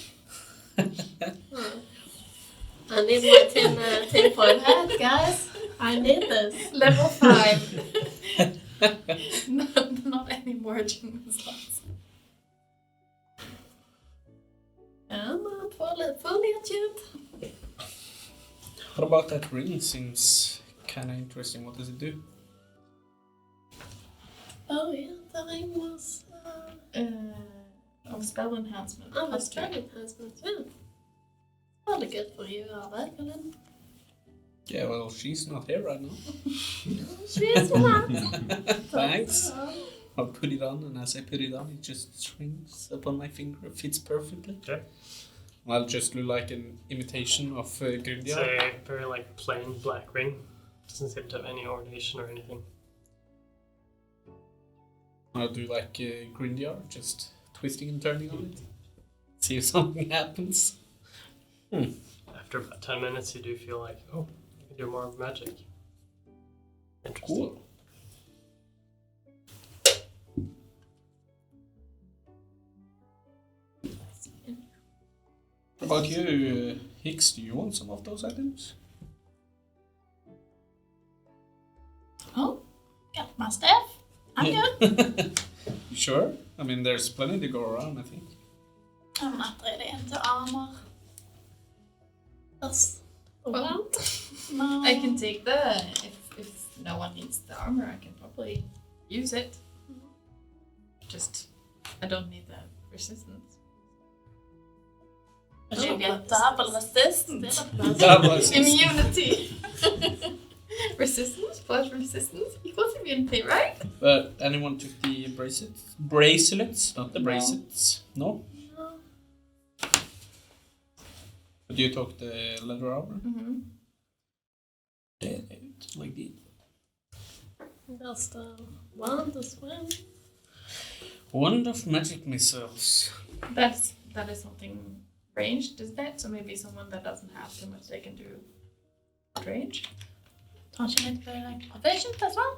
I need my 10-point hat, guys. I need this. Level 5. Not any more achievement slots. I'm not fully attuned. What about that ring? Seems kind of interesting. What does it do? Oh yeah, the ring was... Of spell enhancement. Oh, plus the 2. spell enhancement, yeah. Probably good for you, Galadhmir. Yeah, well, she's not here right now. She's not. Thanks. I'll put it on, and as I put it on, it just shrinks upon my finger. It fits perfectly. Okay. I'll just look like an imitation of It's Grindia. a very plain black ring. Doesn't seem to have any ornation or anything. I'll do like Grindia, just twisting and turning on it. See if something happens. After about 10 minutes, you do feel like, oh, you can do more magic. Interesting. Cool. What about you, Hicks? Do you want some of those items? Oh, got my staff. I'm good. You sure? I mean, there's plenty to go around, I think. I'm not really into armor. That's Well, around. No. I can take the if no one needs the armor, I can probably use it. Just I don't need the resistance. But you Maybe get double resistance. Double Immunity. Resistance plus resistance equals immunity, right? But anyone took the bracelets, not the No. bracelets. No. No. But you took the leather armor. Mm-hmm. Yeah, like the That's the wand as well. wand of magic missiles. That is something ranged, isn't it? So maybe someone that doesn't have too much they can do range. Don't you need to be like proficient as well?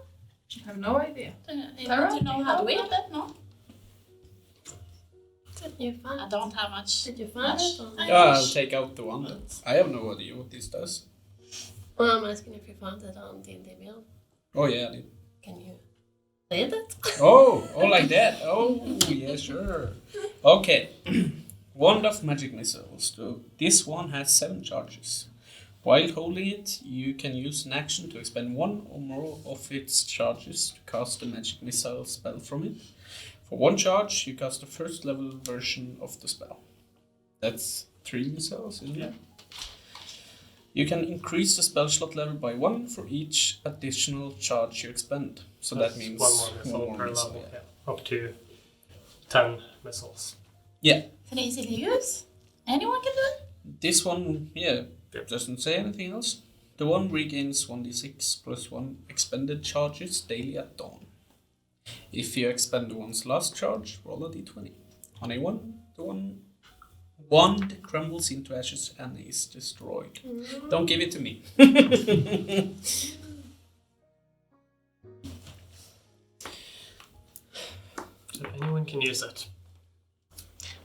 I have no idea. You Tara, need to know you how to know wield it, no? Did you find I don't have much. Did you find it? Or? Yeah, I'll take out the one. I have no idea what this does. Well, I'm asking if you found it on D&D Beyond. Oh yeah, I did. Can you read it? Oh, like that. Oh, yeah, sure. Okay. Wand of magic missiles. So this one has 7 charges. While holding it, you can use an action to expend 1 or more of its charges to cast a magic missile spell from it. For 1 charge, you cast the first level version of the spell. That's 3 missiles, isn't it? You can increase the spell slot level by 1 for each additional charge you expend. So That's that means one more missile one more per missile, level. yeah. Yeah. Up to 10 missiles. It's an easy to use. Anyone can do it. This one, yeah, doesn't say anything else. The one regains 1d6 plus 1 expended charges daily at dawn. If you expend the one's last charge, roll a d20. On a 1, the wand crumbles into ashes and is destroyed. Don't give it to me. So anyone can use it.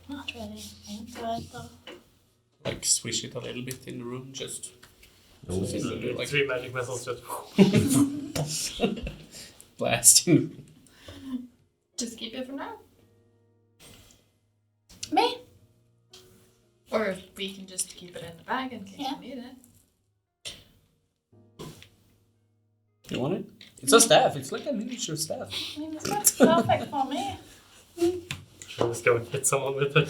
Not really into it though. Like swish it a little bit in the room, just No, so you do, like 3 magic missiles just blasting. Just keep it for now. Me? Or we can just keep it in the bag in case Yeah. we need it. You want it? It's a staff. It's like a miniature staff. I mean, it's not perfect for me. I'll just go and hit someone with it.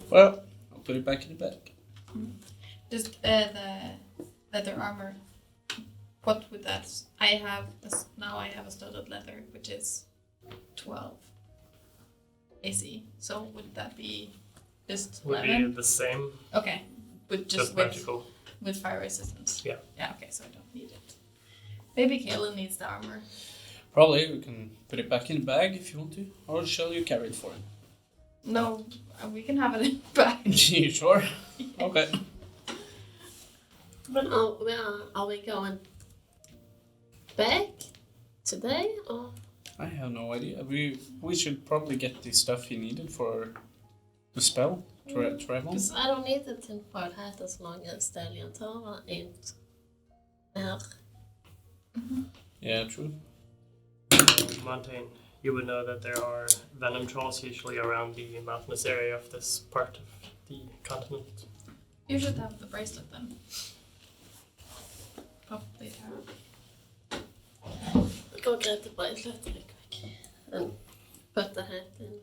Well, I'll put it back in the bag. Just the leather armor. What would that? Now I have a studded leather, which is 12 AC. So would that be just Would 11? be the same, Okay, with just with magical. fire resistance. Yeah. Yeah. Okay, so I don't need it. Maybe Kaelin needs the armor. Probably we can put it back in the bag if you want to, or shall you carry it for him? No, we can have it in the bag. You sure? Okay. But are we going back today or? I have no idea. We should probably get the stuff he needed for the spell. Try one. Because I don't need the tinfoil hat as long as Stallion Tower ain't there. Yeah, true. Montaigne, you would know that there are venom trolls usually around the mountainous area of this part of the continent. You should have the bracelet then. Probably Tara. Go get the bracelet really quick and put the hat in.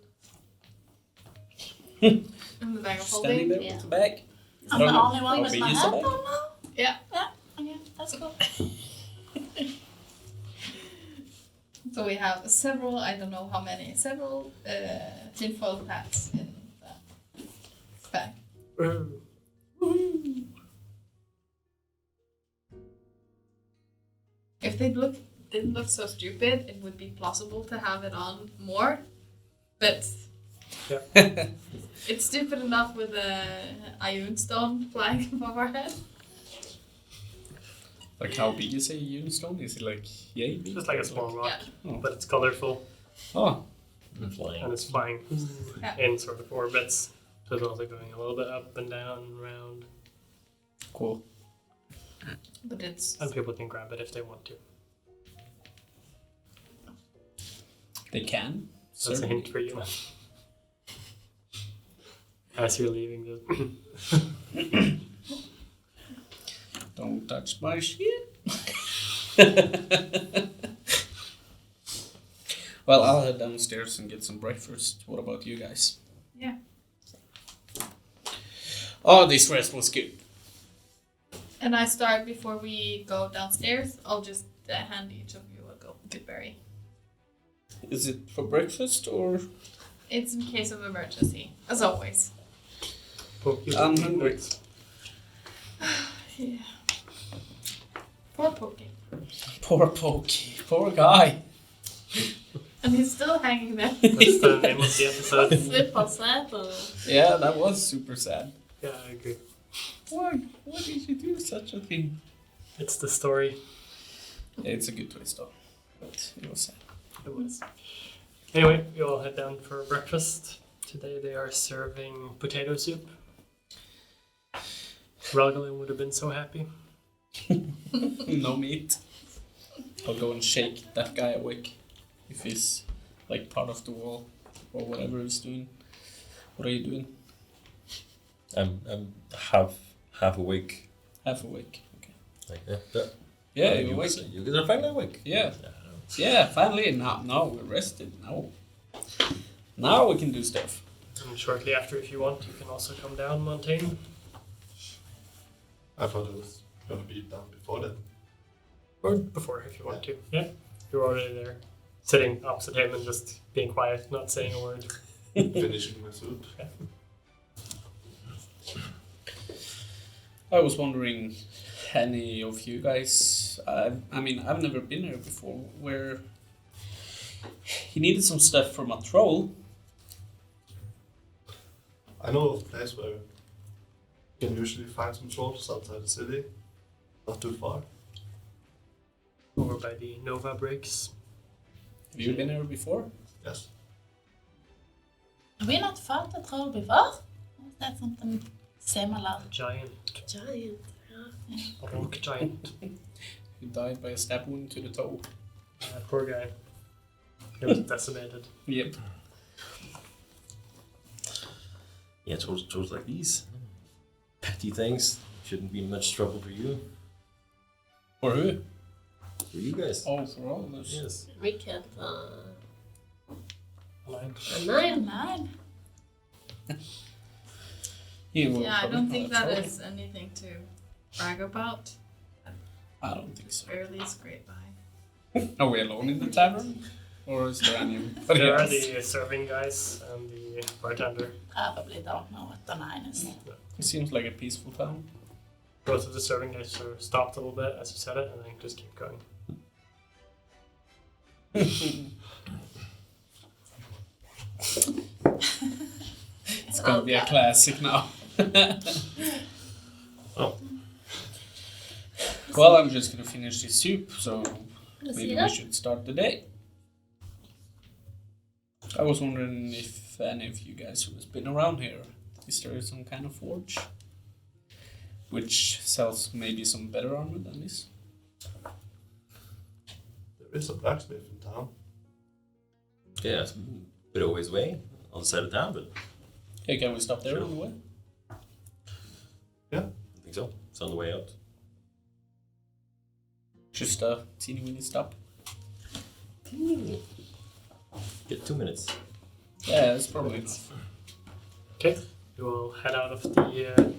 In the bag of Standing holding. there Yeah. with the bag. I'm the How only one with big my is the hat bag? on now? Yeah. Yeah, okay, that's cool. So we have several, I don't know how many, several tinfoil hats in the bag. If they didn't look so stupid, it would be plausible to have it on more. But it's stupid enough with a Ion stone flying above our head. Like how big is a unistone? Is it like yay big? Just like a small rock, Yeah. but it's colorful Oh, I'm flying. and it's flying Yeah. in sort of orbits. So it's also going a little bit up and down and around. cool. But it's And people can grab it if they want to. They can. That's a Certainly. hint for you. As you're leaving the Don't touch my shit. Well, I'll head downstairs and get some breakfast. What about you guys? Yeah. Oh, this rest was good. And I start before we go downstairs. I'll just hand each of you a good berry. Is it for breakfast or? It's in case of emergency, as always. Pokey. I'm hungry. Yeah. Poor Pokey. Poor Pokey. Poor guy. And he's still hanging there. That's the name of the episode. Slip on slap or... Yeah, that was super sad. Yeah, I agree. Why? Why did you do such a thing? It's the story. Yeah, it's a good twist though. But it was sad. It was. Anyway, you all head down for breakfast. Today they are serving potato soup. Ralgalin would have been so happy. No meat. I'll go and shake that guy awake. If he's like part of the wall or whatever he's doing. What are you doing? I'm half awake. Half awake. Okay. Like yeah. Yeah, you you're awake. You guys are finally awake. Yeah. Yeah, finally. Now we're rested. Now we can do stuff. And shortly after, if you want, you can also come down, Montaigne. I thought it was gonna be done before that. Or before, if you want to. Yeah, you're already there. Sitting opposite him and just being quiet, not saying a word. Finishing my soup. I was wondering, any of you guys, I mean, I've never been here before, where he needed some stuff from a troll. I know of a place where you can usually find some trolls outside the city. Not too far. Over by the Nova Breaks. Have you been here before? Yes. Have we not fought a troll before? Was that something similar? A giant. Giant. Yeah. A rock giant. He died by a stab wound to the toe. Poor guy. He was decimated. Yep. Yeah, trolls like these petty things shouldn't be much trouble for you. For who? For you guys. Oh, for all of us. Yes. We kept Aligned. a 9. 9. He will Yeah, I probably don't not think a that troll. is anything to brag about. I don't think so. Barely scrape by. Are we alone in the tavern? Or is there anybody There are else? the serving guys and the bartender. Probably don't know what the 9 is. It seems like a peaceful town. Both of the serving guys sort of stopped a little bit as you said it and then just keep going. It's gonna be a classic now. Oh. Well, I'm just gonna finish this soup, so Let's maybe see we that. should start the day. I was wondering if any of you guys who has been around here, is there some kind of forge which sells maybe some better armor than this? There is a blacksmith in town. Yeah, it's a bit of ways away on the side of town, but Hey, can we stop there Sure. on the way? I think so. It's on the way out. Just a teeny weeny stop. Get 2 minutes. Yeah, that's probably enough. Okay, you will head out of the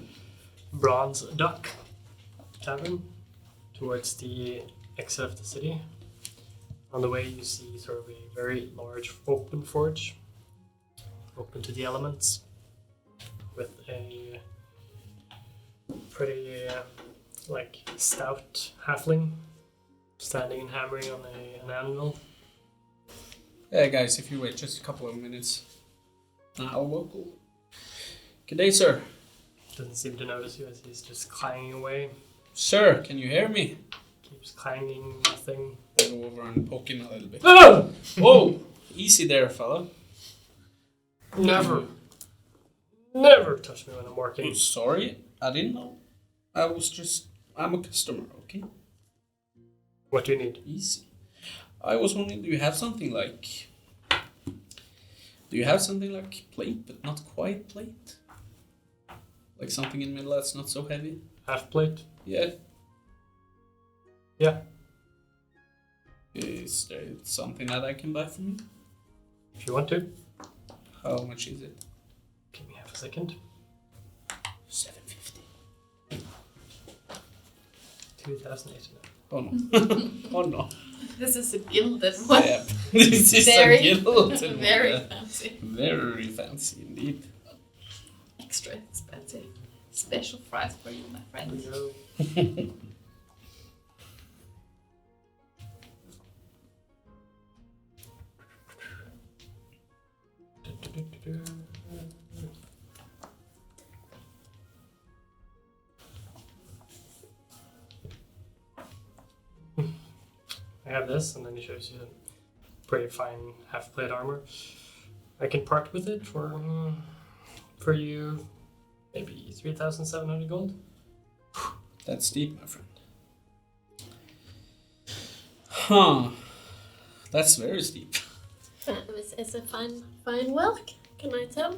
Bronze Duck Tavern towards the exit of the city. On the way, you see sort of a very large open forge, open to the elements, with a pretty stout halfling standing and hammering on an anvil. Yeah, guys, if you wait just a couple of minutes, I'll walk over. Good day, sir. Doesn't seem to notice you as he's just clanging away. Sir, can you hear me? Keeps clanging nothing. I'll go over and poke him a little bit. Ah! Whoa! Easy there, fella. Never touch me when I'm working. Sorry, I didn't know. I'm a customer, okay? What do you need? Easy. I was wondering, do you have something like plate, but not quite plate? Like something in the middle that's not so heavy? Half plate. Yeah. Yeah. Is there something that I can buy from you? If you want to. How much is it? Give me half a second. 750. 2,800. Oh no. Oh no. This is a gilded one. Yeah. This is Very, a gilded very one. fancy. Very fancy indeed. Extra expensive. Special price for you, my There we friend. go. I have this, and then he shows you pretty fine half plate armor. I can part with it for you, maybe 3,700 gold. That's steep, my friend. Huh. That's very steep. It's a fine work. Can I tell?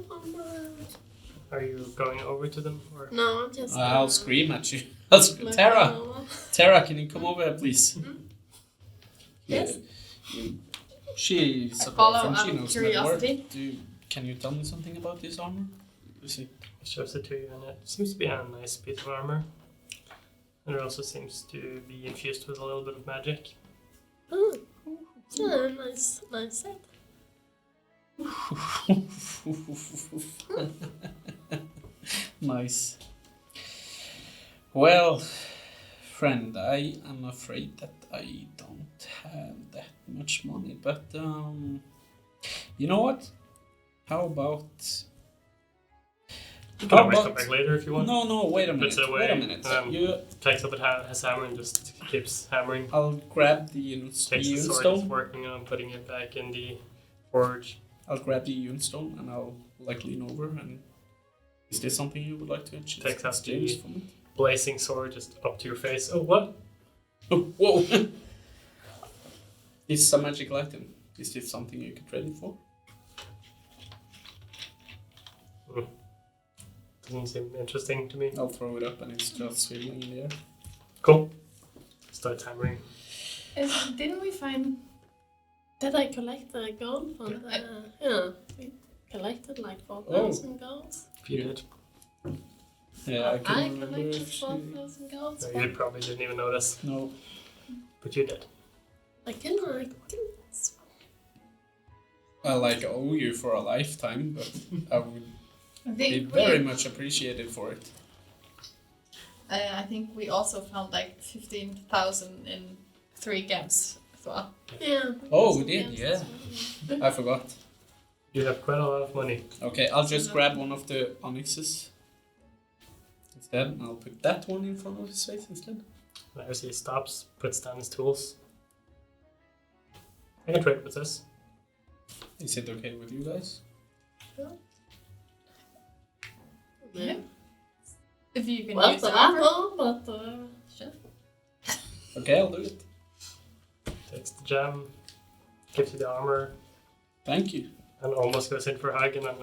Are you going over to them, or No, I'm just. I'll scream at you. Tara! Tara, can you come over here, please? Yes. She's a Follow girlfriend, she out of knows my word. curiosity. Can you tell me something about this armor? Is it? he shows it to you, and it seems to be a nice piece of armor. And it also seems to be infused with a little bit of magic. Oh, yeah, nice set. Nice. Well, friend, I am afraid that I don't have that much money, but you know what? How about? You can always come back later if you want. No, wait a minute. Puts it away. Wait a minute. You, Takes up his hammer and just keeps hammering. I'll grab the Takes the sword he's Unstone. working on, putting it back in the forge. I'll grab the Unstone and I'll like lean over and. Is this something you would like to Takes out exchange the- for me? Blazing sword just up to your face. Oh, what? Oh, whoa! This is a magical item. Is this something you could trade it for? Doesn't seem interesting to me. I'll throw it up and it's just swiveling in the air. Cool. Start hammering. Didn't we find... Did I collect the gold from the... Yeah, we collected like 4,000 gold. If you did. Yeah, I can I remember collected if she... 4,000 gold. No, you probably didn't even notice. No. But you did. I can I like owe you for a lifetime, but I would I be think very we, much appreciated for it. I think we also found like 15,000 in 3 gems as well. Yeah. Oh, we did, yeah. I forgot. You have quite a lot of money. Okay, I'll just grab one of the onyxes instead, and I'll put that one in front of his face instead. And as he stops, puts down his tools. I can trade with this. Is it okay with you guys? Yeah. If you can Well, use the the armor. battle, but sure. Okay, I'll do it. Takes the gem, gives you the armor, Thank you. and almost goes in for a hug, and then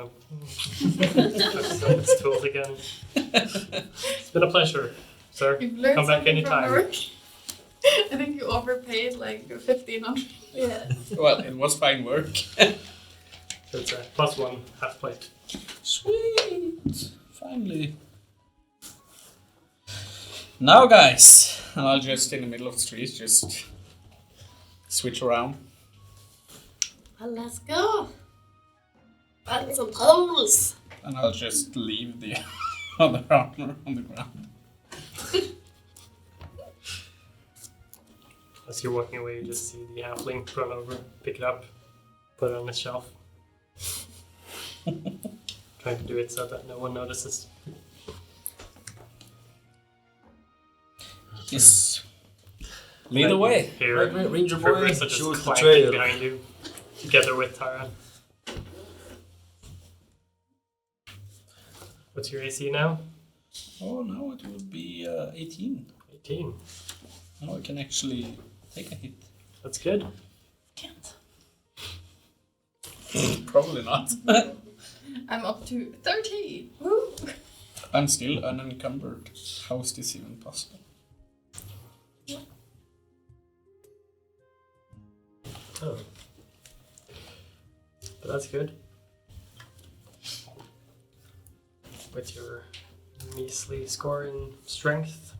puts up his tools again. It's been a pleasure, sir. You've learned Come back something from anytime. the work. I think you overpaid like 1,500. Yeah. Well, it was fine work. So it's a +1 half plate. Sweet! Finally. Now, guys, and I'll just in the middle of the street just switch around. Well, let's go. Find some holes. And I'll just leave the other armor on the ground. As you're walking away, you just see the halfling run over, pick it up, put it on his shelf. Trying to do it so that no one notices. Yes. Lead the way. Here, Right, Ranger boy, Fibris are show just us the clanking trail. behind you, together with Tara. What's your AC now? Oh, now it would be 18. 18. Now I can actually take a hit. That's good. Can't. Probably not. I'm up to 30. Woo! I'm still unencumbered. How is this even possible? Oh. But that's good. With your measly score in strength.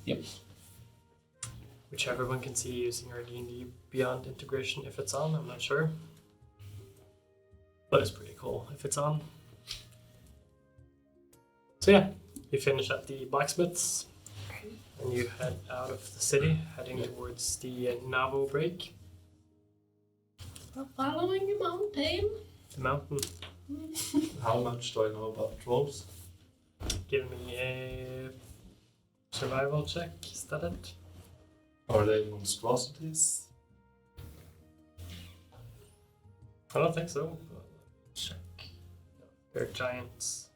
Yep. Which everyone can see using our D&D Beyond integration if it's on, I'm not sure. But it's pretty cool if it's on. So yeah, you finish at the blacksmiths and you head out of the city, heading towards the Navo break. Following a mountain. The mountain. How much do I know about trolls? Give me a survival check, is that it? Are they monstrosities? I don't think so. Check. They're giants.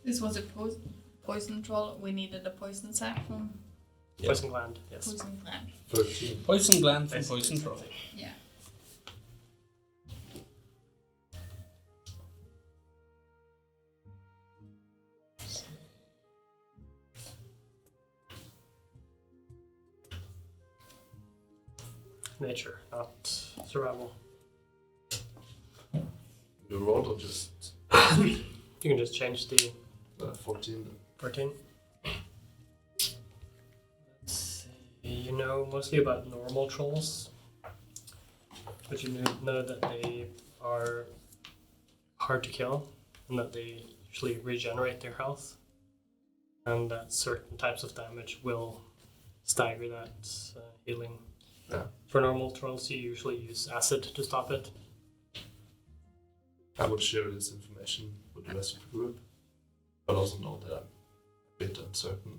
This was a poison troll. We needed a poison sack from Yeah. Poison gland, yes. poison gland. 13. Poison gland from Basically poison the same troll. thing. Yeah. Nature, not survival. You rolled or just You can just change the 14? 14. Let's see. You know mostly about normal trolls, but you know that they are hard to kill and that they usually regenerate their health, and that certain types of damage will stagger that healing. Yeah. For normal trolls, you usually use acid to stop it. I will share this information with the rest of the group, but also know that I'm a bit uncertain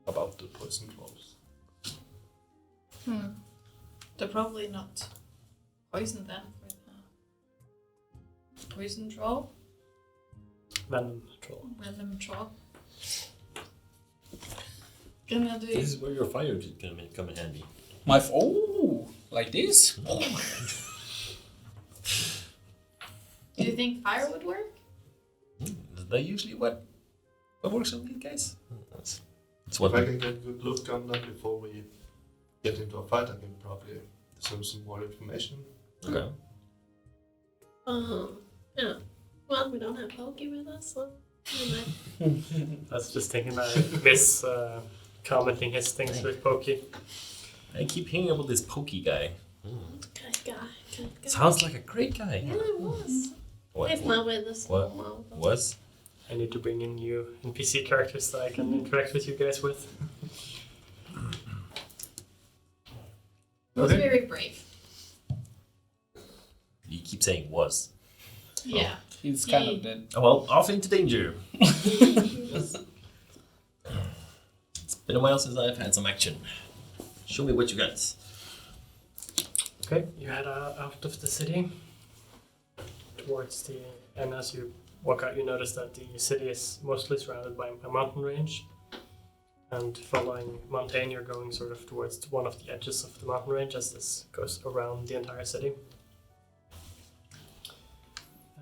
about the poison trolls. They're probably not poison then for the poison troll. Venom troll. Venom troll. Gonna do This is where your fire can come in handy. Like this? Do you think fire would work? Is that usually what works on these guys? That's If what I can get a good look on them before we get into a fight, I can probably deserve some more information. Okay. Yeah. Well, we don't have Pokey with us, so we might. I was just thinking I miss commenting his things with Pokey. I keep hearing about this Pokey guy. Good guy. Sounds like a great guy. Yeah, it was. What? He's not with us. What? No, but- Was? I need to bring in new NPC characters that I can interact with you guys with. He was Okay. very brave. You keep saying was. Yeah. He's kind of dead. Oh, well, off into danger. It's been a while since I've had some action. Show me what you got. Okay, you head out of the city towards the, and as you walk out, you notice that the city is mostly surrounded by a mountain range. And following Montaigne, you're going sort of towards one of the edges of the mountain range as this goes around the entire city.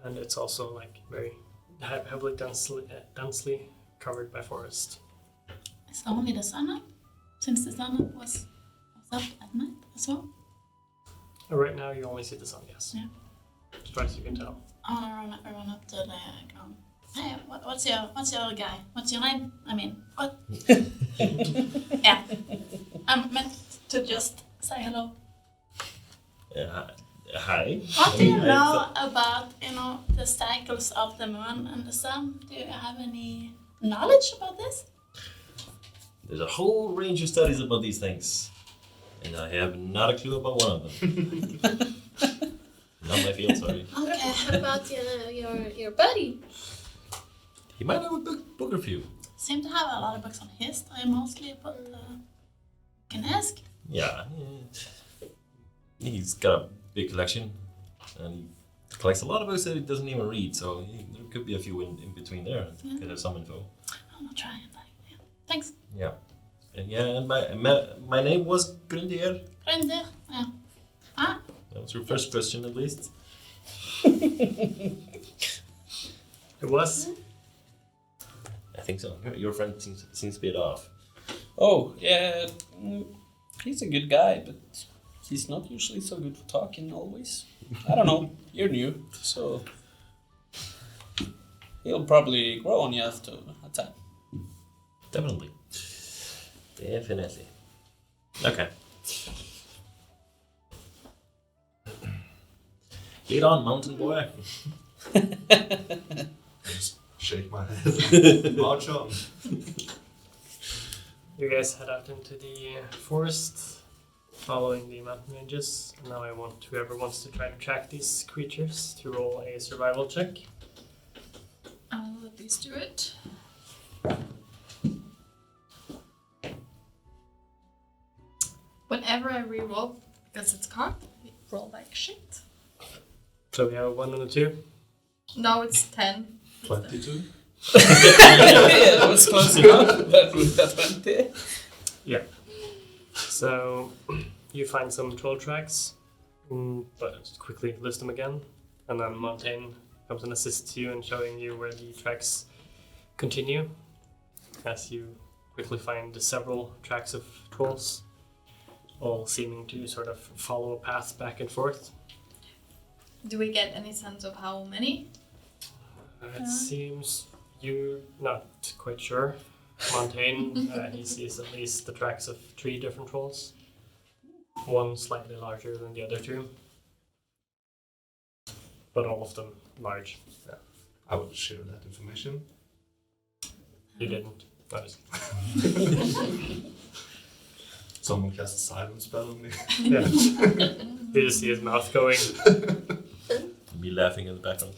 And it's also like very heavily densely covered by forest. Is only the sun up? Since the sun up was up at night as well? Right now, you only see the sun, yes. Yeah. As far as you can tell. I wanna run up to the ground. Hey, what's your guy? What's your name? I mean, what? Yeah. I'm meant to just say hello. Hi. What do you know about, the cycles of the moon and the sun? Do you have any knowledge about this? There's a whole range of studies about these things. And I have not a clue about one of them. Not my field, sorry. Okay. What about your buddy? He might have a book or few. Seem to have a lot of books on history mostly, but can ask. Yeah. He's got a big collection. And he collects a lot of books that he doesn't even read. So there could be a few in between there. Yeah. Could have some info. I'm not trying. Yeah. Thanks. Yeah. And my name was Grundier. Right there. Yeah. Ah, That was your first question, at least. It was. I think so. Your friend seems a bit off. Oh, yeah. He's a good guy, but he's not usually so good for talking always. I don't know. You're new, so he'll probably grow on you after a time. Definitely. Okay. Lead on, mountain boy. Just shake my head. March on. You guys head out into the forest, following the mountain ranges. And now I want whoever wants to try to track these creatures to roll a survival check. I'll at least do it. Whenever I re-roll, because it's carp, we roll like shit. So we have a 1 and a 2. No, it's 10. 22. Yeah, that was close enough. That was that 20. So you find some troll tracks, but quickly list them again. And then Montaigne comes and assists you in showing you where the tracks continue, as you quickly find several tracks of trolls, all seeming to sort of follow a path back and forth. Do we get any sense of how many? It seems you're not quite sure. Montaigne, he sees at least the tracks of 3 different trolls. One slightly larger than the other 2. But all of them large. Yeah. I will share that information. You didn't notice. Someone cast a silence spell on me. Yeah. You just see his mouth going. Me laughing in the background.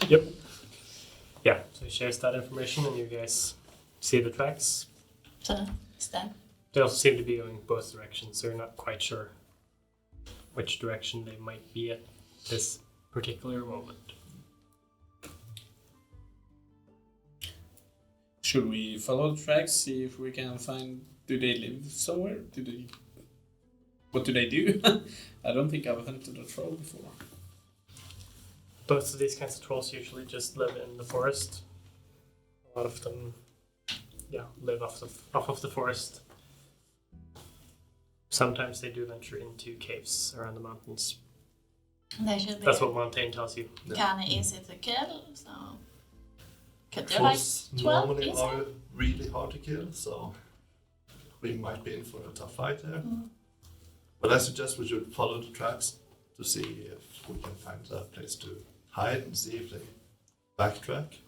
Yep. Yeah, so he shares that information and you guys see the tracks. So, stand. They also seem to be going both directions, so you're not quite sure which direction they might be at this particular moment. Should we follow the tracks, see if we can find... Do they live somewhere? What do they do? I don't think I've hunted a troll before. Both of these kinds of trolls usually just live in the forest. A lot of them, live off of the forest. Sometimes they do venture into caves around the mountains. They should be That's what Montaigne tells you. kind of easy to kill, so... Could do like Trolls 12 normally easy. are really hard to kill, so we might be in for a tough fight there. But I suggest we should follow the tracks to see if we can find a place to hide and see if they backtrack,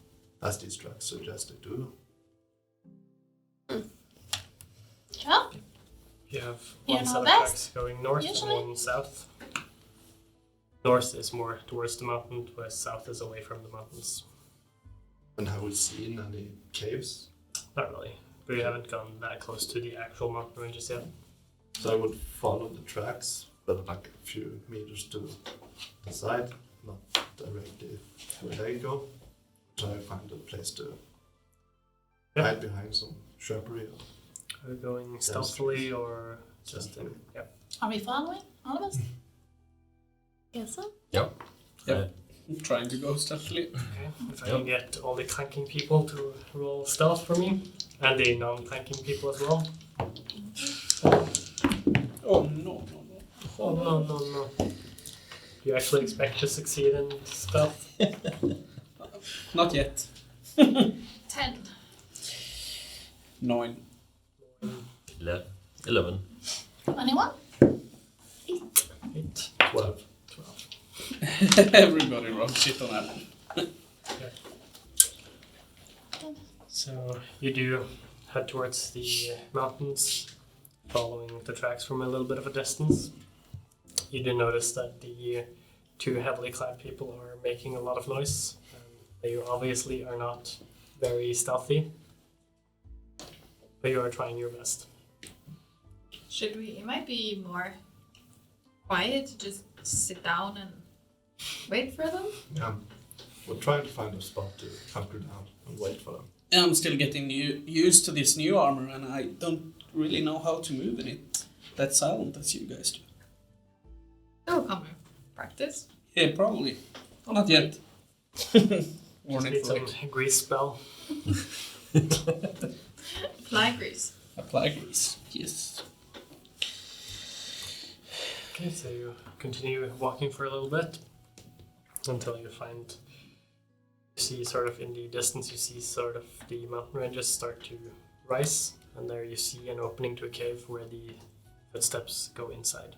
as these tracks suggest they do. Sure. You have You one know set of best, tracks going north usually. and one south. North is more towards the mountain, whereas south is away from the mountains. And have we seen any caves? Not really. We haven't gone that close to the actual mountain ranges yet. So I would follow the tracks, but like a few meters to the side, not directly where they go. Try to find a place to Yeah. hide behind some shrubbery. Are we going stealthily or just in? Stealthily. Yeah. Are we following? All of us? Yes, sir. Yep. I'm trying to go stealthily. Okay. If I can get all the clanking people to roll stealth for me, and the non-clanking people as well. Oh, no. Oh no. You actually expect to succeed in stealth? Not yet. 10. 9. 11. Anyone? 8. 12. Everybody wrote shit on that. So you do head towards the mountains, following the tracks from a little bit of a distance. You do notice that the 2 heavily clad people are making a lot of noise. They obviously are not very stealthy, but you are trying your best. Should we? It might be more quiet to just sit down and wait for them. Yeah. We're trying to find a spot to hunker down and wait for them. I'm still getting used to this new armor, and I don't really know how to move in it that silent as you guys do. Oh, come here. practice? Yeah, probably. Not yet. Just Warning need flag. some grease spell. Apply grease. Apply grease. Yes. Okay, so you continue walking for a little bit until you see sort of in the distance, you see sort of the mountain ranges start to rise, and there you see an opening to a cave where the footsteps go inside.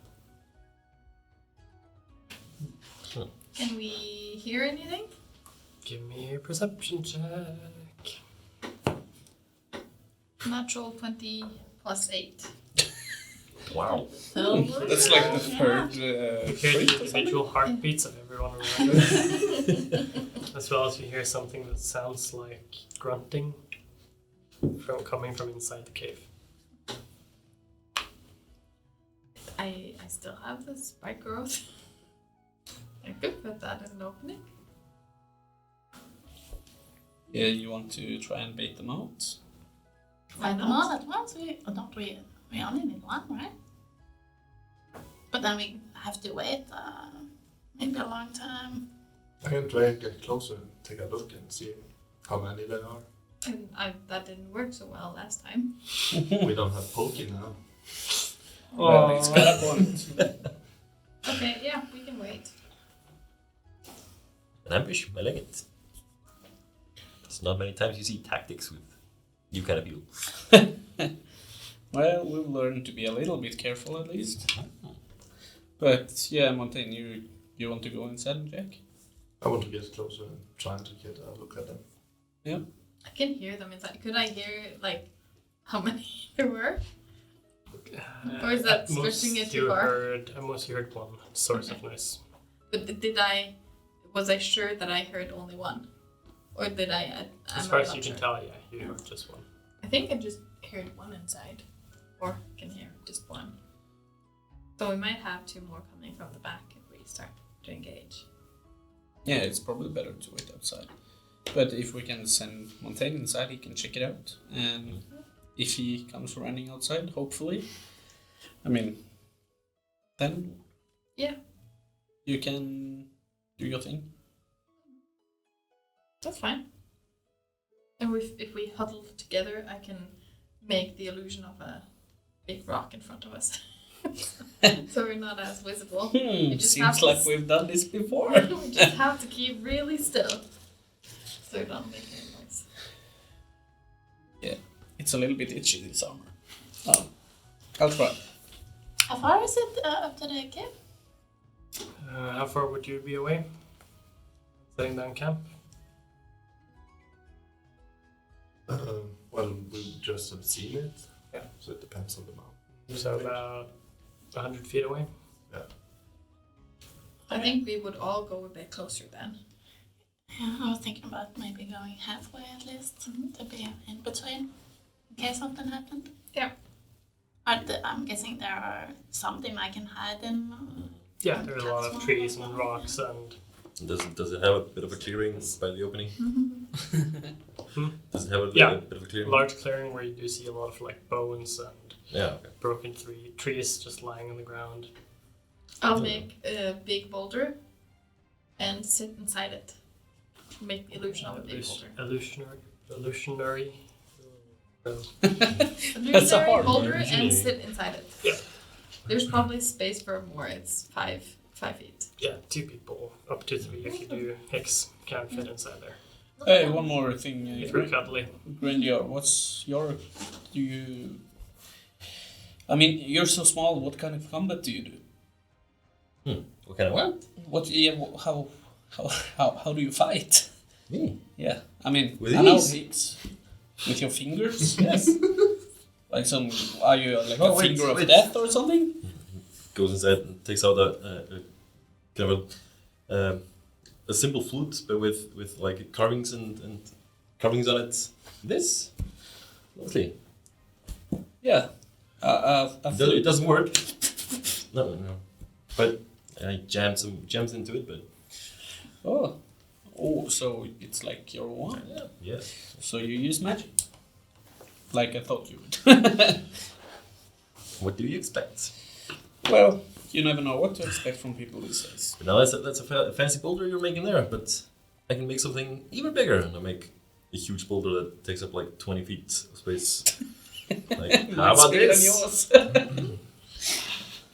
Can we hear anything? Give me a perception check. Natural 20 plus 8. Wow. So That's like the third You hear trait the or something? individual heartbeats of everyone around you, as well as you hear something that sounds like grunting coming from inside the cave. I still have the spike growth. I could put that in an opening. Yeah, you want to try and bait them out? Why Find them not? all at once. Don't we? We only need one, right? But then we have to wait maybe a long time. I can try and get closer and take a look and see how many there are. And that didn't work so well last time. We don't have Pokey now. Well, it's got a point. Okay, yeah, we can wait. An ambush, I like it. It's not many times you see tactics with you kind of people. Well, we've learned to be a little bit careful at least. But yeah, Montaigne, you want to go inside and check? I want to get closer and try to get a look at them. Yeah. I can hear them inside. Could I hear, like, how many there were? Or is that At most stretching it too you far? At most you heard one source of noise. But was I sure that I heard only one? Or did I? As I'm far not as you can sure. tell, yeah, you heard just one. I think I just heard one inside. Or can hear just one. So we might have two more coming from the back if we start to engage. Yeah, it's probably better to wait outside. But if we can send Montaigne inside, he can check it out. And if he comes running outside, hopefully, I mean, then Yeah. you can do your thing. That's fine. And if we huddle together, I can make the illusion of a big rock in front of us. So we're not as visible. You just have Seems to like we've done this before. we just have to keep really still. So we don't make any noise. It's a little bit itchy this summer. Oh, I'll try. How far is it up to the cave? How far would you be away? Setting down camp? Well, we just have seen it. Yeah. So it depends on the mountain. So about 100 feet away. I think we would all go a bit closer then. Yeah, I was thinking about maybe going halfway at least to be in between in case something happened. Yeah. I'm guessing there are something I can hide in. Yeah, there are a lot of trees and rocks and... Does it have a bit of a clearing by the opening? Does it have a Yeah. bit of a clearing? large clearing where you do see a lot of like bones and Yeah, okay. broken trees just lying on the ground. I'll make a big boulder and sit inside it. Make the illusion of a big boulder. Illusionary. Illusionary hard boulder one. and sit inside it. Yeah. There's probably space for more. It's 5 feet. Yeah, 2 people, up to 3 if you do Hicks can fit inside there. Hey, one more thing. If you're cuddly. Grandier, what's your... Do you... I mean, you're so small, what kind of combat do you do? What kind of what? What? Yeah, how do you fight? Me? Yeah, I mean, With I know ease. it's with your fingers. Yes. Like are you like Oh, a wait, finger of wait. death or something? Goes inside and takes out a kind of a simple flute, but with like carvings and carvings on it. This, lovely. Yeah. It doesn't work. No. But I jammed some gems into it. But Oh, so it's like your wand. yeah. So you use magic. Like I thought you would. What do you expect? Well, you never know what to expect from people these days. But now that's a fancy boulder you're making there, but I can make something even bigger. And I make a huge boulder that takes up like 20 feet of space. Like, how about bigger than this? yours.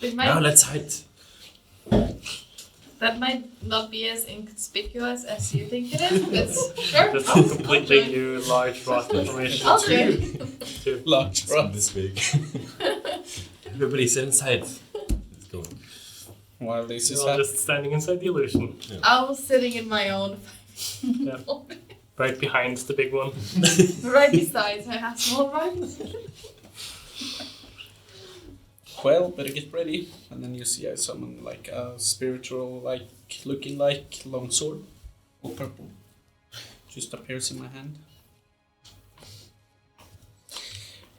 It Now might, let's hide. that might not be as inconspicuous as you think it is, but sure. Just a completely new large rock formation. I'll do it. Large It's rock. this big. Everybody sit inside. Let's go. While this is You're all just standing inside the illusion. I was sitting in my own, Yeah. Right behind the big one. right beside I have small rights. Well, better get ready. And then you see I summon like a spiritual, like looking like long sword, all purple. Just appears in my hand.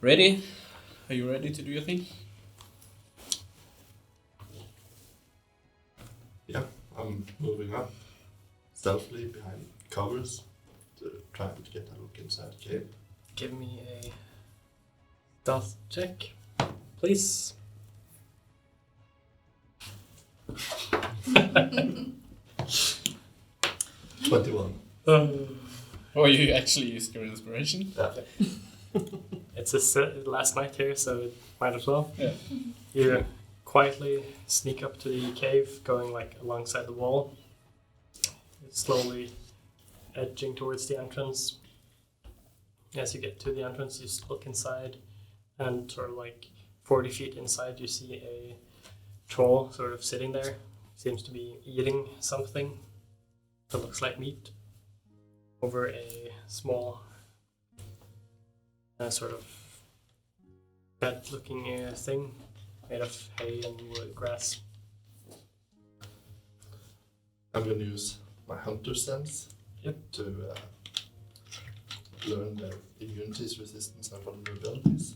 Ready? Are you ready to do your thing? Yeah, I'm moving up stealthily behind covers to try to get a look inside the cave. Give me a stealth check, please. 21. Or you actually used your inspiration? Yeah. It's last night here, so it might as well. Yeah. You quietly sneak up to the cave, going like alongside the wall. You're slowly edging towards the entrance. As you get to the entrance, you look inside, and sort of like 40 feet inside, you see a troll sort of sitting there. Seems to be eating something that looks like meat over a small sort of bed-looking thing made of hay and wood grass. I'm gonna use my hunter sense to learn their immunities, resistance, and vulnerabilities.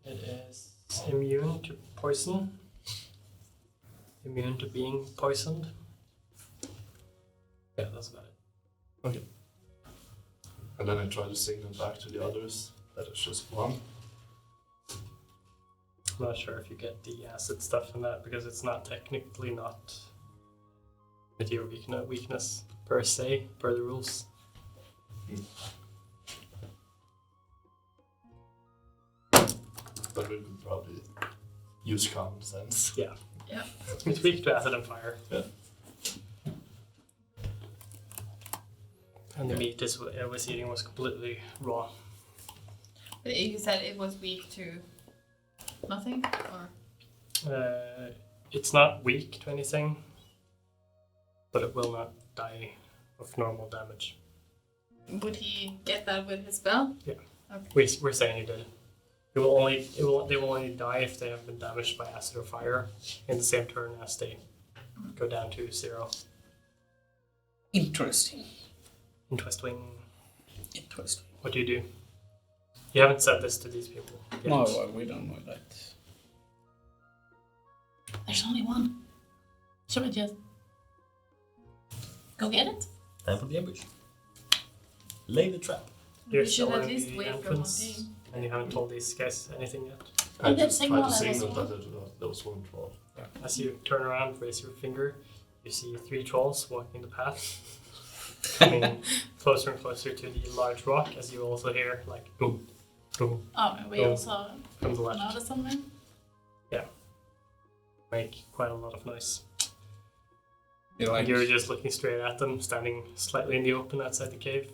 It is immune to poison, immune to being poisoned. Yeah, that's about it. Okay. And then I try to signal back to the others that it's just one. I'm not sure if you get the acid stuff in that because it's not technically not with your weakness per se, per the rules. But we could probably use common sense. Yeah. Yeah. It's weak to acid and fire. Yeah. And the meat it was eating was completely raw. But you said it was weak to nothing, or It's not weak to anything, but it will not die of normal damage. would he get that with his spell? Yeah. Okay. We're saying he did. They will only die if they have been damaged by acid or fire in the same turn as they go down to 0. Interesting. Interesting. Interesting. What do you do? You haven't said this to these people yet. No, we don't know that. There's only one. Should we just go get it? Time for the ambush. Lay the trap. You're We should still at in least the wait for one entrance, thing. and you haven't told these guys anything yet. I And that just signal try to that was signal one. that there was one troll. As you turn around, raise your finger, you see 3 trolls walking the path, coming closer and closer to the large rock, as you also hear like boom, boom, Oh, and we Oh, also from the left. noticed something. Make quite a lot of noise. You're like, You're just looking straight at them, standing slightly in the open outside the cave.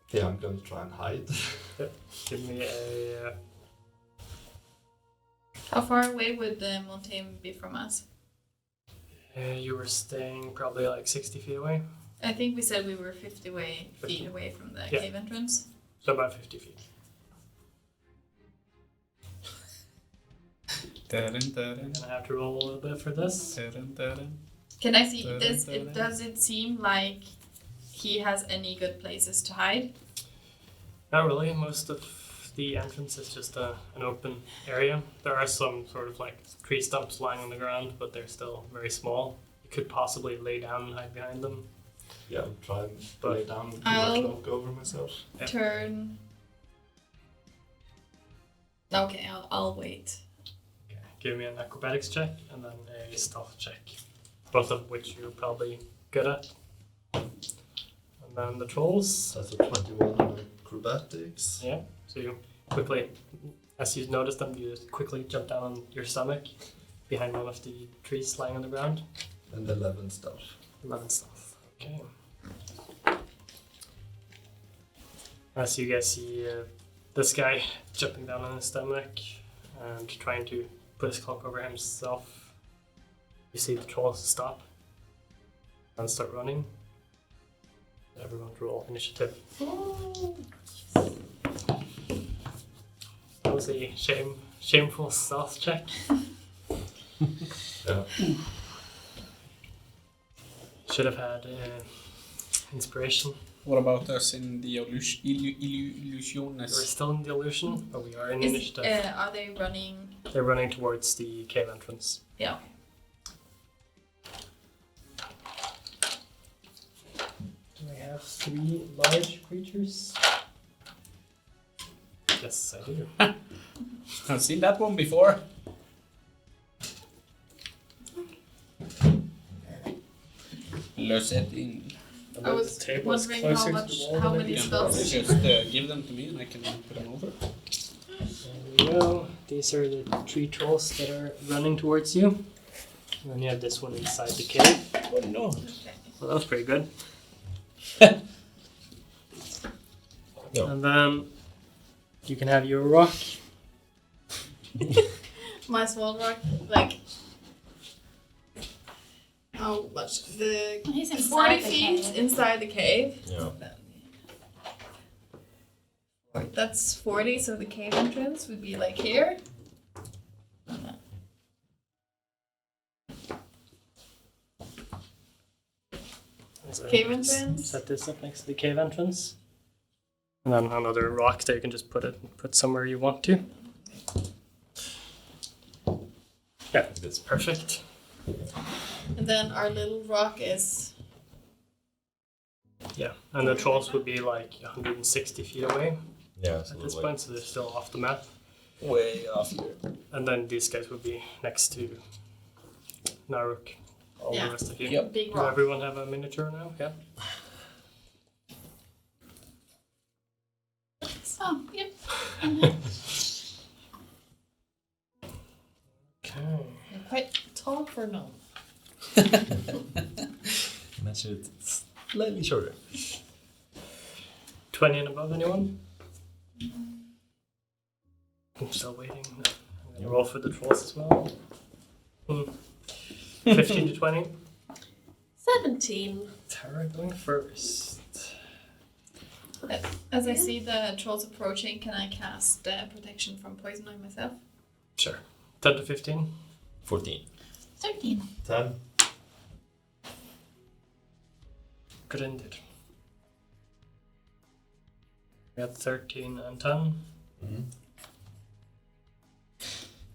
Yeah, I'm gonna try and hide. Give me a How far away would Montaigne be from us? you were staying probably like 60 feet away, I think we said we were 50 feet 50. away from the Yeah. cave entrance. so about 50 feet. dun, dun, I'm gonna have to roll a little bit for this. dun, dun. Can I see Dun, this? dun, dun. Does it seem like he has any good places to hide? Not really. Most of the entrance is just an open area. There are some sort of like tree stumps lying on the ground, but they're still very small. You could possibly lay down and hide behind them. Yeah, I'll try and But lay down and pull my I'll- cloak over myself. Yeah. Turn. Okay, I'll wait. give me an acrobatics check and then a stealth check. Both of which you're probably good at. And then the trolls. That's a 21 on acrobatics. Yeah, so you quickly, as you notice them, you just quickly jump down on your stomach behind one of the trees lying on the ground. And 11 stealth. 11 stealth. Okay. As you guys see this guy jumping down on his stomach and trying to put his cloak over himself, you see the trolls stop and start running. Everyone roll initiative. That was a shameful stealth check. Yeah. Should have had inspiration. What about us in the We're illusionist? still in the illusion, but we are in initiative. Are they running? They're running towards the cave entrance. Yeah. Do I have 3 large creatures? Yes, I do. I've seen that one before. Le setting. I was wondering how many Yeah, spells. just give them to me and I can put them over. There we go. These are the 3 trolls that are running towards you. And then you have this one inside the cave. Oh no. Well, that was pretty good. No. And then you can have your rock. My small rock, like. How much? The He's inside 40 the feet cave. inside the cave. Yeah. That's 40, so the cave entrance would be like here. So Cave entrance. Set this up next to the cave entrance. And then another rock that you can just put somewhere you want to. Yeah, that's perfect. And then our little rock is. Yeah, and the trolls would be like 160 feet away Yeah, so at this like, point, so they're still off the map. Way off here. And then these guys would be next to Naruk. All Yeah. the rest of you. Yep. Big Does rock. everyone have a miniature now? Yeah. Oh, yep. Okay. They're quite tall for a gnome. imagine it's slightly shorter. 20 and above, anyone? I'm still waiting. I'm gonna roll for the trolls as well. 15 to 20. 17. Tara going first. As I see the trolls approaching, can I cast protection from poison on myself? Sure. 10 to 15. 14. 13. 10. Good indeed. We had 13 and 10. Mm-hmm.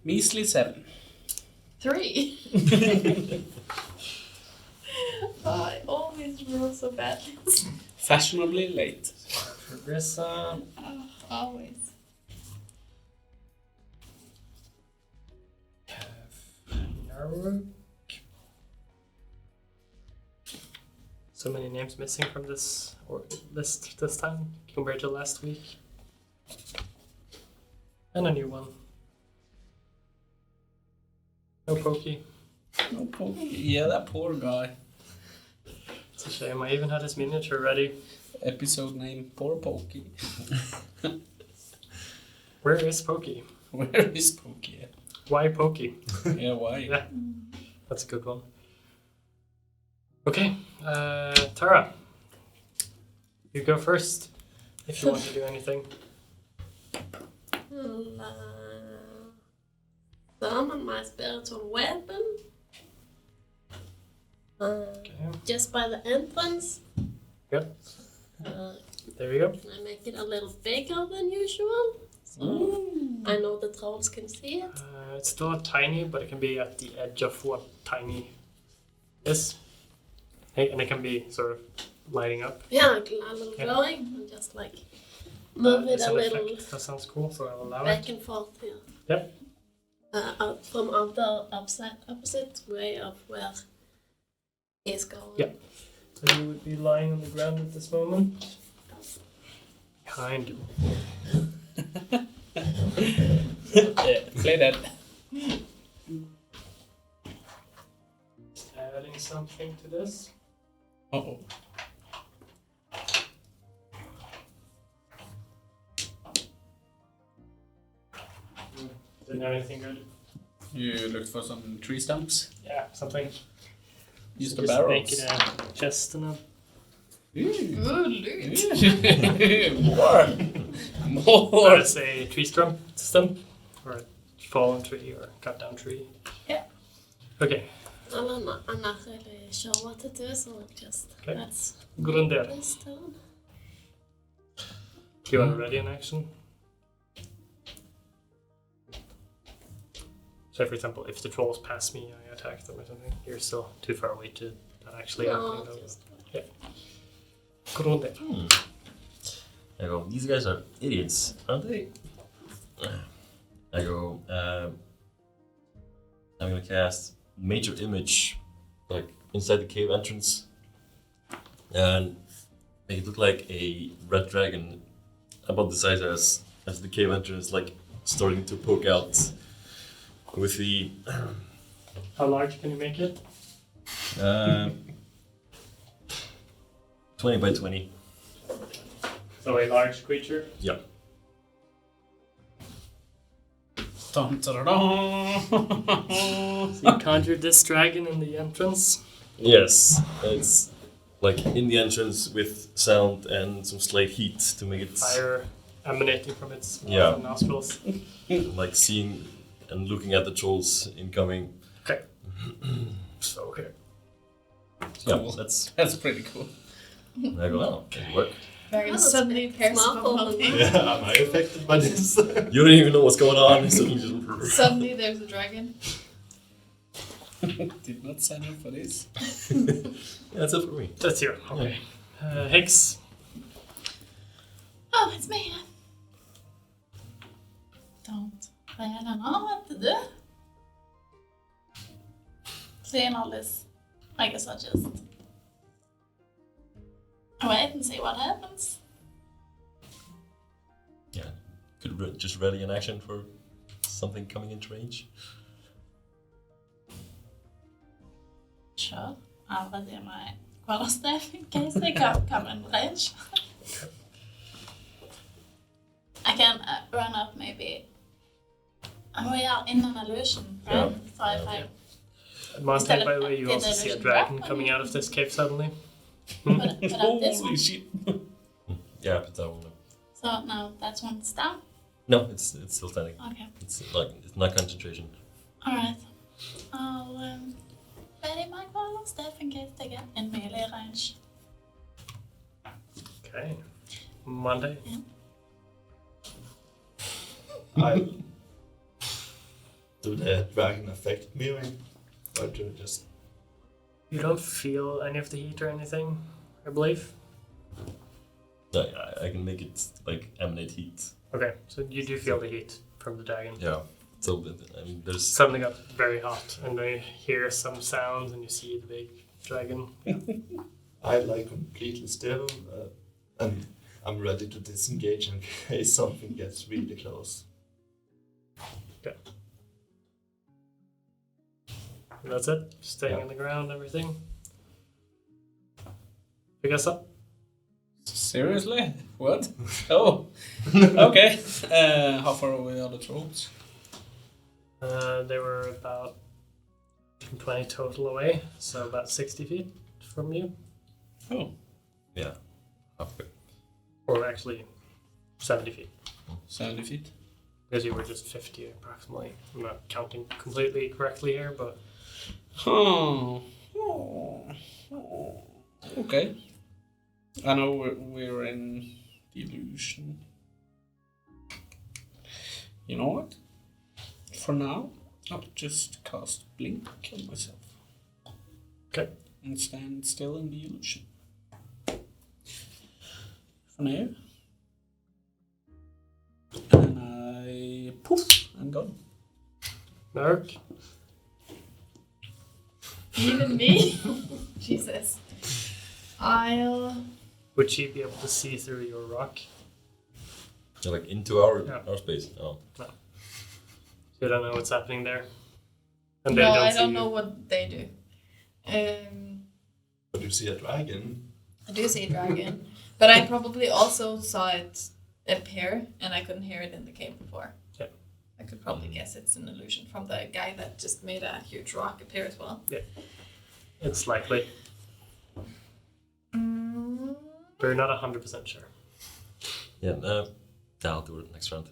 Measly 7. 3. I always roll so badly. Fashionably late. For Grissa. Oh, always. Have Naruk. So many names missing from this list this time compared to last week. And a new one. No Pokey. No Pokey. Yeah, that poor guy. It's a shame. I even had his miniature ready. Episode name, Poor Pokey. Where is Pokey? Where is Pokey at? Why Pokey? Yeah, why? Yeah. That's a good one. Okay, Tara. You go first. If you want to do anything. Summon my spiritual weapon. Okay. Just by the entrance. Yep. Uh, There you go. I make it a little bigger than usual. So I know the trolls can see it. It's still tiny, but it can be at the edge of what tiny is. And it can be sort of lighting up. Yeah, a little Yeah. glowing. And just like move it It's a an little effect. That sounds cool, so I'll allow back it. and forth here. Yep. out from the opposite way of where he's going. Yeah. So you would be lying on the ground at this moment. Kind of. Play that. Just adding something to this. Uh-oh. Didn't have anything good. You looked for some tree stumps? Yeah, something. Use the Just barrels. make it a chest and a. Ooh. Good loot. More. Or it's a tree stump, or a fallen tree, or a cut down tree. Yeah. Okay, I'm not really sure what to do, so just Okay. let's Grunder. this down. Do you want to ready an action? So, for example, if the trolls pass me, I attack them or something. You're still too far away to that actually No, happening. Though. just Grunder. I go, these guys are idiots, aren't they? I go, I'm gonna cast Major Image, like inside the cave entrance, and make it look like a red dragon about the size as the cave entrance, like starting to poke out with the How large can you make it? 20 by 20. So a large creature. Yeah. Dun, dun, dun, dun. So you conjured this dragon in the entrance. Yes, it's like in the entrance with sound and some slight heat to make it Fire emanating from its mouth Yeah. and nostrils. like seeing and looking at the trolls incoming. Okay. So okay. Yeah, Cool. that's. That's pretty cool. And I go, oh, can work. Dragon Oh, that's suddenly appears smart from woman. nothing. Yeah, am I affected by this? You don't even know what's going on. Suddenly just. Suddenly there's a dragon. Did not sign up for this. Yeah, that's it for me. That's here. Okay. Hicks. Oh, it's me. Don't really know what to do. Seeing all this, I guess I'll just wait and see what happens. Yeah, could just ready an action for something coming into range. Sure, I'll ready my quarterstaff in case they come in range. I can run up maybe. We are in an illusion, right? Yeah. So if I Monte, by the way, you Did also the see a illusion dragon drop? coming out of this cave suddenly. put up this Holy one, shit. Yeah, but that one. so now that's one's down. No, it's still standing. Okay, It's not concentration. all right. I'll ready my quarterstaff in case they get in melee range. Okay. Monday. Do the dragon affect me, or do it just? You don't feel any of the heat or anything, I believe. I can make it like emanate heat. Okay, so you do feel the heat from the dragon. Yeah. So I mean, there's Suddenly got very hot, and then you hear some sounds, and you see the big dragon. I lie completely still, and I'm ready to disengage in case something gets really close. And that's it. Staying Yeah. on the ground, everything. Pick us up. Seriously? What? Oh, okay. How far away are the trolls? They were about 20 total away, so about 60 feet from you. Oh, yeah. Halfway. Or actually, 70 feet. 70 feet. Because you were just 50 approximately. I'm not counting completely correctly here, but Oh. Okay. I know we're in the illusion. You know what? For now, I'll just cast Blink on myself. Okay. And stand still in the illusion. For now. And I poof, I'm gone. Merc. Even me? Jesus. I'll... Would she be able to see through your rock? Yeah, like into our Yeah. space. Oh. You don't know what's happening there. And No, I see don't you. know what they do. But you see a dragon. I do see a dragon, but I probably also saw it appear, and I couldn't hear it in the cave before. Yeah. I could probably guess it's an illusion from the guy that just made a huge rock appear as well. It's likely. Mm. But you're not 100% sure. Yeah, I'll do it next round.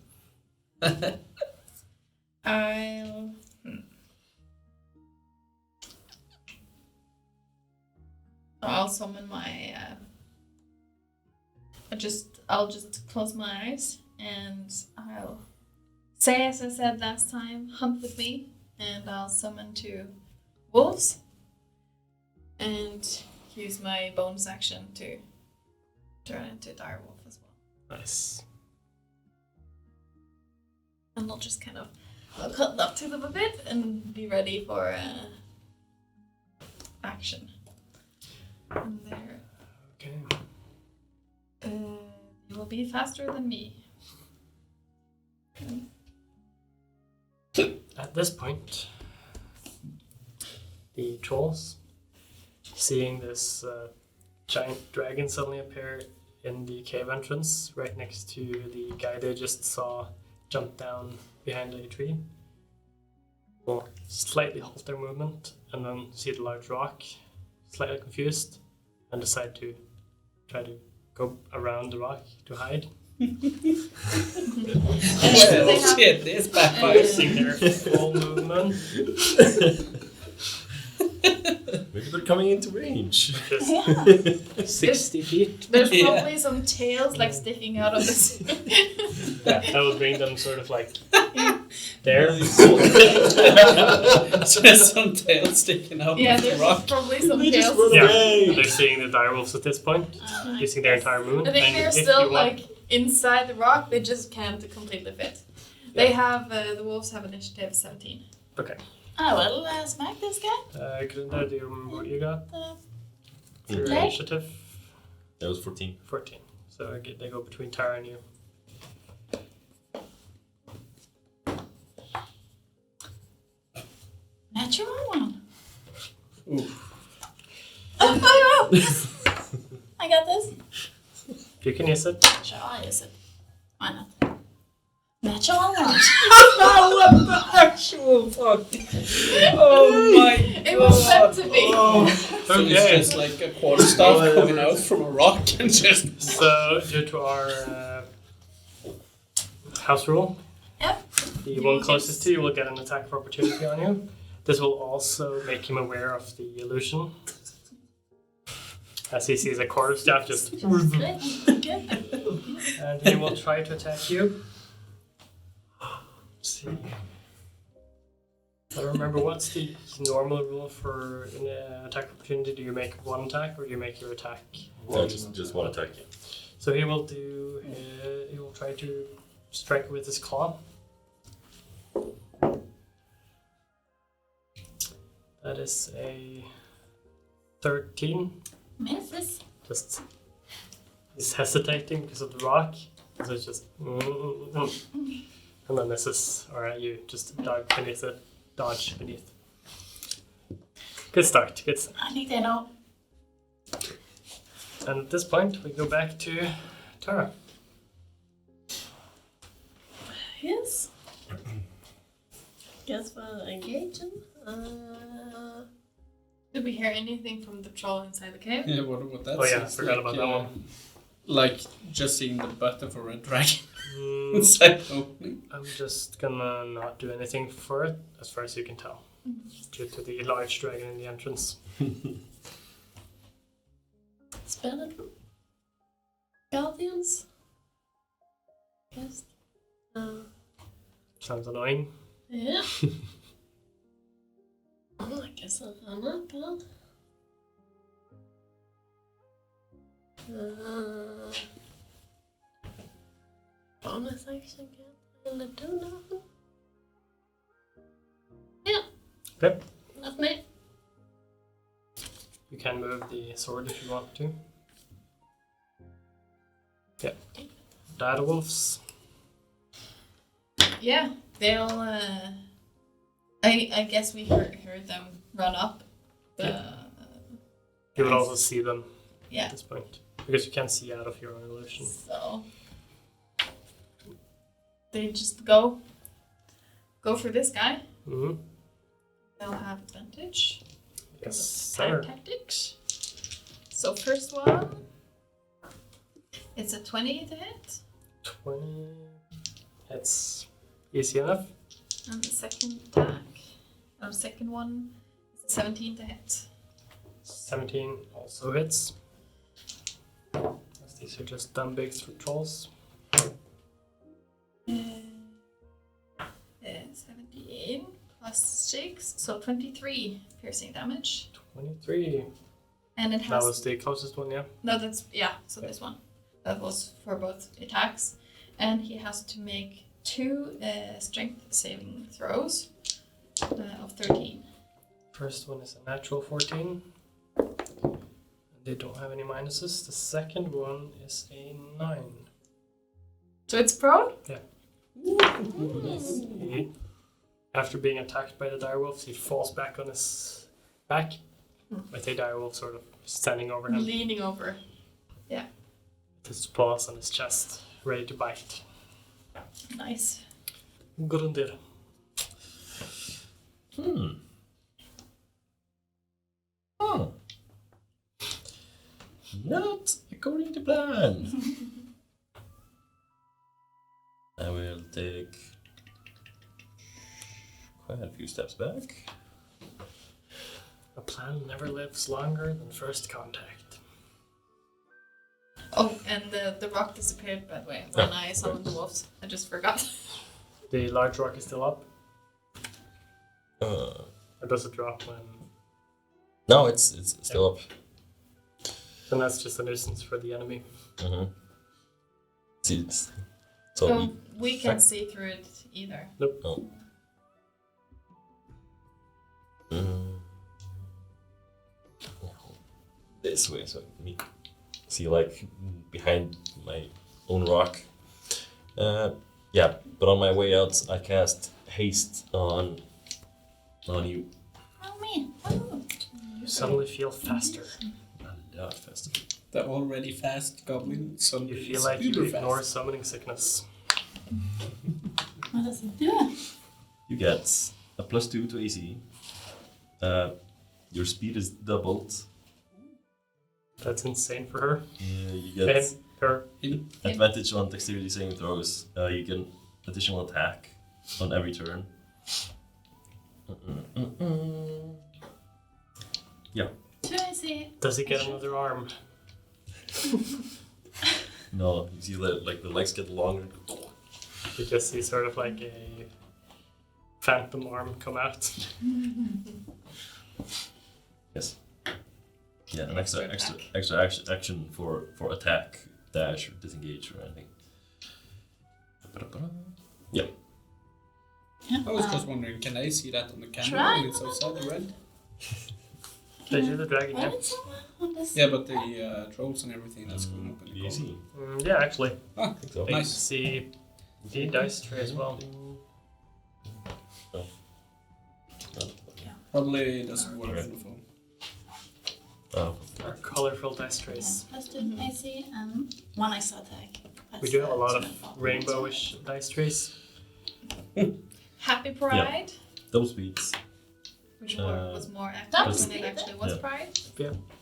I'll summon my. I'll just close my eyes and I'll say, as I said last time, hunt with me, and I'll summon 2 wolves and use my bonus action to turn into a direwolf as well. Nice. And I'll just kind of cut up to them a bit and be ready for action. And there, Okay. you will be faster than me. At this point, the trolls, seeing this giant dragon suddenly appear in the cave entrance right next to the guy they just saw jump down behind a tree, will slightly halt their movement and then see the large rock, slightly confused, and decide to try to go around the rock to hide. Well, shit, this backfires. Using their full movement. Maybe they're coming into range. Just 60 feet. There's Yeah. probably some tails like sticking out of this. Yeah, that would bring them sort of like there. Just some tail sticking out Yeah, of the there's rock. probably some They just tails. run Yeah, away. they're seeing the direwolves at this point, using their entire movement. I think and they're if still you want- like inside the rock. They just can't completely fit. They have the wolves have initiative 17. Okay. I will smack this guy. Grunda, do you remember what you got for your Play. initiative? That was 14. 14. So they go between Tara and you. Natural one. I got this. You can use it. Sure, I'll use it. Why not? Natural one. What the actual fuck? Oh my god. It was meant to be. So it's just like a quarterstaff coming out from a rock and just... So, due to our house rule, Yep. the one closest to you will get an attack of opportunity on you. This will also make him aware of the illusion. As he sees a quarterstaff just... Good. And he will try to attack you. Let's see. I don't remember what's the normal rule for an attack opportunity. Do you make one attack or do you make your attack? No, just one attack. Yeah. So he will do. He will try to strike with his claw. That is a 13. Misses. Just he's hesitating because of the rock. So it's just and then misses, or you just dodge beneath. Good start. Good start. I think they know. And at this point, we go back to Tara. Yes. Guess we'll engage him. Did we hear anything from the troll inside the cave? Yeah, what that Oh yeah, I sounds forgot like, about that one. Like just seeing the butt of a red dragon Mm, inside the opening. I'm just gonna not do anything for it, as far as you can tell, due to the large dragon in the entrance. Spell it. Guardians. Guess. Sounds annoying. Yeah. Oh, I guess I'm not bad. Bonus action can't really do nothing. Yep. That's me. You can move the sword if you want to. Yeah. Direwolves. Yeah, they'll. I guess we heard them run up. You would also see them Yeah. at this point. Because you can't see out of your own illusion. So they just go for this guy. Mm-hmm. They'll have advantage. Yes, Sir. sir. Tactics. So first one, it's a 20 to hit, 20. It's easy enough. and the second attack, second one, is a 17 to hit. 17 also hits. As these are just dumb bigs for trolls. 17 plus 6, so 23 piercing damage. 23. And it That has was the closest one, yeah. no, that's So this one, that was for both attacks, and he has to make 2 strength saving throws of 13. First one is a natural 14. They don't have any minuses. The second one is a 9. So it's prone. After being attacked by the direwolves, he falls back on his back, with a direwolf sort of standing over him, Leaning over. with his paws on his chest, ready to bite. Nice. Grundir. Oh. Not according to plan. I will take quite a few steps back. A plan never lives longer than first contact. Oh, and the rock disappeared, by the way, when I summoned the wolves. I just forgot. The large rock is still up. Uh, Or does it drop when... no, it's still up. Then that's just a nuisance for the enemy. Mm-hmm. See, so So we can't see through it either. oh. This way, so me see like behind my own rock. Yeah, but on my way out, I cast haste on you. Oh, me. Oh. You suddenly feel faster. A lot faster. The already fast goblin. So You feel like you ignore summoning sickness. What does it do? You get a +2 to AC. Your speed is doubled. That's insane for her. You get And her. advantage on dexterity saving throws. You get additional attack on every turn. Yeah. 2 AC. Does he get another arm? No, you see that like the legs get longer. You just see sort of like a phantom arm come out. Yes. Yeah, an extra Attack. action for attack, dash, or disengage, or anything. Yeah. Yeah. I was just wondering, can I see that on the camera Try. when it's outside the red? They do the dragon, yeah. What is on this? Yeah, but the trolls and everything that's going up in the Easy. Yeah, actually. Ah, I think so. They Nice. see the dice tray as well. probably doesn't work Okay. on the phone. Oh. Our colorful dice trays. +2 AC and 1 extra attack. We do have a lot of rainbowish dice trays. Happy Pride, Double speeds. which was more active Double when it speed, actually was yeah. Pride.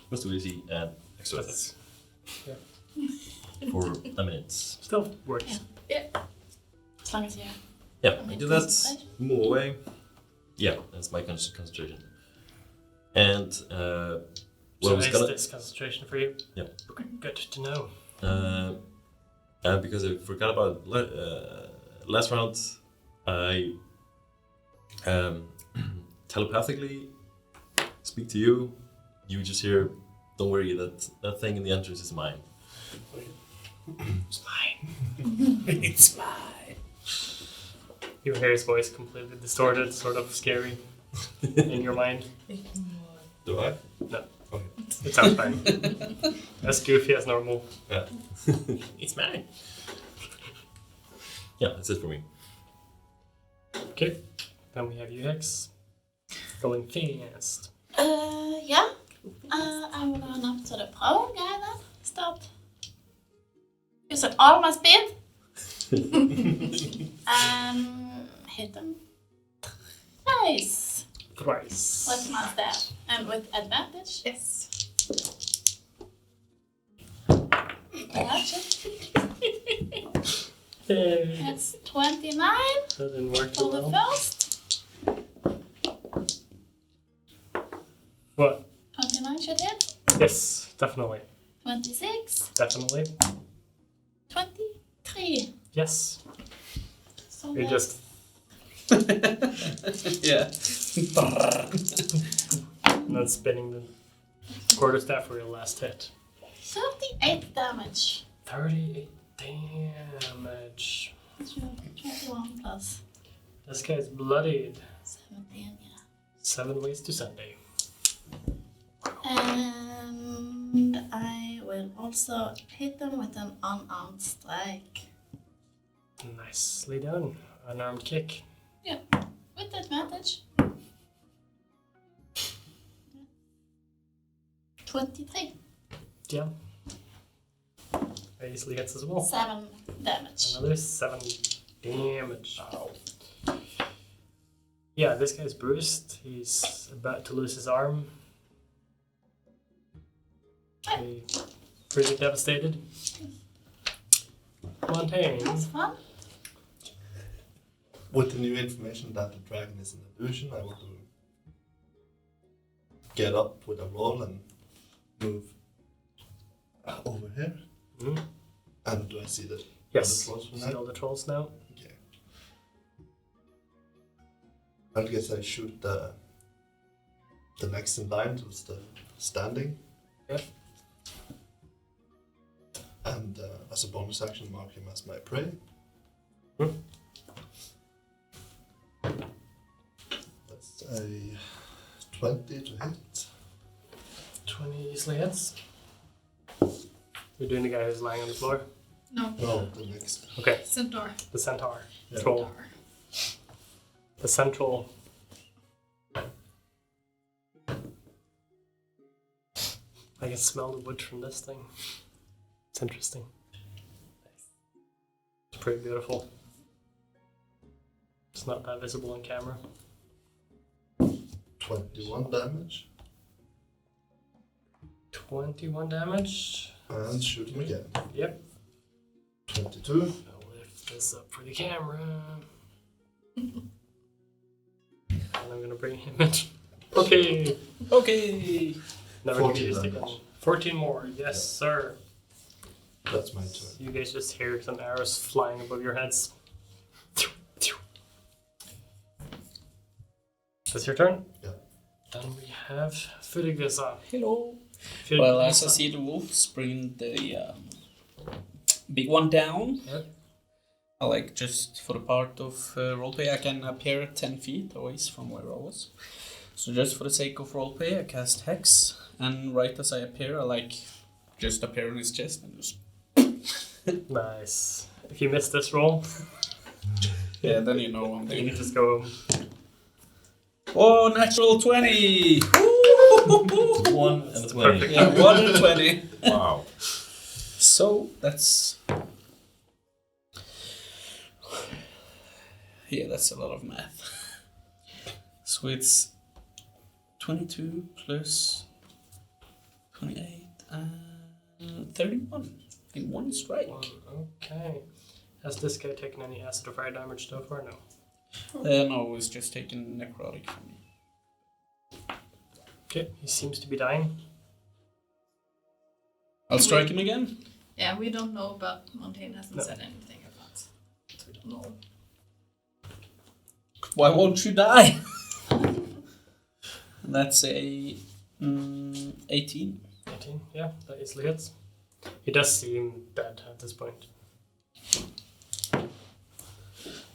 Plus 2 AC and extra That's for a minute. still works. As long as you're Yeah, I do that. Move away. Yeah, that's my concentration. And what I So was is gonna this concentration for you? Yeah. Okay, good to know. and because I forgot about last round, I telepathically speak to you. You just hear, "Don't worry, that thing in the entrance is mine." It's mine. It's mine. You hear his voice completely distorted, sort of scary. in your mind. Do I? No. Okay. It sounds fine. As goofy as normal. Yeah. It's mine. Yeah, that's it for me. Okay. Then we have UX. Going fast. Yeah. I will run up to the pro guy then. Start. Use all my speed. Hit them twice Thrice. with my staff and with advantage. Yes. Watch it. Yay. It's 29 That didn't work for too the well. first. What? 29 should hit. Yes, definitely. 26. Definitely. 23. Yes. So You that's just Yeah. not spinning the quarterstaff for your last hit. 38 damage. 38 damage. 21 plus This guy's bloodied. 17, yeah. 7 ways to Sunday. And I will also hit them with an unarmed strike. Nicely done. Unarmed kick. With advantage. 23. Yeah. That easily hits as well. 7 damage. Another 7 damage. Yeah, this guy's bruised. He's about to lose his arm. Okay, pretty devastated. Montaigne. That's fun. With the new information that the dragon is an illusion, I want to get up with a roll and move over here. Mhm. And do I see the Yes, other trolls from see that? all the trolls now. Okay. I guess I shoot the next in line, who's the standing. Yep. And as a bonus action, mark him as my prey. Hmm. That's a 20 to hit. 20 easily hits. You're doing the guy who's lying on the floor. No. No, the next. Okay, Centaur. the centaur. Yeah. Troll. The central. I can smell the wood from this thing. It's interesting. It's pretty beautiful. It's not that visible on camera. 21 damage. 21 damage. And shoot him again. Yep. 22. I'll lift this up for the camera. And I'm gonna bring him in. Okay. Okay. Never 14 give you a stick damage. on. 14 more. Yes, Yeah. sir. That's my turn. You guys just hear some arrows flying above your heads. That's your turn? Yeah. Then we have Furigasa. Hello. Well, as I see the wolves bring the big one down, Yep. I like just for the part of roleplay, I can appear 10 feet away from where I was. So just for the sake of roleplay, I cast Hex, and right as I appear, I like just appear on his chest and just. Nice. If you miss this roll, Yeah, then you know I'm you doing can it. just go. Oh, natural 20! 1 and It's 20. perfect. Yeah, 1 and 20. Wow. So that's. Yeah, that's a lot of math. So it's 22 plus 28 and 31 in one strike. Okay. Has this guy taken any acid or fire damage so far? No. No, it's just taking necrotic from me. Okay, he seems to be dying. I'll strike him again. Yeah, we don't know about Montaigne hasn't No. said anything about. So we don't know. Why won't you die? That's a 18. 18, yeah, that easily hits. He does seem dead at this point.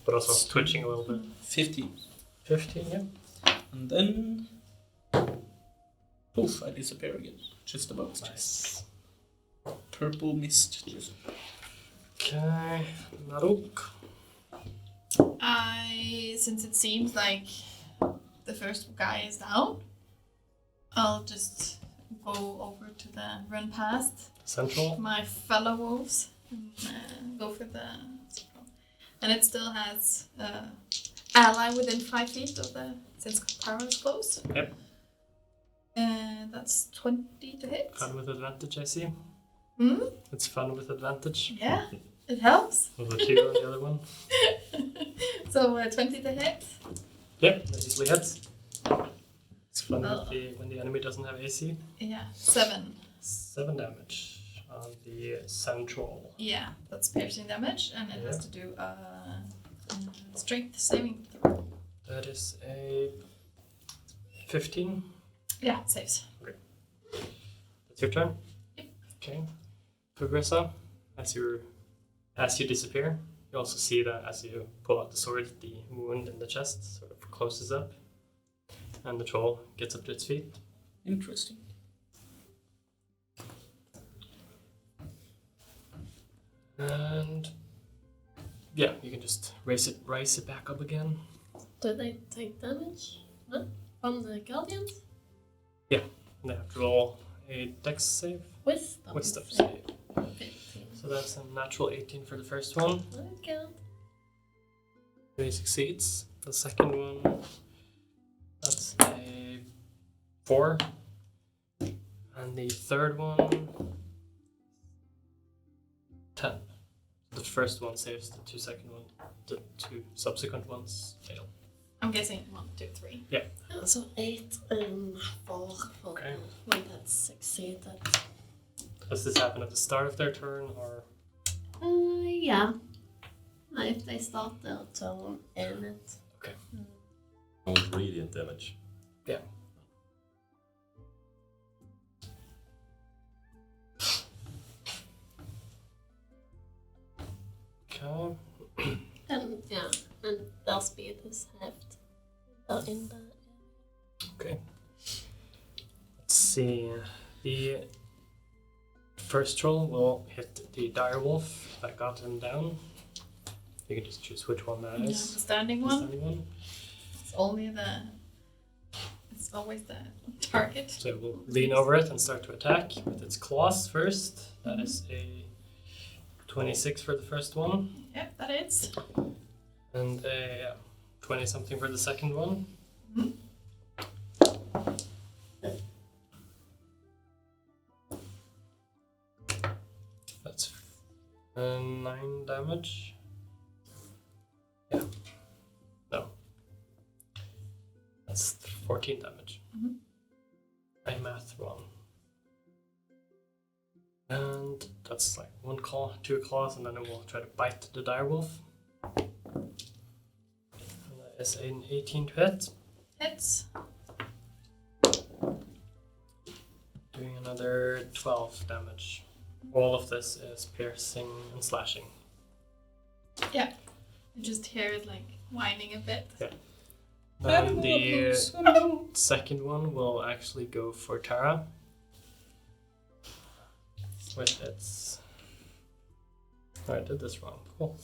But also twitching a little bit. 15. 15, yeah. And then... Poof, I disappear again. Just about. Nice. Purple mist. Just... Okay, Naruk. Since it seems like the first guy is down, I'll just go over to the run past Central. my fellow wolves and go for the central. And it still has ally within 5 feet of the, since power is close. Yep. And that's 20 to hit. Fun with advantage, I see. Hmm? It's fun with advantage. Yeah, it helps. Was it 2 on the other one? So 20 to hit. Yep, that easily hits. It's fun Oh. when the enemy doesn't have AC. Yeah, 7. 7 damage on the central. Yeah, that's piercing damage, and it has Yeah. to do a strength saving throw. That is a 15. Yeah, saves. That's your turn. Yep. Okay. Progressa, as you disappear, you also see that as you pull out the sword, the wound in the chest sort of closes up, and the troll gets up to its feet. Interesting. And yeah, you can just raise it back up again. Do they take damage? No? From the guardians? They have to roll a dex save. Wisdom save. 15. So that's a natural 18 for the first one. Okay. He succeeds. The second one, that's a 4. And the third one, 10. The first one saves, the 2 second one, the 2 subsequent ones fail. I'm guessing 1, 2, 3. Yeah, so 8 and 4 for Okay. the one that succeeded. Does this happen at the start of their turn or? Yeah. If they start their turn in it. Oh, radiant damage. Yeah. Okay. And yeah, and their speed is halved. In the Okay. Let's see. The first troll will hit the direwolf that got him down. You can just choose which one that Yeah, the is. standing The one. standing one. It's always the target. So it will lean over it and start to attack with its claws first. That is a 26 for the first one. Yep, that is. And a 20 something for the second one. Mhm. That's 9 damage. Yeah. No. That's 14 damage. Mhm. I math wrong. And that's like 1 claw, 2 claws, and then it will try to bite the direwolf. And that is an 18 to hit. Hits. Doing another 12 damage. All of this is piercing and slashing. You just hear it like whining a bit. Then the second one will actually go for Tara. With its... Oh, I did this wrong. Cool.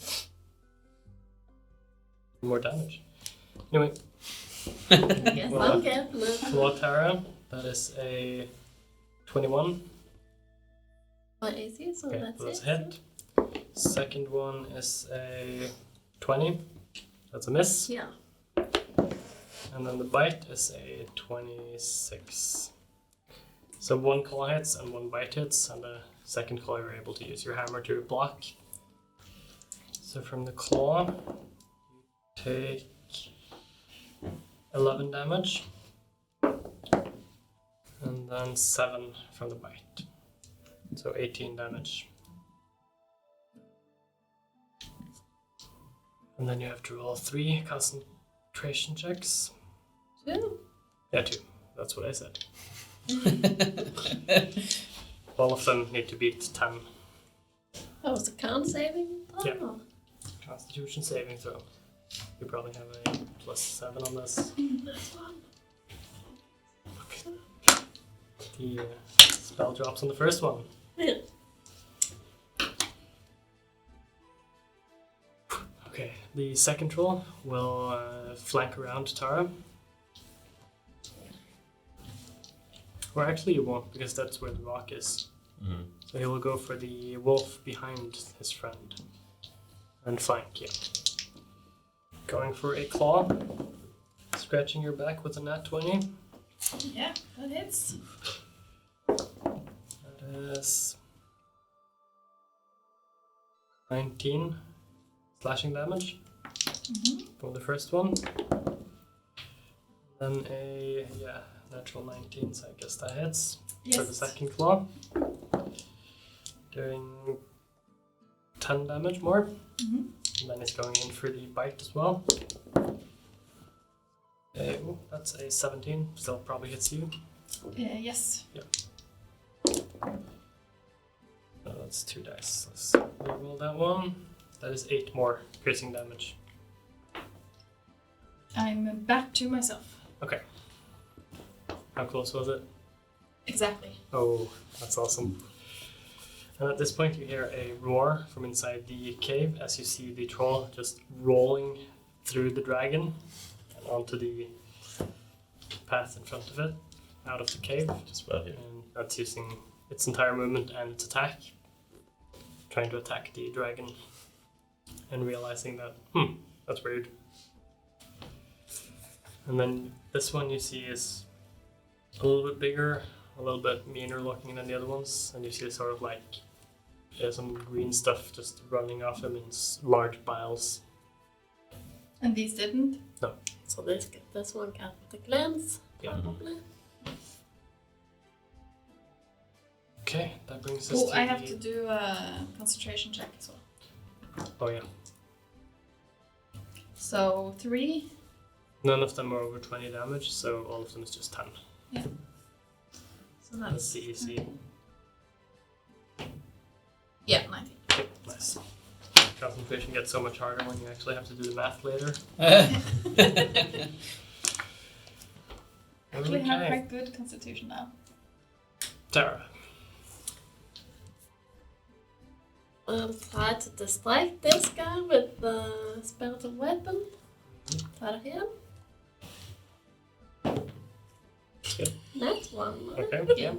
More damage. Anyway, Yes, Well, I'm careful. for Tara, that is a 21. My AC, so Okay, that's so that's it. a hit. Second one is a 20. That's a miss. Yeah. And then the bite is a 26. So 1 claw hits and 1 bite hits, and the second claw you're able to use your hammer to block. So from the claw, you take 11 damage, and then 7 from the bite. So 18 damage. And then you have to roll 3 concentration checks. 2. Yeah, 2. That's what I said. All of them need to beat 10. Oh, it's a con saving? Oh. Yeah. Constitution saving throw. You probably have a +7 on this. That's one. The spell drops on the first one. Yeah. Okay, the second troll will flank around Tara. Or actually he won't, because that's where the rock is. Mm. So he will go for the wolf behind his friend. And flank, yeah. Going for a claw. Scratching your back with a nat 20. Yeah, that hits. That is 19 slashing damage from the first one. Then a natural 19, so I guess that hits for the second claw. Doing 10 damage more. And then it's going in for the bite as well. That's a 17, still probably hits you. Yes. That's 2 dice. Let's reroll that one. That is 8 more piercing damage. I'm back to myself. Okay. How close was it? Exactly. Oh, that's awesome. And at this point you hear a roar from inside the cave as you see the troll just rolling through the dragon and onto the path in front of it, out of the cave. Just about here. And that's using its entire movement and its attack, trying to attack the dragon and realizing that, that's weird. And then this one you see is a little bit bigger, a little bit meaner looking than the other ones, and you see sort of like some green stuff just running off him in large piles. And these didn't? So this one got the glance, Yeah. probably. Okay, that brings us Oh, to I have to do a concentration check as well. Oh yeah. So 3. None of them are over 20 damage, so all of them is just 10. So That's that's the AC. 19. Okay, nice. Concentration gets so much harder when you actually have to do the math later. Actually have Okay. quite good constitution now. Tara. I'll try to distract this guy with the spiritual weapon. Try to hit him. Good. That one. Okay, yeah.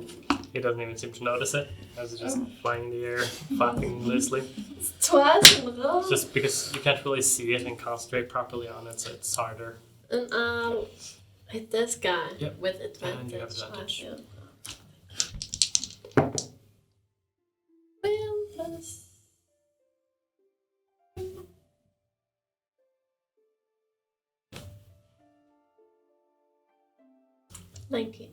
He doesn't even seem to notice it, as it's just flying in the air, flapping loosely. It's twice in a row. It's just because you can't really see it and concentrate properly on it, so it's harder. And I'll hit this guy Yep. with advantage. And you have advantage. Right here. Well, plus 19.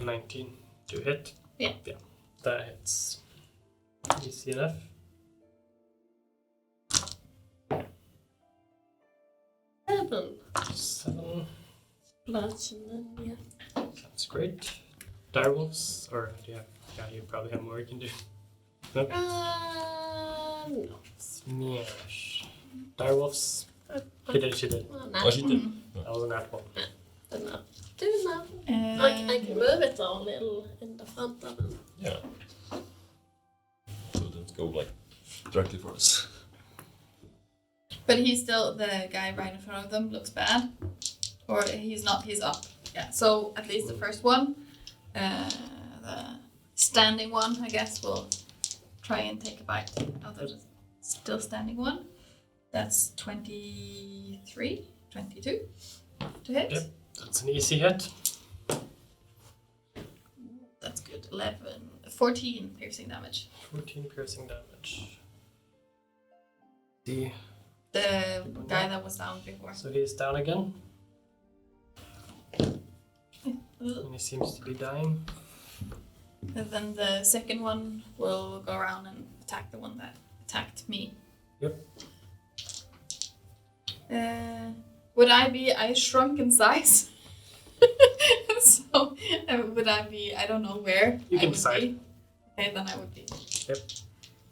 19 to hit. Yeah. Yeah, that hits. Easy enough. Seven. Plus, and then, yeah. That's great. Direwolves, or yeah, you probably have more you can do. Nope. No. Smash. Direwolves. She did. Well, Oh, she did. That was a nat one. Then I'll do now. I can move it a little in the front of him. Yeah. So it doesn't go like directly for us. But he's still, the guy right in front of them looks bad. Or he's not, he's up. Yeah, so at least the first one, the standing one, I guess, will try and take a bite out of the still standing one. That's 23, 22 to hit. Yep. That's an easy hit. That's good. 14 piercing damage. 14 piercing damage. The The guy that was down before. So he's down again, and he seems to be dying. And then the second one will go around and attack the one that attacked me. Yep. Would I shrunk in size. So would I be, I don't know where You I can would decide. be. Okay, then I would be. Yep.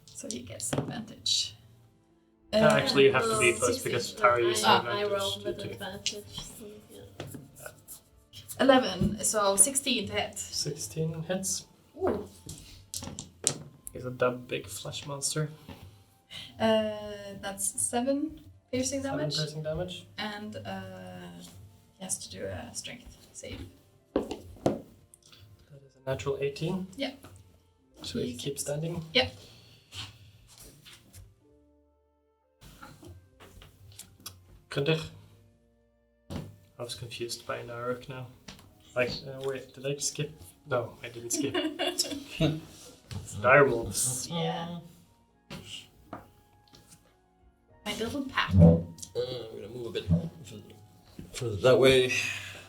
So he gets advantage. Actually, you have to be first 16. because Tara used I advantage rolled with too. advantage. So, yeah. 11, so 16 to hit. 16 hits. Ooh. He's a dub big flesh monster. That's 7 piercing 7 damage. piercing damage. And he has to do a strength save. That is a natural 18. Yeah. So he keeps standing. Yeah. Kundir. I was confused by Naruk now. Like, wait, did I skip? No, I didn't skip. Direwolves. Yeah. My little pack. I'm gonna move a bit further that way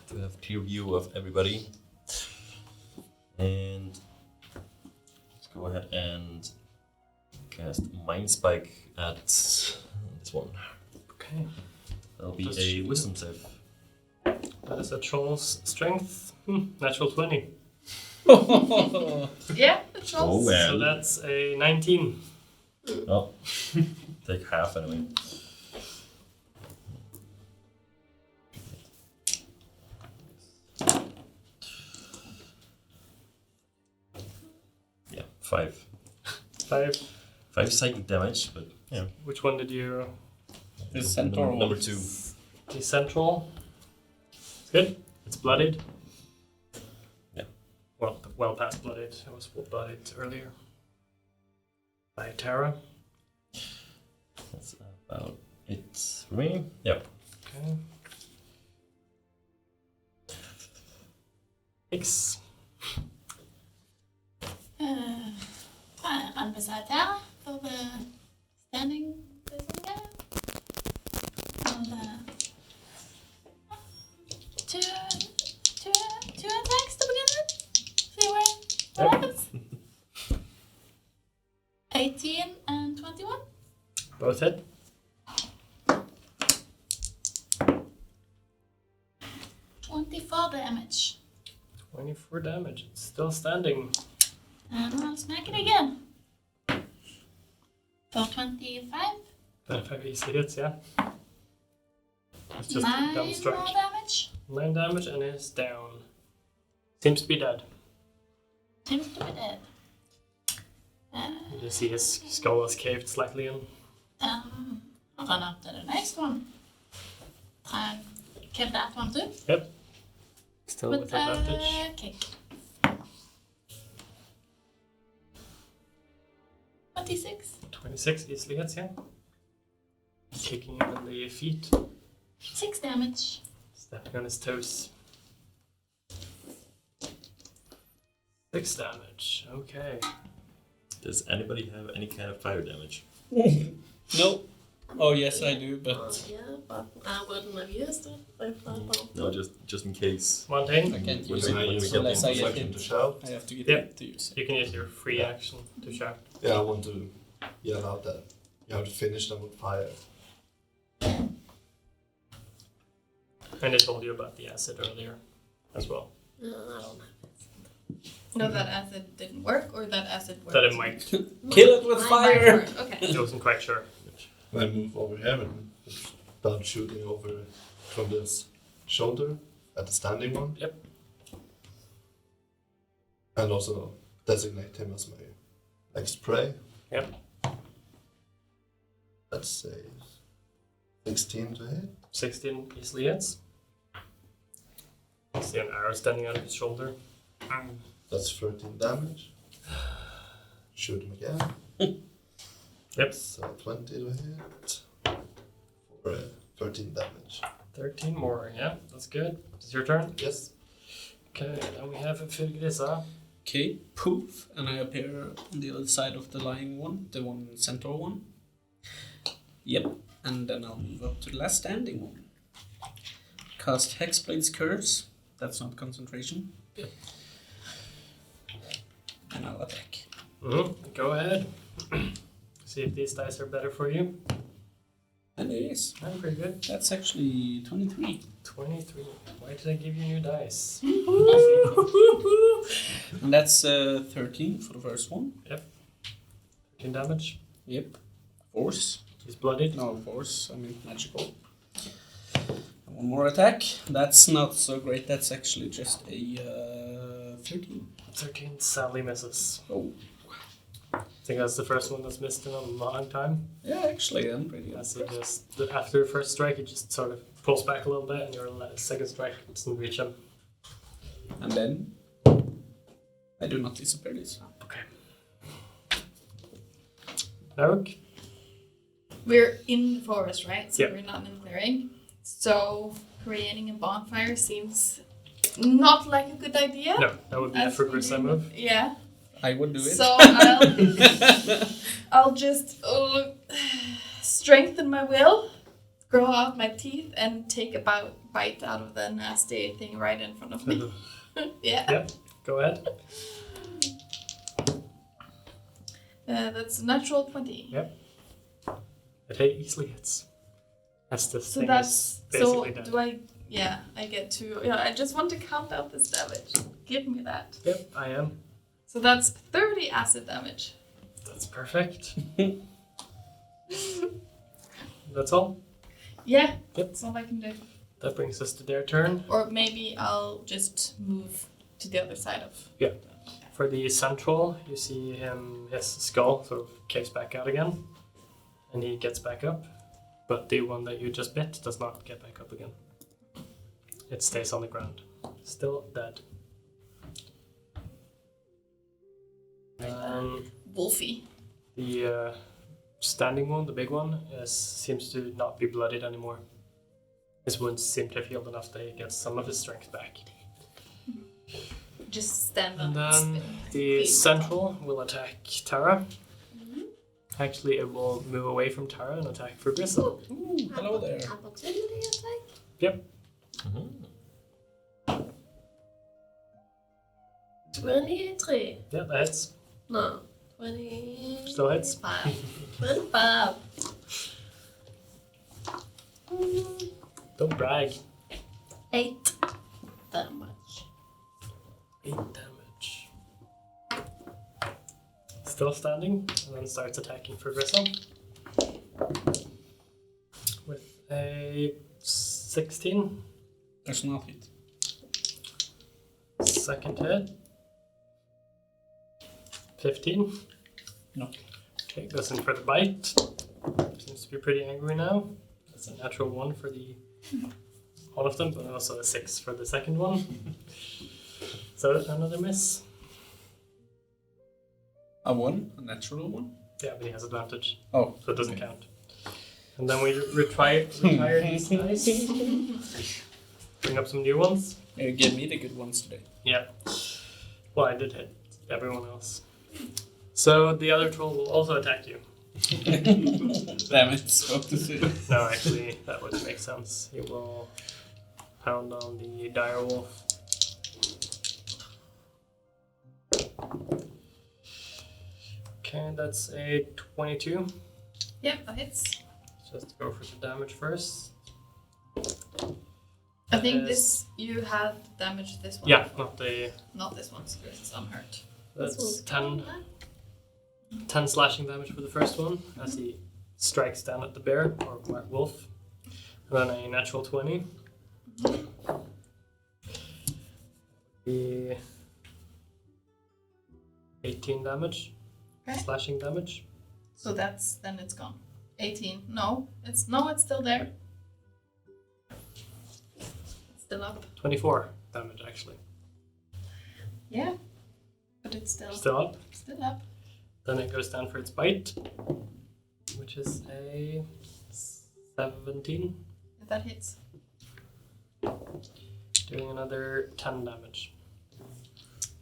to have clear view of everybody. And let's go ahead and cast Mind Spike at this one. Okay. That'll be Does a she- wisdom save. That is a troll's strength. Natural 20. Yeah, the trolls. Oh, well. So that's a 19. Oh, take half anyway. Yeah, 5. 5. 5 psychic damage, but yeah. Which one did you... The centaur one. Number 2. The central. It's good. It's bloodied. Yeah. Well past bloodied. It was bloodied earlier. By Terra. That's about it for me. Yep. Okay. X. Run beside Tara for the standing person guy. And two attacks to begin with. See what happens. 18 and 21. Both hit. 24 damage. 24 damage. It's still standing. And I'll smack it again. For 25. 25 easily hits, yeah. It's just 9 dumb more strike. damage. 9 damage and is down. Seems to be dead. Seems to be dead. You can see his skull is caved slightly in. I'll run up to the next one. Try and kill that one too. Yep. Still with With advantage. a kick. 26. 26 easily hits, yeah. Kicking him in the feet. 6 damage. Stepping on his toes. 6 damage. Okay. Does anybody have any kind of fire damage? No. Oh, yes, I do, but Yeah, but I wouldn't have used it if I thought. No, just in case. Montaigne, I can't When use we- it when we get unless I into get Section to hit. shout. I have to get Yep. hit to use it. you can use your free action to shout. Yeah, I want to yell out that you have to finish them with fire. And I told you about the acid earlier as well. No, I don't have No, that acid didn't work, or that acid worked. That it might. Kill it with Might fire! work, Okay. I wasn't quite sure. I move over here and start shooting over from this shoulder at the standing one. Yep. And also designate him as my next prey. Yep. That's a 16 to hit. 16 easily hits. See an arrow standing out of his shoulder. That's 13 damage. Shoot him again. Yep. So 20 to hit. For 13 damage. 13 more, yeah, that's good. It's your turn. Yes. Okay, then we have Firgrisa. Okay, poof, and I appear on the other side of the lying one, the one centaur one. Yep, and then I'll move up to the last standing one. Cast Hexblade's Curse. That's not concentration. Yep. And I'll attack. Go ahead. See if these dice are better for you. And it is. I'm pretty good. That's actually 23. 23. Why did I give you new dice? And that's 13 for the first one. 13 damage. Yep. Force. He's bloodied. No, force. I mean magical. One more attack. That's not so great. That's actually just a 13. 13 sadly misses. Oh. I think that's the first one that's missed in a long time. Yeah, actually, I'm pretty good. As he just, after the first strike, he just sort of pulls back a little bit, and your second strike doesn't reach him. And then I do not disappear this. Okay. Eric? We're in the forest, right? So Yeah. we're not in the clearing. So creating a bonfire seems not like a good idea. No, that would be a As for we Grisly do- move. Yeah. I would do it. So I'll just strengthen my will, grow out my teeth, and take a bite out of the nasty thing right in front of me. Yeah. Yep, go ahead. That's a natural 20. Yep. It easily hits. That's the So thing. that's is so. basically dead. Do I? Yeah, I get to. Yeah, I just want to count out this damage. Give me that. Yep, I am. So that's 30 acid damage. That's perfect. That's all. Yeah. Yep. That's all I can do. That brings us to their turn. Or maybe I'll just move to the other side of. Yeah. For the central, you see him, his skull sort of caves back out again. And he gets back up. But the one that you just bit does not get back up again. It stays on the ground. Still dead. Wolfie. The standing one, the big one, seems to not be bloodied anymore. His wounds seem to have healed enough that he gets some of his strength back. Just stand on And and then spin. the Please. central will attack Tara. Actually, it will move away from Tara and attack for Gristle. Ooh, hello there. Opportunity attack? Yep. 23. Yeah, that hits. No. 20. Still hits. 25. Don't brag. 8 damage. 8 damage. Still standing, and then starts attacking for Gristle. With a 16. There's not hit. Second hit. 15. No. Okay, goes in for the bite. Seems to be pretty angry now. That's a natural 1 for all of them, but also a 6 for the second one. So another miss. A 1? A natural 1? Yeah, but he has advantage, Oh. so it doesn't count. And then we retire these dice. Bring up some new ones. Give me the good ones today. Yeah. Well, I did hit everyone else. So the other troll will also attack you. Damn it, spoke to see. No, actually, that would make sense. He will pound on the dire wolf. Okay, that's a 22. Yep, that hits. Just go for the damage first. I think That this you had damaged this one. Yeah, not the. Not this one, so it's unhurt. That's 10 slashing damage for the first one as he strikes down at the bear or wolf. And then a natural 20. The 18 damage. Okay. Slashing damage. So then it's gone. 18. No, it's still there. It's still up. 24 damage actually. Yeah. But it's still Still up. Then it goes down for its bite, which is a 17. That hits. Doing another 10 damage.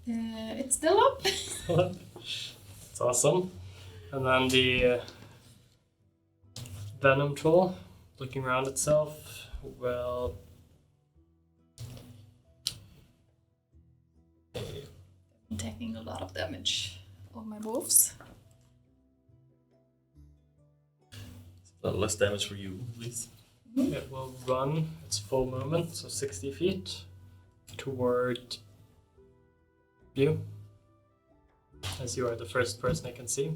It's still up. It's awesome. And then the venom troll, looking around itself, will I'm taking a lot of damage of my wolves. Less damage for you, please. it will run its full movement, so 60 feet, toward you, as you are the first person I can see.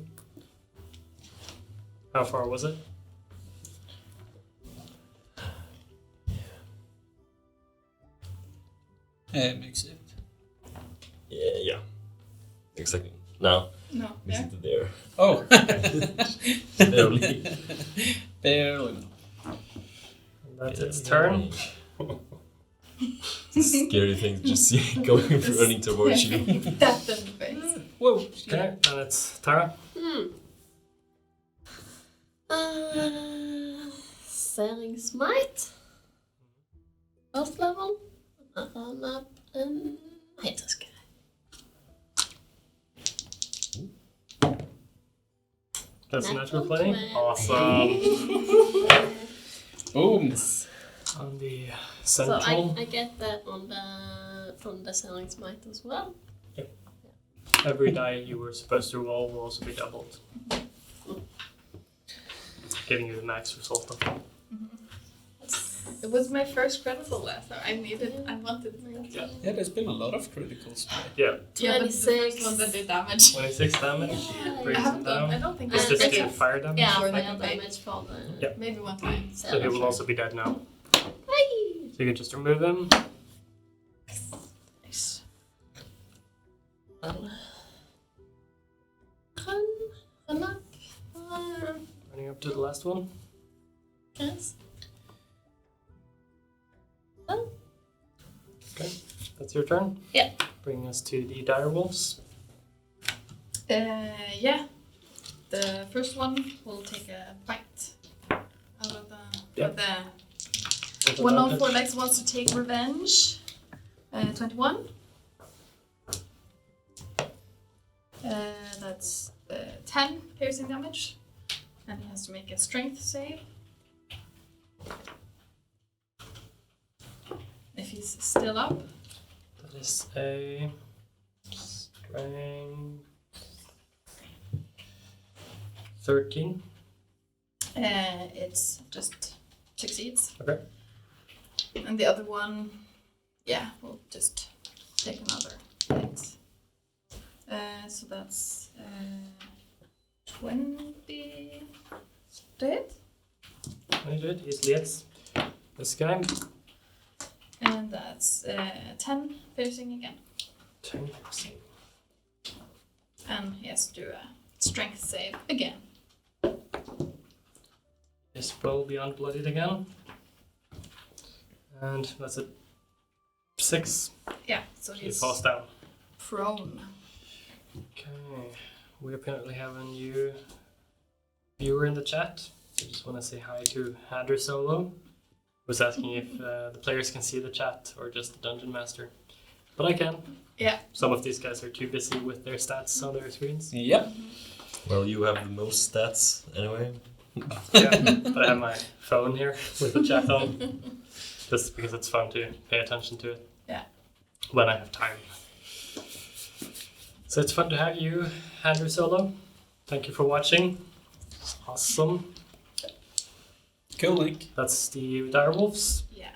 How far was it? Makes it. Yeah. Exactly. Now, No, we there. sit there. Oh. Barely. Barely. And that's its Yeah, turn. Scary things just see going running towards you. Death in the face. Whoa. Okay, and it's Tara. Sailing Smite. First level. Run up and hit this guy. That's a natural Natural 20. 20. Awesome. Boom. On the So central, I get that on the Sailing Smite as well. every die you were supposed to roll will also be doubled. Giving you the max result of it. It was my first critical last time. I wanted Yeah. Yeah, there's been a lot of criticals today. Yeah, Yeah, but it's the 26. first one that did damage. 26 damage. Yeah, I Brings him haven't done. I down. don't think Is I this did. still fire damage? Yeah, Or fire like a bait. damage for the Yeah. Maybe one time. So he will also be dead now. Hey! So you can just remove him. Nice. Run up. Running up to the last one. Yes. Okay, that's your turn. Yeah. Bringing us to the dire wolves. Yeah. The first one will take a bite out of the. Yeah. The one on 4 legs wants to take revenge. 21. That's 10 piercing damage. And he has to make a strength save. If he's still up. That is a strength 13. It's just succeeds. Okay. And the other one, yeah, we'll just take another hit. So that's 20 to hit. 22, easily hits. This guy. And that's 10 piercing again. 10. And he has to do a strength save again. This will be unbloodied again. And that's a 6. Yeah, so He he's falls down. prone. Okay. We apparently have a new viewer in the chat. I just want to say hi to Hadder Solo. Was asking if the players can see the chat or just the dungeon master. But I can. Yeah. Some of these guys are too busy with their stats on their screens. Yep. Well, you have the most stats anyway. Yeah, but I have my phone here with the chat on. Just because it's fun to pay attention to it. Yeah. When I have time. So it's fun to have you, Andrew Solo. Thank you for watching. Awesome. Cool, Link. That's the direwolves. Yeah.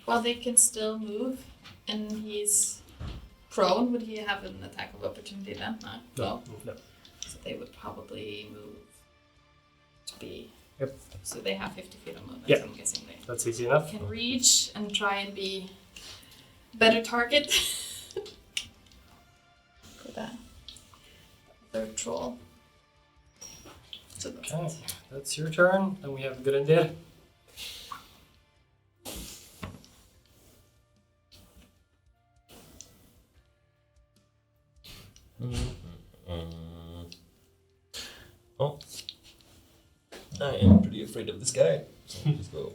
Well, they can still move, and he's prone. Would he have an attack of opportunity then? No. No. So they would probably move to be. Yep. So they have 50 feet of movement. Yeah. I'm guessing they That's easy enough. can reach and try and be better target for that third troll. So that's Okay, it. that's your turn. Then we have good idea. Oh, I am pretty afraid of this guy. So let's go.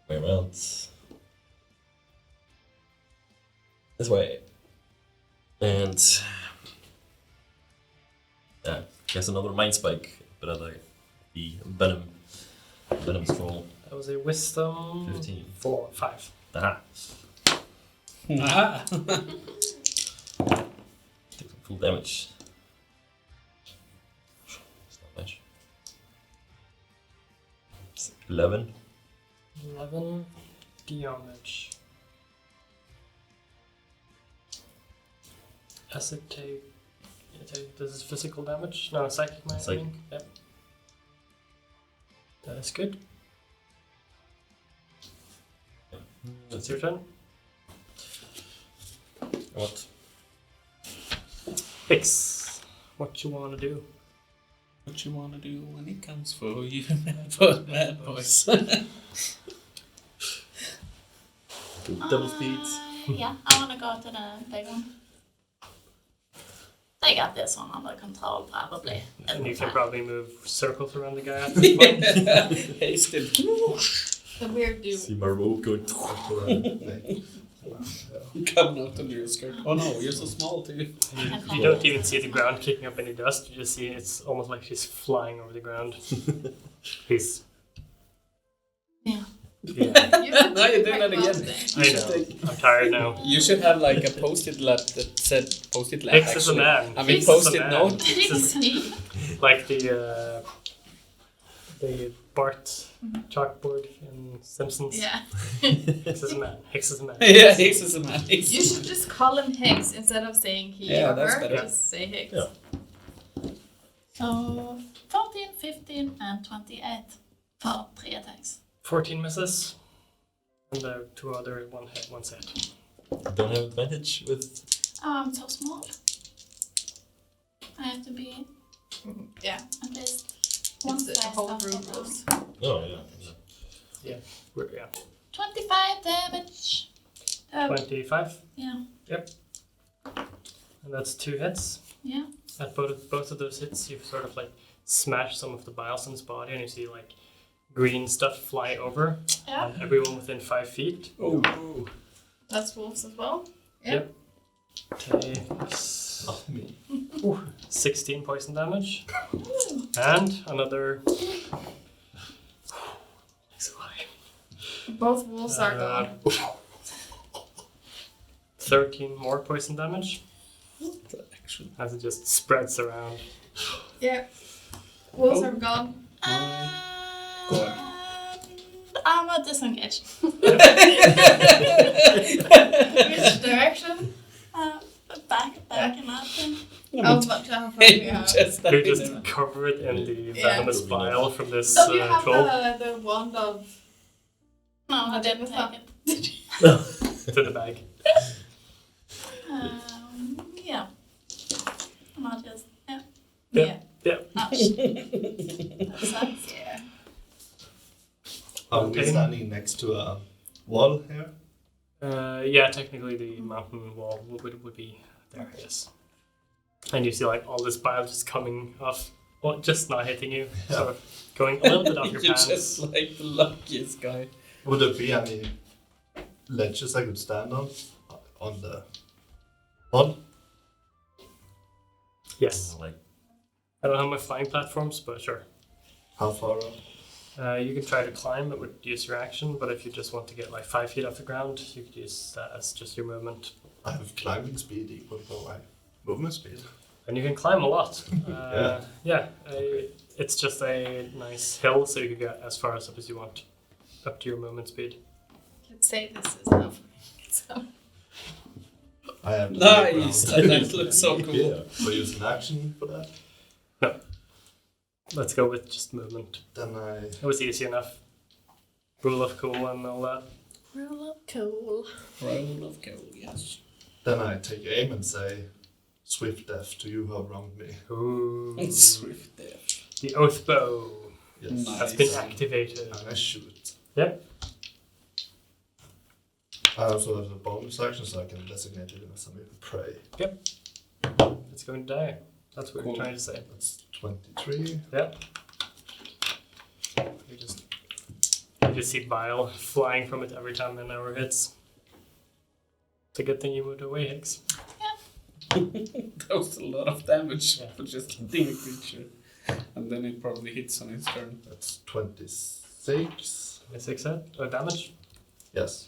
Way around. This way. And guess another mind spike, but I like the venom scroll. That was a wisdom 15. 5. Aha. Ah. Take some full damage. It's not much. It's 11. 11 damage. Does it take? This is physical damage? No, psychic, I Psychic. think. Yep. That is good. It's your turn. What? Fix. What you want to do? What you wanna do when it comes for you, bad boys? Double speed. Yeah, I wanna go to the big one. They got this one under control, probably. And you can probably move circles around the guy at this point. Hasted. The weird dude. See my robe going. Coming out under your skirt. Oh no, you're so small too. You don't even see the ground kicking up any dust. You just see it's almost like she's flying over the ground. He's. Yeah. Yeah. No, you did that again. I know. I'm tired now. You should have like a post-it lap that said post-it lap. Hicks is a actually. man. I mean, Hicks is a post-it man. note. Hicks is like the Bart chalkboard in Simpsons. Yeah. Hicks is a man. Hicks is a man. Yeah, Hicks is a man. You should just call him Hicks instead of saying he Yeah, or that's her. better. Just say Hicks. Yeah. So 14, 15, and 28 for 3 attacks. 14 misses. And the two other one set. Don't have advantage with. Oh, I'm so small. I have to be Yeah. at least one It's the size whole down room from rules. Oh yeah. Yeah. 25 damage. 25. Yeah, And that's 2 hits. yeah. At both of those hits, you sort of like smash some of the biles in his body, and you see like green stuff fly over. Yeah. And everyone within 5 feet Oh. That's wolves as well. Yep. takes Not me. 16 poison damage. And another. Both wolves are gone. 13 more poison damage Actually. as it just spreads around. Yeah. Wolves are gone. Go on. Armor disengaged. Which direction? Back and up. How much how far we have? Just You're just covered in the Yeah. venomous bile from this So you have troll the wand of... No, I didn't take it. to the bag. Yeah. And I'll just, yeah. Yeah. Yeah. Ouch. That sucks. Yeah. Are we standing next to a wall here? Yeah, technically the mountain wall would be there, yes. And you see like all this bile just coming off, well, just not hitting you, sort of going a little bit off your You're pants. just like the luckiest guy. Would there be any ledges I could stand on the wall? Yes. Like I don't have my flying platforms, but sure. How far up? You can try to climb, it would use your action, but if you just want to get like 5 feet off the ground, you could use that as just your movement. I have climbing speed equal to my movement speed. And you can climb a lot. It's just a nice hill, so you can get as far up as you want, up to your movement speed. Let's say this is enough. So, I have to Nice! dig around. That looks so cool. yeah. So use an action for that. Let's go with just movement. Then It was easy enough. Rule of cool and all that. Rule of cool. Roll of coal, yes. I take aim and say, "Swift death to you who have wronged me." Ooh. Swift death. The oath bow Yes. Nice. has been activated. And I shoot. Yep. I also have a bonus action, so I can designate it as a prey. It's going to die. That's what Cool. you're trying to say. That's 23. Yep. You just see bile flying from it every time an arrow hits. It's a good thing you moved away, Hicks. That was a lot of damage Yeah. for just hitting a creature. And then it probably hits on its turn. That's 26. A 6 hit? Or damage? Yes.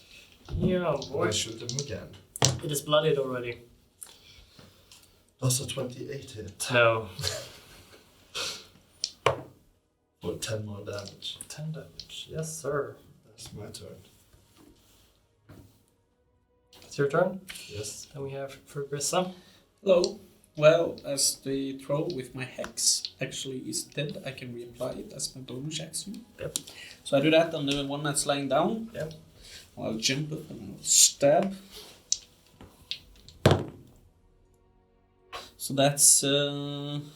Yeah, I boy. shoot him again. It is bloodied already. Does a 28 hit? No. For 10 more damage. 10 damage. Yes, sir. That's my turn. It's your turn. Yes. Then we have Fergrissa. Hello. Well, as the throw with my hex actually is dead, I can reapply it as my bonus action. Yep. So I do that on the one that's lying down. Yep. I'll jump up and I'll stab. So that's 19.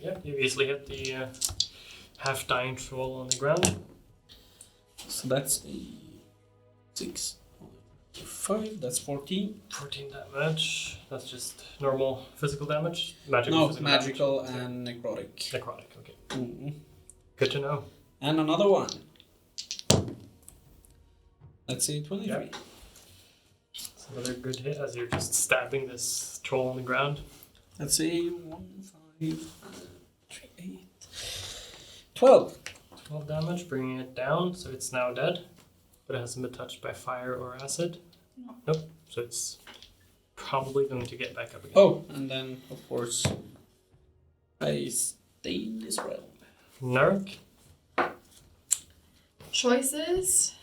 Yep, you easily hit the half-dying troll on the ground. So that's a 6, 5, that's 14. 14 damage. That's just normal physical damage? Magical No, physical magical damage? and necrotic. Necrotic, okay. Mm. Good to know. And another one. Let's see, 23. Yep. It's another good hit as you're just stabbing this troll on the ground. Let's see, 1, 5, 3, 8, 12. 12 damage, bringing it down, so it's now dead. But it hasn't been touched by fire or acid. No. Nope. So it's probably going to get back up again. Oh, and then, of course, I stay in this realm. Nark. Choices.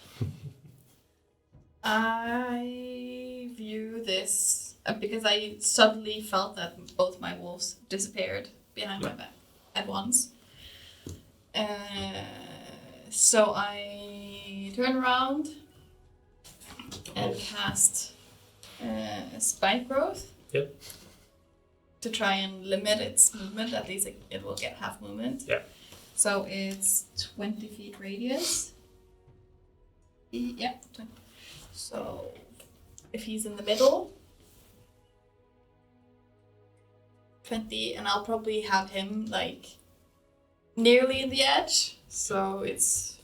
I view this because I suddenly felt that both my wolves disappeared behind my back at once. So I turn around and cast Spike Growth. Yep. To try and limit its movement, at least it will get half movement. Yeah. So it's 20 feet radius. Yeah, 20. So if he's in the middle, 20, and I'll probably have him like nearly in the edge. So it's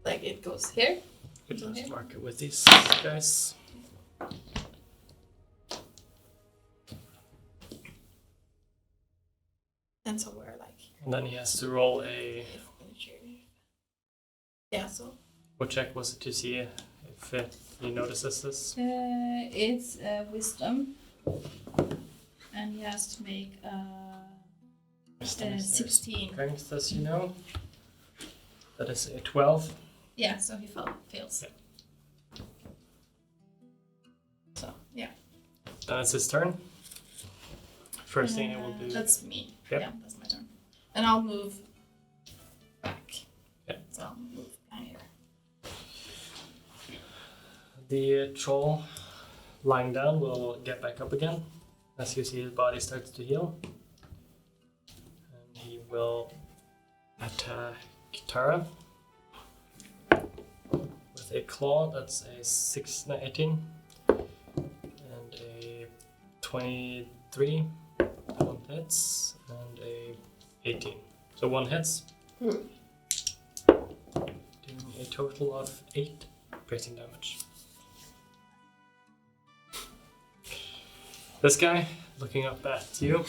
like it goes here. Let's mark it with these guys. And so we're like. And then he has to roll a. Yeah, so. What check was it to see if he notices this? It's wisdom. And he has to make Wisdom is their 16. strength, as you know. That is a 12. Yeah, so he fails. Yeah. So, yeah. Then it's his turn. First thing I will do. That's me. Yep. Yeah, that's my turn. And I'll move back. Yeah. So I'll move down here. The troll lying down will get back up again as you see his body starts to heal. And he will attack Tara with a claw. That's a 18 and a 23. That one hits, and a 18. So one hits. Doing a total of 8 piercing damage. This guy, looking up at you,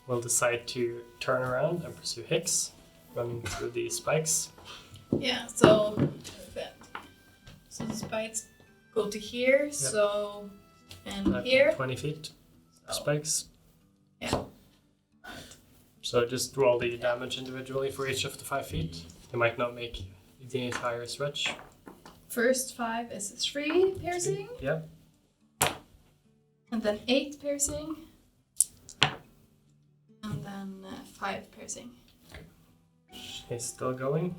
will decide to turn around and pursue Hicks, running through the spikes. Yeah, so the spikes go to here, so and here. 20 feet. Spikes. Yeah. So just roll the damage individually for each of the 5 feet. You might not make the entire stretch. First 5 is 3 piercing, Yeah. and then 8 piercing, and then 5 piercing. He's still going.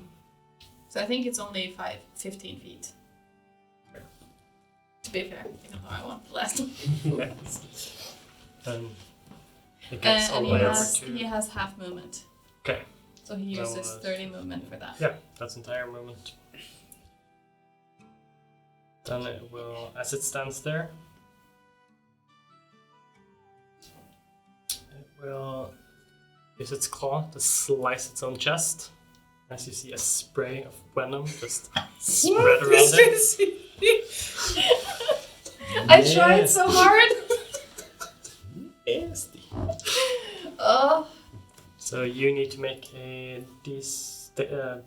So I think it's only 15 feet. To be fair, even though I want the last one. Yeah. And it gets all And the way over he to. has half movement. Okay. So he That uses was- 30 movement for that. Yeah, that's entire movement. Then it will, as it stands there, it will use its claw to slice its own chest. As you see a spray of venom just spread around it. I tried so hard! Nasty. Oh, So you need to make a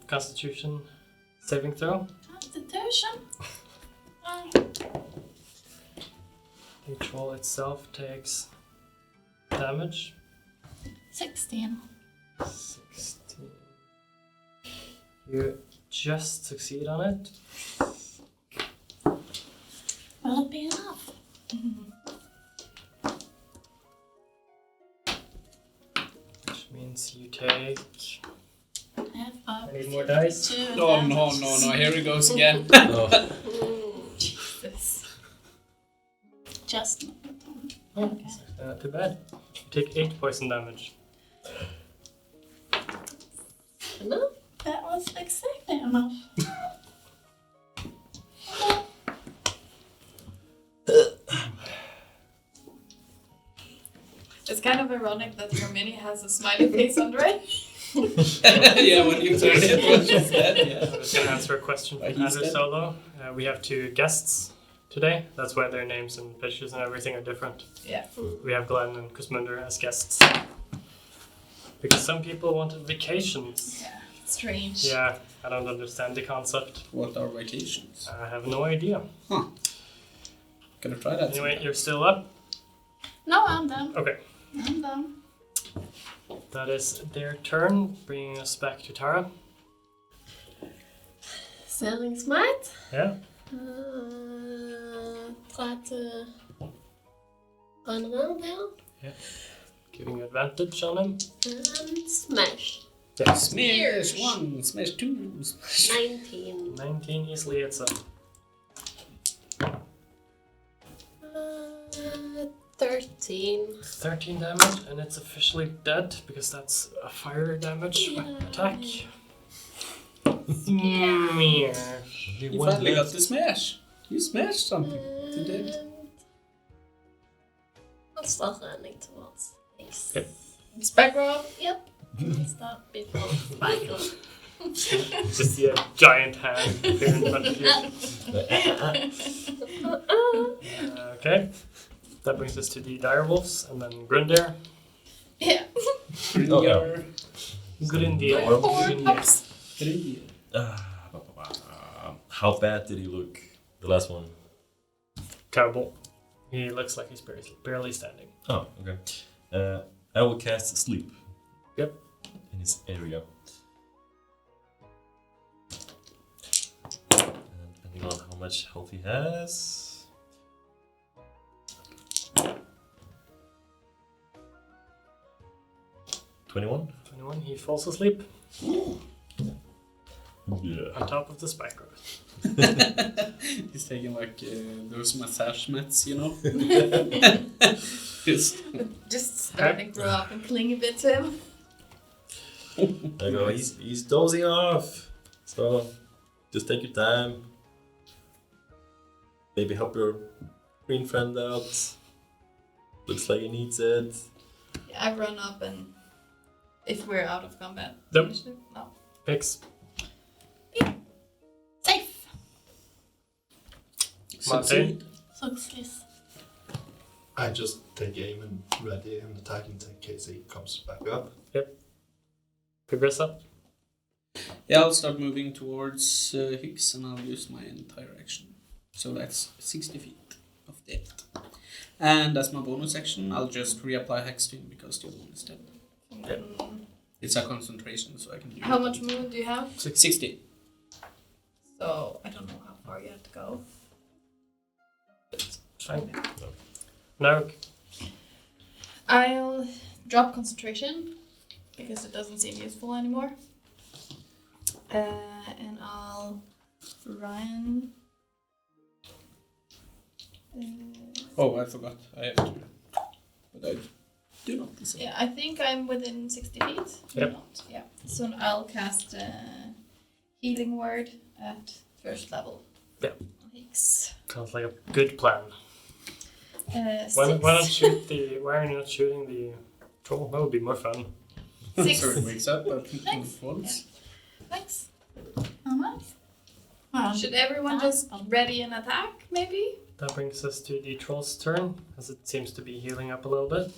Constitution saving throw. Constitution. The troll itself takes damage. 16. 16. You just succeed on it. Will it be enough? Which means you take I have up. I need more dice. 2 No, damage. no, here he goes again. Oh, Jesus. Just Oh, okay. not too bad. You take 8 poison damage. No? That was exactly enough. It's kind of ironic that your mini has a smiley face under it. Yeah, when you turn it, what you said, I'm yeah. just gonna answer a question from But he's Andrew dead. Solo. We have 2 guests today. That's why their names and pictures and everything are different. Yeah. We have Glenn and Kusmunder as guests. Because some people wanted vacations. Yeah. Strange. Yeah, I don't understand the concept. What are vacations? I have no idea. Gonna try that. Anyway, you're still up? No, I'm done. Okay. I'm done. That is their turn, bringing us back to Tara. Selling smart. Yeah. Try to run around here Giving you advantage on him. and smash. Yeah. Smash 1, smash 2, smash 19. 19 easily hits him. 13. 13 damage, and it's officially dead because that's a fire damage attack. Yeah. You finally got the smash. You smashed something. You did. And I'll start running towards X. Yep. Spec roll. Yep. Start before Michael. Just see a giant hand appear in front of you. Okay. That brings us to the direwolves, and then Grundir. Yeah. Grindir. Grundir. Four Grundir. pups. Grindir. how bad did he look? The last one. Terrible. He looks like he's barely standing. Oh, okay. I will cast sleep. Yep. In his area. And depending on how much health he has. 21. 21, he falls asleep Yeah. on top of the spike growth. He's taking like those massage mats, you know? Just Just starting to grow up and cling a bit to him. I go, he's dozing off. So just take your time. Maybe help your green friend out. Looks like he needs it. Yeah, I run up and if we're out of combat. Yep. initiative? No. Picks. Safe. Martin. Success. I just take aim and ready and attack in case he comes back up. Progress up. Yeah, I'll start moving towards Higgs and I'll use my entire action. So that's 60 feet of depth. And as my bonus action, I'll just reapply Hex to him because the other one is dead. It's a concentration, so I can do How much movement do you have? 60. So I don't know how far you have to go. Fine. No. I'll drop concentration because it doesn't seem useful anymore. And I'll run. Oh, I forgot. I have to. But I do not listen. Yeah, I think I'm within 60 feet. Yep. Not. Yeah. So I'll cast Healing Word at first level. Yep. Thanks. Sounds like a good plan. Why Six. why are you not shooting the troll? That would be more fun. Six. So it wakes up but Thanks. falls. Thanks. How much? Well, Should everyone just ready an attack, maybe? That brings us to the troll's turn, as it seems to be healing up a little bit,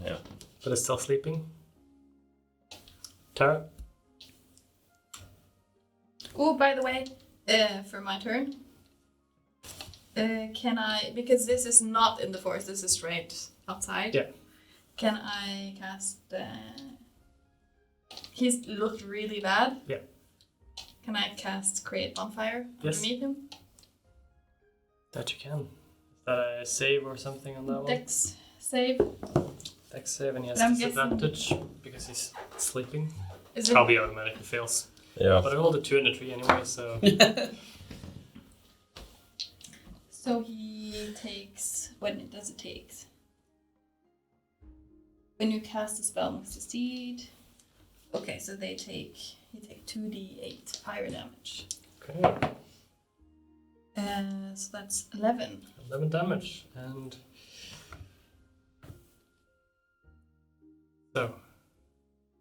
Yeah. but it's still sleeping. Tara? Oh, by the way, for my turn, can I, because this is not in the forest, this is straight outside. Yeah. Can I cast? He's looked really bad. Yeah. Can I cast Create Bonfire Yes. underneath him? That you can. Is that a save or something on that one? Dex save. Dex save, and he has But I'm guessing- disadvantage because he's sleeping. Is it? probably automatically fails. Yeah. But I rolled a 2 and a 3 anyway, so So he takes. When does it take? When you cast a spell must succeed. Okay, so he takes 2d8 fire damage. okay, So that's 11. 11 damage, and so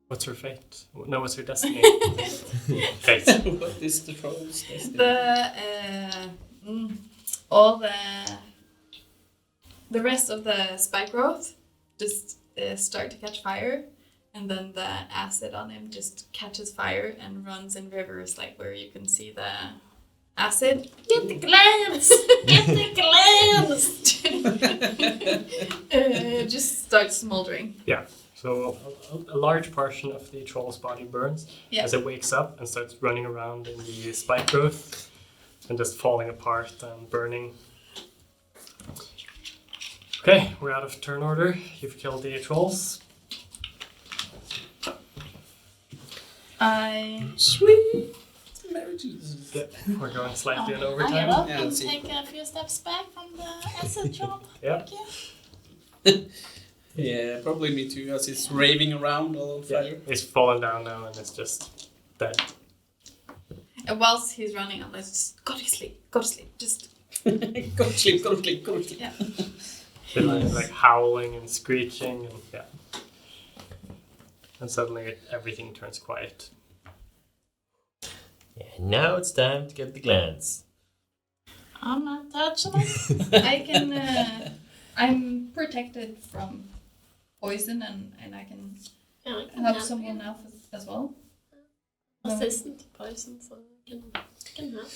what's her fate? No, what's her destiny? Fate. What is the troll's destiny? All the rest of the spike growth just start to catch fire, and then the acid on him just catches fire and runs in rivers, like where you can see the acid. Get the glands! Get the glands! Just starts smoldering. So a large portion of the troll's body burns as it wakes up and starts running around in the spike growth and just falling apart and burning. Okay, we're out of turn order. You've killed the trolls. Sweet marriages. Yeah, we're going slightly in I overtime. get up Yeah, and let's see. take a few steps back from the acid drop. Yeah. Yeah, probably me too, as it's raving around all on fire. It's fallen down now and it's just dead. And whilst he's running, I'm like, just go to sleep, just Go to sleep, go to sleep, go to sleep. yeah. It's like howling and screeching and yeah. And suddenly everything turns quiet. And now it's time to get the glands. I'm not touching it. I can. I'm protected from poison, and I can Yeah, I can help help someone you. else as well. Resistant to poison, so I can help.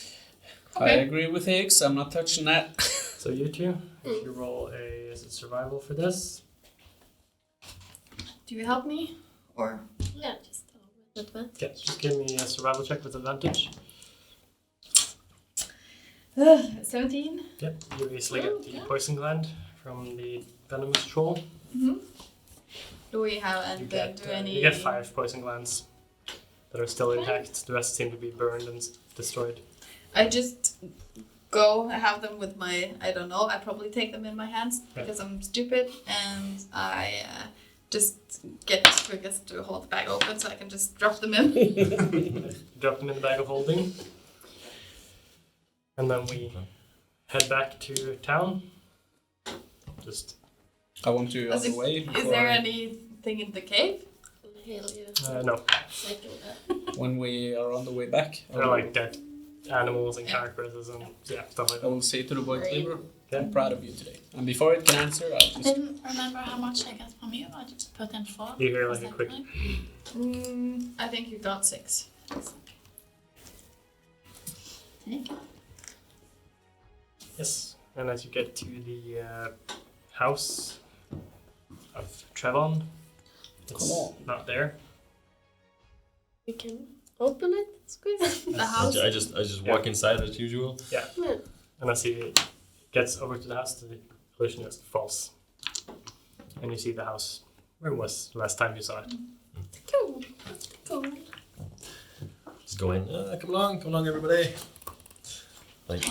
I agree with Higgs, I'm not touching that. So you two, if you roll is it survival for this? Do you help me, or Yeah, just with advantage. Yeah, just give me a survival check with advantage. 17? Yep, you easily get the poison gland from the venomous troll. Mm-hmm. Do we have You and get, do any? you get 5 poison glands that are still intact. The rest seem to be burned and destroyed. I just go have them with my. I don't know. I probably take them in my hands Yeah. because I'm stupid, and I just get Trigus to hold the bag open so I can just drop them in. Drop them in the bag of holding. And then we head back to town. Just I want to Is other way. Is there anything in the cave? Hell yeah. no, Second that. When we are on the way back, they're like dead animals and characters and yeah, stuff like I that. will say to the boy Cleaver, Yeah. I'm proud of you today. And before it can answer, I'll just... Didn't remember how much I got from you. I just put in 4. You hear like Was a that quick right? I think you got 6. Take it. yes, and as you get to the house of Trevon, it's Come on. not there. You can open it, squeeze it. The house. I just walk inside as usual. Yeah. And as he gets over to the house, the illusion is false. And you see the house where it was the last time you saw it. Cool. Cool. Just go in. Come along, everybody. Like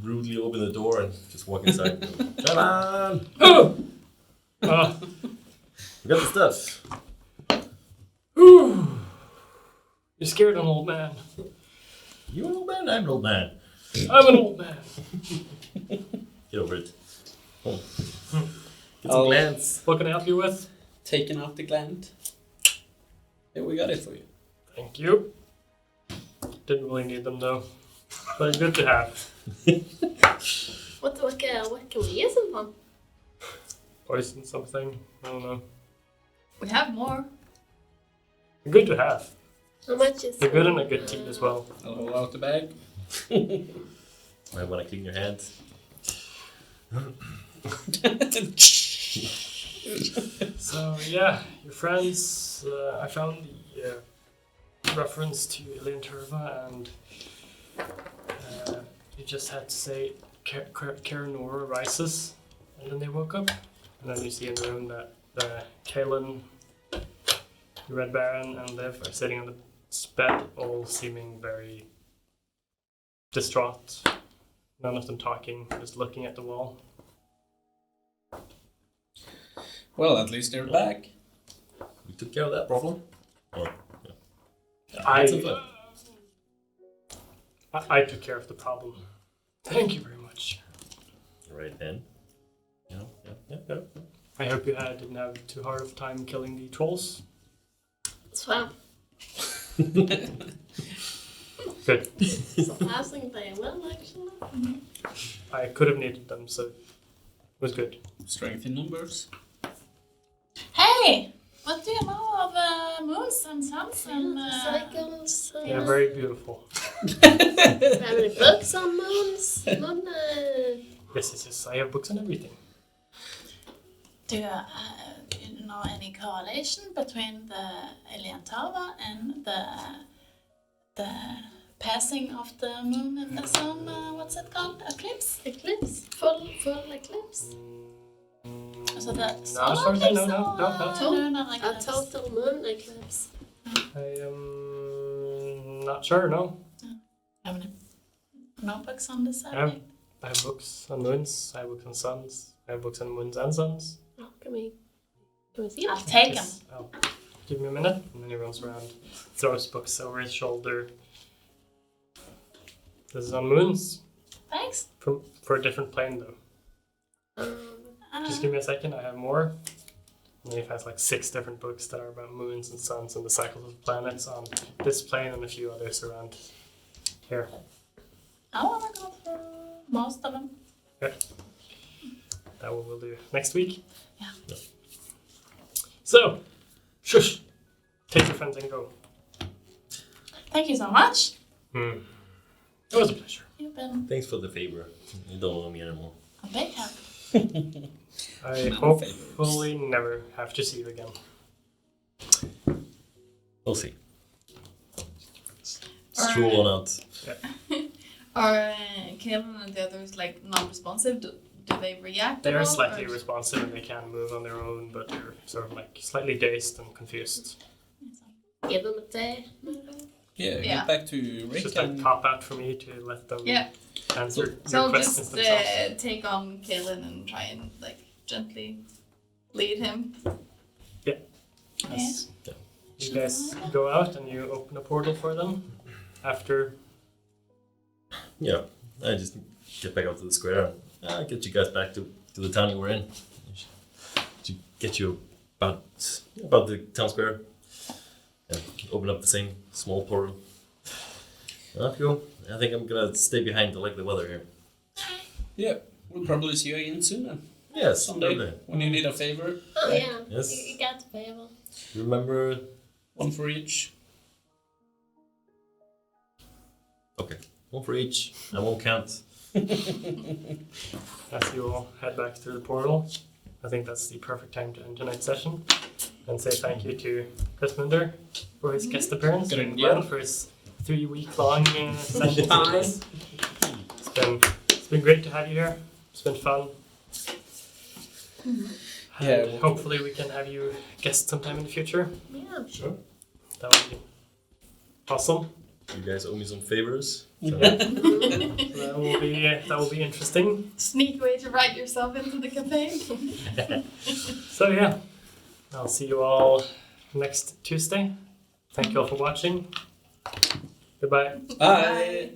rudely open the door and just walk inside. Come on, Oh! we got the stuff. You're scared of an old man. You an old man? I'm an old man. I'm an old man. Get over it. Oh. Get some Oh. glands. What can I help you with? Taking out the gland. Yeah, we got it for you. Thank you. Didn't really need them though. But good to have. What can we use them for? Poison something. I don't know. We have more. They're good to have. How much is They're good in a good tea as well. I'll hold out the bag. Might want to clean your hands. So yeah, your friends. I found the reference to Linturva, and you just had to say Karanora rises, and then they woke up, and then you see in the room that the Kalen The Red Baron and Liv are sitting on the bed, all seeming very distraught. None of them talking, just looking at the wall. Well, at least they're back. We took care of that problem. Or, yeah. I Had some fun. I took care of the problem. Thank you very much. Right then. Yeah. I hope you didn't have too hard of a time killing the trolls. It's fun. Good. So passing by well, actually. I could have needed them, so it was good. Strength in numbers. Hey, what do you know of moons and suns and Cycles. Yeah, very beautiful. Have any books on moons? Moon, Yes. I have books on everything. do you know any correlation between the alien tower and the passing of the moon and the sun? What's it called? Eclipse? eclipse? Full eclipse? So the No, solar sorry, eclipse? no. Not like A that. total moon eclipse. I am not sure, no. Have any notebooks on this I have, subject? I have books on moons, I have books on suns, I have books on moons and suns. Oh, can we see I'll it? take them. Yes, give me a minute, and then he runs around, throws books over his shoulder. This is on moons, Thanks. for a different plane though. Just give me a second, I have more. And he has like 6 different books that are about moons and suns and the cycles of planets on this plane and a few others around here. I want to go through most of them. That we'll do next week. Yeah. So, shush! Take your friends and go. Thank you so much. It was a pleasure. You've been Thanks for the favor. You don't know me anymore. a big help. I No hopefully never have to see you again. We'll see. Stroll on out. Are Kaelin and the others like non-responsive? Do they react? They're at all, slightly or- responsive and they can move on their own, but they're sort of like slightly dazed and confused. Give them a day. Yeah, Yeah. get back to It's Rick just like and pop out for me to let them Yeah. answer So your I'll questions just themselves. take on Kaelin and try and like gently lead him. Yes. You guys go out and you open a portal for them after. Yeah, I just get back out to the square and get you guys back to the town you were in. To get you about the town square. And open up the same small portal. Off you go. I think I'm gonna stay behind to like the weather here. yeah, we'll probably see you again soon then. Yes, Someday lovely. when you need a favor, Oh yeah, Yes. you got the favor. Remember. one for each. Okay, one for each. I won't count. As you all head back through the portal, I think that's the perfect time to end tonight's session and say thank you to Christmunder for his guest appearance Good and idea. Glenn for his 3-week-long session with us. It's been great to have you here. It's been fun. Yeah, And well- hopefully we can have you guest sometime in the future. Yeah. Sure. That would be awesome. You guys owe me some favors. So That will be interesting. Sneak way to write yourself into the campaign. So yeah, I'll see you all next Tuesday. Thank you all for watching. Goodbye. Bye.